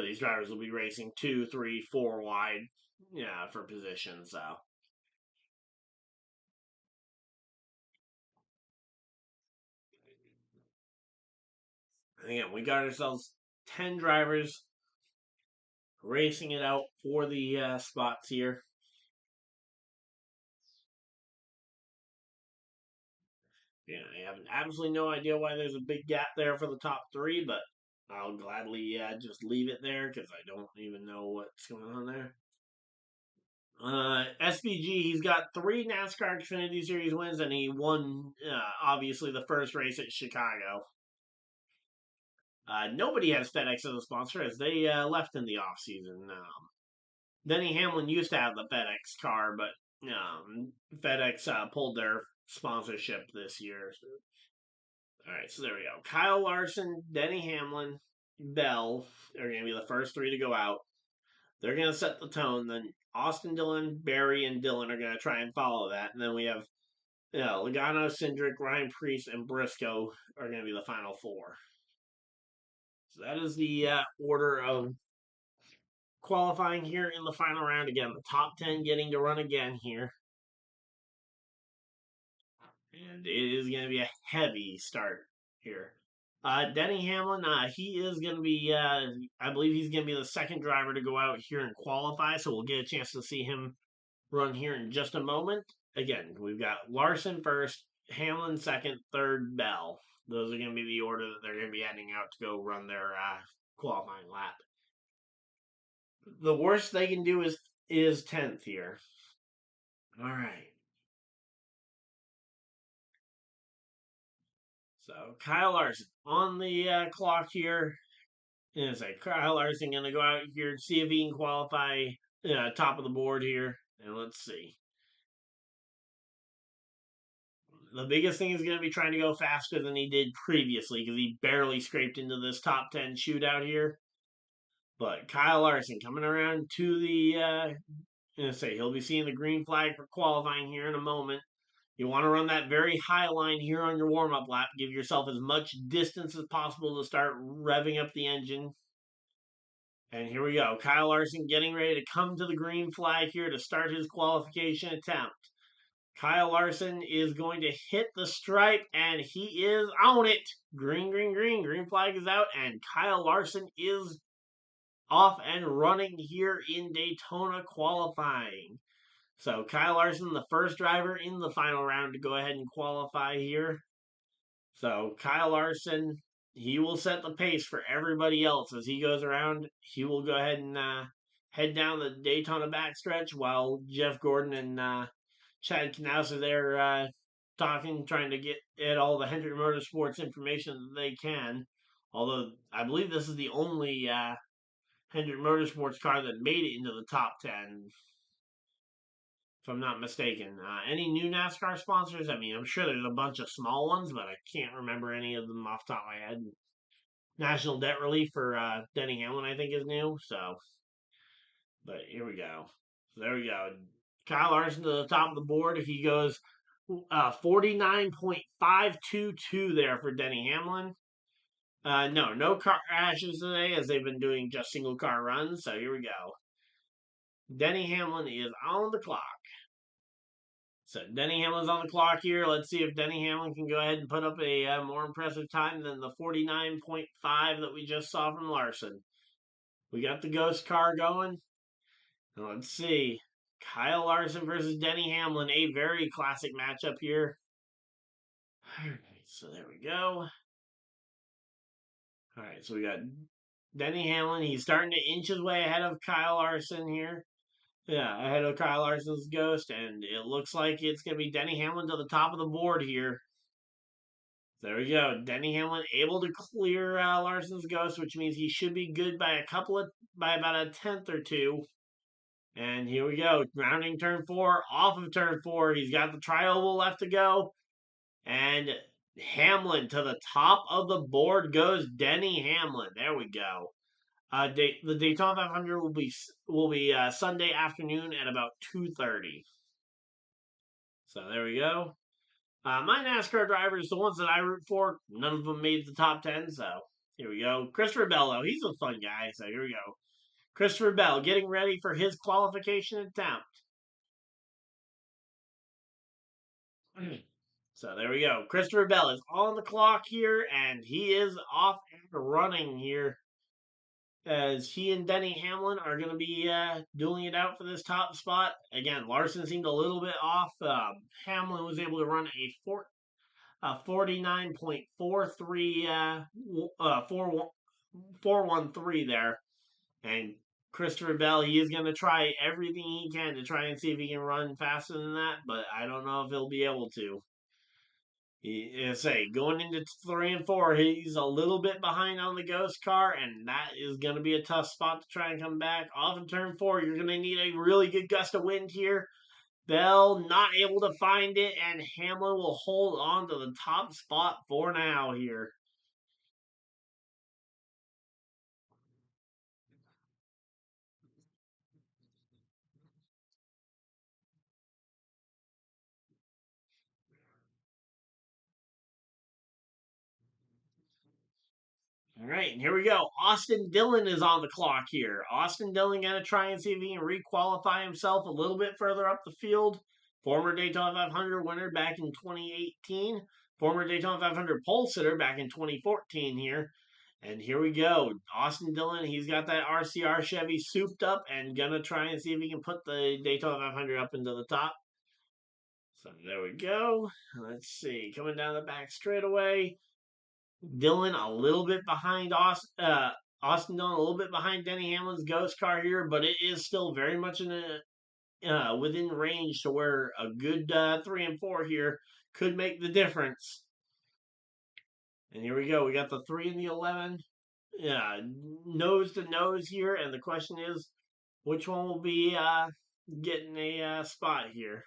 these drivers will be racing 2, 3, 4 wide, yeah, for position. So again, we got ourselves 10 drivers racing it out for the spots here. Yeah, I have absolutely no idea why there's a big gap there for the top three, but I'll gladly just leave it there because I don't even know what's going on there. SVG, he's got 3 NASCAR Xfinity Series wins, and he won, obviously, the first race at Chicago. Nobody has FedEx as a sponsor as they left in the offseason. Denny Hamlin used to have the FedEx car, but FedEx pulled their sponsorship this year. All right, so there we go. Kyle Larson, Denny Hamlin, Bell are going to be the first 3 to go out. They're going to set the tone. Then Austin Dillon, Barry, and Dillon are going to try and follow that. And then we have Logano, Cindric, Ryan Preece, and Briscoe are going to be the final 4. So that is the order of qualifying here in the final round. Again, the top 10 getting to run again here. And it is going to be a heavy start here. Denny Hamlin, he is going to be, I believe he's going to be the second driver to go out here and qualify, so we'll get a chance to see him run here in just a moment. Again, we've got Larson first, Hamlin second, third, Bell. Those are going to be the order that they're going to be heading out to go run their qualifying lap. The worst they can do is 10th here. All right. So Kyle Larson on the clock here. And it's like Kyle Larson going to go out here and see if he can qualify top of the board here. And let's see. The biggest thing is going to be trying to go faster than he did previously because he barely scraped into this top 10 shootout here. But Kyle Larson coming around to the, say he'll be seeing the green flag for qualifying here in a moment. You want to run that very high line here on your warm up lap. Give yourself as much distance as possible to start revving up the engine. And here we go. Kyle Larson getting ready to come to the green flag here to start his qualification attempt. Kyle Larson is going to hit the stripe, and he is on it. Green, green, green. Green flag is out, and Kyle Larson is off and running here in Daytona qualifying. So Kyle Larson, the first driver in the final round to go ahead and qualify here. So Kyle Larson, he will set the pace for everybody else as he goes around. He will go ahead and head down the Daytona backstretch while Jeff Gordon and Chad Knaus are there talking, trying to get at all the Hendrick Motorsports information that they can. Although I believe this is the only Hendrick Motorsports car that made it into the top 10, if I'm not mistaken. Any new NASCAR sponsors? I mean, I'm sure there's a bunch of small ones, but I can't remember any of them off the top of my head. National Debt Relief for Denny Hamlin, I think, is new. So, but here we go. So there we go. Kyle Larson to the top of the board. He goes 49.522 there for Denny Hamlin. No car crashes today as they've been doing just single car runs. So here we go. Denny Hamlin is on the clock. So Denny Hamlin's on the clock here. Let's see if Denny Hamlin can go ahead and put up a more impressive time than the 49.5 that we just saw from Larson. We got the ghost car going. And let's see. Kyle Larson versus Denny Hamlin, a very classic matchup here. All right, so there we go. All right, so we got Denny Hamlin. He's starting to inch his way ahead of Kyle Larson here. Yeah, ahead of Kyle Larson's ghost, and it looks like it's going to be Denny Hamlin to the top of the board here. There we go. Denny Hamlin able to clear Larson's ghost, which means he should be good by by about a tenth or two. And here we go. Rounding turn 4, off of turn 4. He's got the tri-oval left to go. And Hamlin to the top of the board goes Denny Hamlin. There we go. The Daytona 500 will be Sunday afternoon at about 2:30. So there we go. My NASCAR drivers, the ones that I root for, none of them made the top 10. So here we go. Christopher Bell, though, he's a fun guy. So here we go. Christopher Bell getting ready for his qualification attempt. So there we go. Christopher Bell is on the clock here, and he is off and running here as he and Denny Hamlin are going to be dueling it out for this top spot. Again, Larson seemed a little bit off. Hamlin was able to run a 49.43 413 there. And Christopher Bell, he is going to try everything he can to try and see if he can run faster than that, but I don't know if he'll be able to. Going into 3 and 4, he's a little bit behind on the ghost car, and that is going to be a tough spot to try and come back. Off in turn 4, you're going to need a really good gust of wind here. Bell not able to find it, and Hamlin will hold on to the top spot for now here. All right, and here we go. Austin Dillon is on the clock here. Austin Dillon going to try and see if he can requalify himself a little bit further up the field. Former Daytona 500 winner back in 2018. Former Daytona 500 pole sitter back in 2014 here. And here we go. Austin Dillon, he's got that RCR Chevy souped up and going to try and see if he can put the Daytona 500 up into the top. So there we go. Let's see. Coming down the back straightaway. Dillon a little bit behind Austin Dillon a little bit behind Denny Hamlin's ghost car here, but it is still very much in within range to where a good 3 and 4 here could make the difference. And here we go. We got the 3 and the 11. Yeah, nose to nose here. And the question is, which one will be getting a spot here?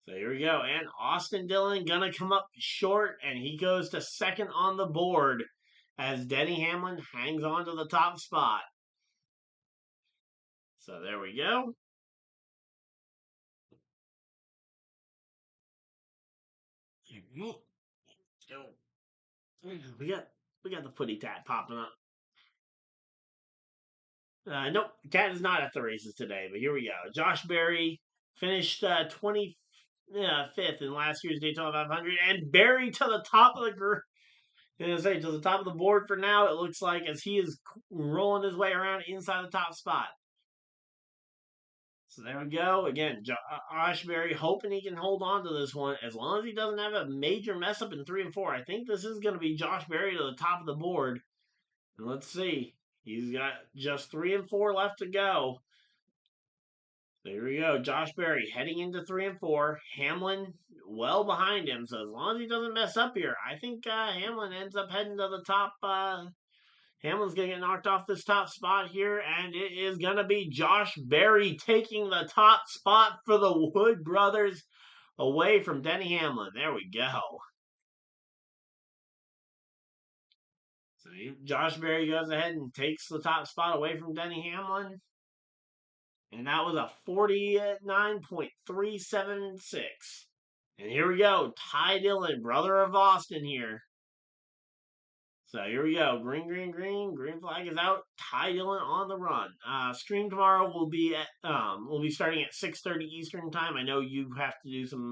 So here we go. And Austin Dillon gonna come up short, and he goes to second on the board as Denny Hamlin hangs on to the top spot. So there we go. We got the footy tat popping up. Nope, tat is not at the races today, but here we go. Josh Berry finished 25th in last year's Daytona 500, and Berry to the top of the to the top of the board for now. It looks like as he is rolling his way around inside the top spot. So there we go. Again, Josh Berry hoping he can hold on to this one as long as he doesn't have a major mess up in 3 and 4. I think this is going to be Josh Berry to the top of the board. And let's see. He's got just 3 and 4 left to go. There we go. Josh Berry heading into 3 and 4. Hamlin well behind him. So as long as he doesn't mess up here, I think Hamlin ends up heading to the top. Hamlin's going to get knocked off this top spot here, and it is going to be Josh Berry taking the top spot for the Wood brothers away from Denny Hamlin. There we go. So Josh Berry goes ahead and takes the top spot away from Denny Hamlin. And that was a 49.376. And here we go. Ty Dillon, brother of Austin here. So here we go. Green, green, green. Green flag is out. Ty Dillon on the run. Stream tomorrow will be at we'll be starting at 6:30 Eastern time. I know you have to do some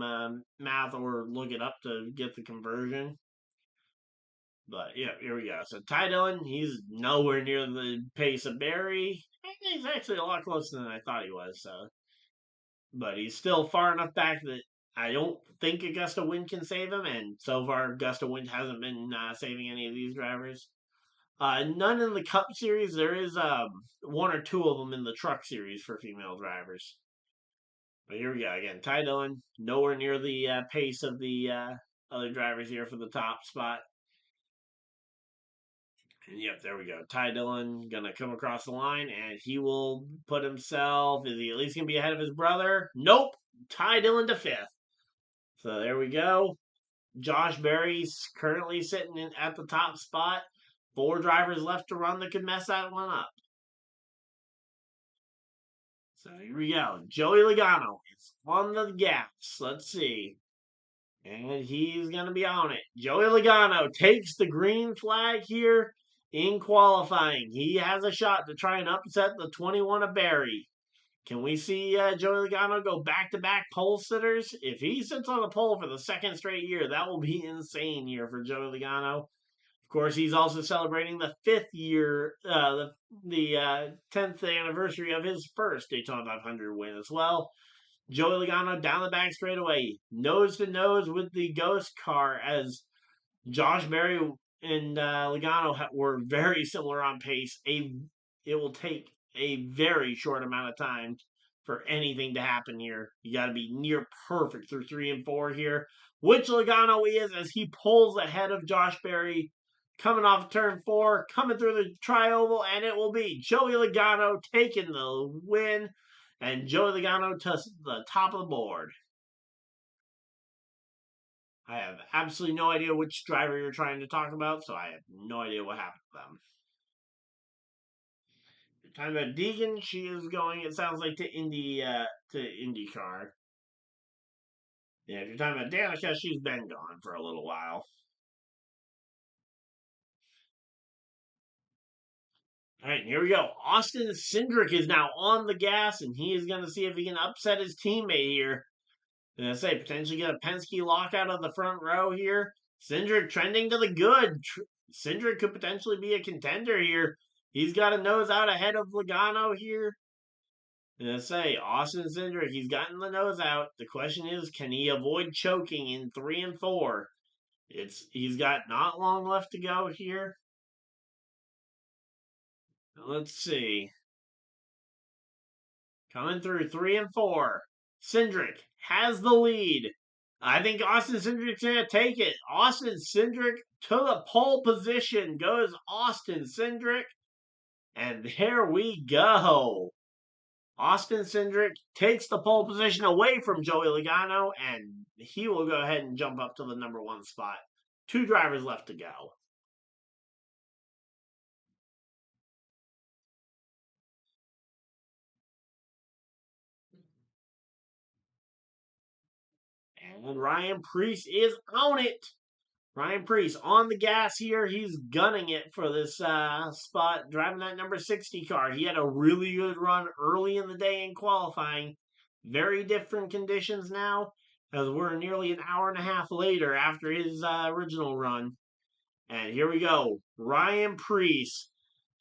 math or look it up to get the conversion. But yeah, here we go. So Ty Dillon, he's nowhere near the pace of Berry. He's actually a lot closer than I thought he was. So, but he's still far enough back that I don't think a gust of wind can save him. And so far, gust of wind hasn't been saving any of these drivers. None in the Cup Series. There is one or two of them in the Truck Series for female drivers. But here we go again. Ty Dillon, nowhere near the pace of the other drivers here for the top spot. And yep, there we go. Ty Dillon gonna come across the line, and he will put himself. Is he at least gonna be ahead of his brother? Nope. Ty Dillon to 5th. So there we go. Josh Berry's currently sitting at the top spot. 4 drivers left to run that could mess that one up. So here we go. Joey Logano is on the gas. Let's see. And he's going to be on it. Joey Logano takes the green flag here in qualifying. He has a shot to try and upset the 21 of Berry. Can we see Joey Logano go back-to-back pole sitters? If he sits on the pole for the 2nd straight year, that will be insane here for Joey Logano. Of course, he's also celebrating the 5th year, the 10th anniversary of his first Daytona 500 win as well. Joey Logano down the back straightaway, nose to nose with the ghost car as Josh Berry and Logano were very similar on pace. It will take a very short amount of time for anything to happen here. You got to be near perfect through 3 and 4 here, which Logano is as he pulls ahead of Josh Berry coming off turn 4, coming through the tri-oval, and it will be Joey Logano taking the win, and Joey Logano to the top of the board. I have absolutely no idea which driver you're trying to talk about, so I have no idea what happened to them. You're talking about Deegan, she is going, it sounds like, to IndyCar. Yeah, if you're talking about Danica, she's been gone for a little while. All right, here we go. Austin Cindric is now on the gas, and he is going to see if he can upset his teammate here. And I say, potentially get a Penske lockout of the front row here. Cindric trending to the good. Cindric could potentially be a contender here. He's got a nose out ahead of Logano here. And I say, Austin Cindric, he's gotten the nose out. The question is, can he avoid choking in 3 and 4? He's got not long left to go here. Let's see. Coming through 3 and 4. Cindric has the lead. I think Austin Cindric's going to take it. Austin Cindric to the pole position goes Austin Cindric. And there we go. Austin Cindric takes the pole position away from Joey Logano, and he will go ahead and jump up to the number 1 spot. 2 drivers left to go. And Ryan Preece is on it. Ryan Preece on the gas here. He's gunning it for this spot, driving that number 60 car. He had a really good run early in the day in qualifying. Very different conditions now, as we're nearly an hour and a half later after his original run. And here we go. Ryan Preece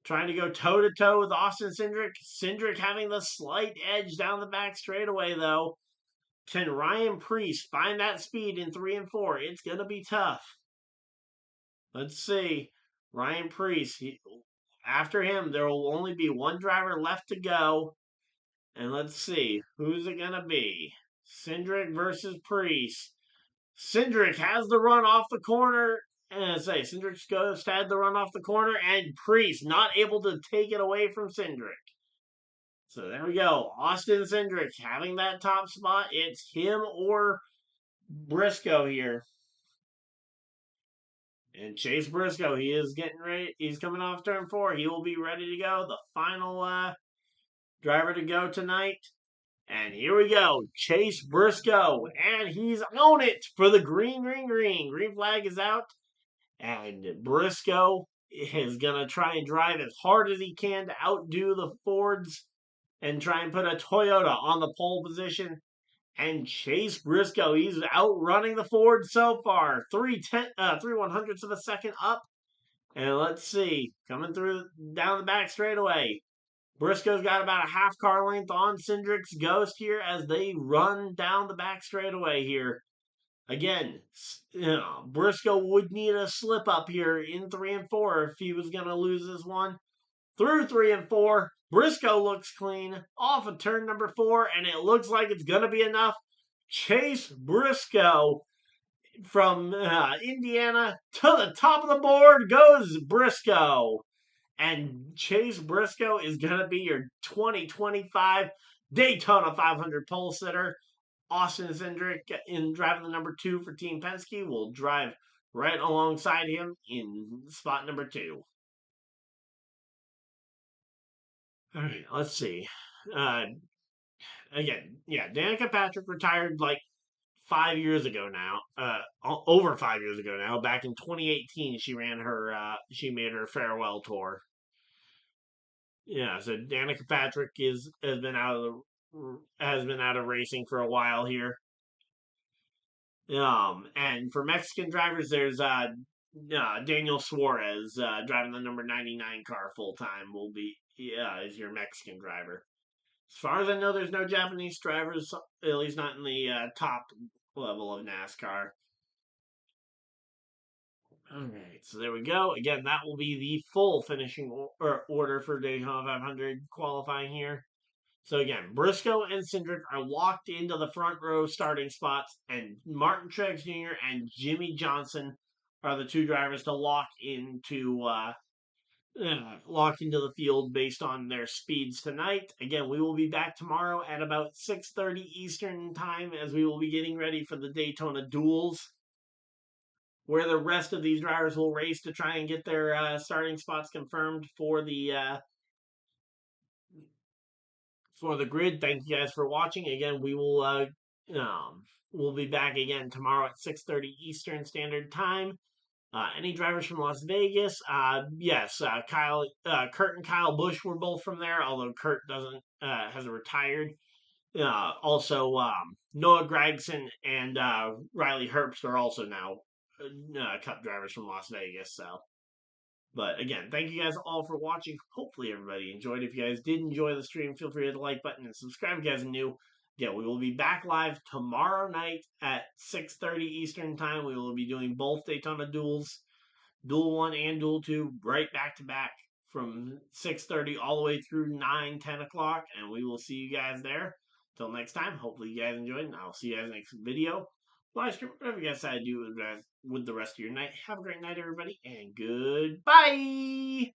trying to go toe to toe with Austin Cindric. Cindric having the slight edge down the back straightaway, though. Can Ryan Preece find that speed in 3 and 4? It's going to be tough. Let's see. Ryan Preece. After him, there will only be 1 driver left to go. And let's see. Who's it going to be? Cindric versus Preece. Cindric has the run off the corner. And I say, Cindric's Ghost had the run off the corner, and Preece not able to take it away from Cindric. So there we go. Austin Cindric having that top spot. It's him or Briscoe here. And Chase Briscoe, he is getting ready. He's coming off turn 4. He will be ready to go. The final driver to go tonight. And here we go. Chase Briscoe. And he's on it for the green, green, green. Green flag is out. And Briscoe is going to try and drive as hard as he can to outdo the Fords and try and put a Toyota on the pole position. And Chase Briscoe, he's outrunning the Ford so far. 3/100ths of a second up. And let's see, coming through down the back straightaway. Briscoe's got about a half car length on Cindric's Ghost here as they run down the back straightaway here. Again, Briscoe would need a slip up here in 3 and 4 if he was going to lose this one. Through 3 and 4, Briscoe looks clean off of turn number 4, and it looks like it's going to be enough. Chase Briscoe from Indiana to the top of the board goes Briscoe. And Chase Briscoe is going to be your 2025 Daytona 500 pole sitter. Austin Cindric in driving the number 2 for Team Penske will drive right alongside him in spot number 2. All right, let's see. Again, yeah, Danica Patrick retired like 5 years ago now. Over 5 years ago now. Back in 2018, she ran her. She made her farewell tour. Yeah, so Danica Patrick has been out of racing for a while here. And for Mexican drivers, there's Daniel Suarez driving the number 99 car full time. Is your Mexican driver. As far as I know, there's no Japanese drivers, at least not in the top level of NASCAR. All right, so there we go. Again, that will be the full finishing order for Daytona 500 qualifying here. So again, Briscoe and Cindric are locked into the front row starting spots, and Martin Truex Jr. and Jimmy Johnson are the 2 drivers to lock into the field based on their speeds tonight. Again, we will be back tomorrow at about 6:30 Eastern time as we will be getting ready for the Daytona duels, where the rest of these drivers will race to try and get their starting spots confirmed for the grid. Thank you guys for watching. Again, we'll be back again tomorrow at 6:30 Eastern Standard Time. Any drivers from Las Vegas? Yes, Kurt and Kyle Busch were both from there, although Kurt has retired. Also, Noah Gragson and Riley Herbst are also now Cup drivers from Las Vegas. But again, thank you guys all for watching. Hopefully everybody enjoyed. If you guys did enjoy the stream, feel free to hit the like button and subscribe if you guys are new. Yeah, we will be back live tomorrow night at 6:30 Eastern Time. We will be doing both Daytona duels, Duel 1 and Duel 2, right back to back from 6:30 all the way through 9, 10 o'clock. And we will see you guys there. Till next time, hopefully you guys enjoyed, and I'll see you guys next video. live stream, whatever you guys decide to do with the rest of your night. Have a great night, everybody, and goodbye.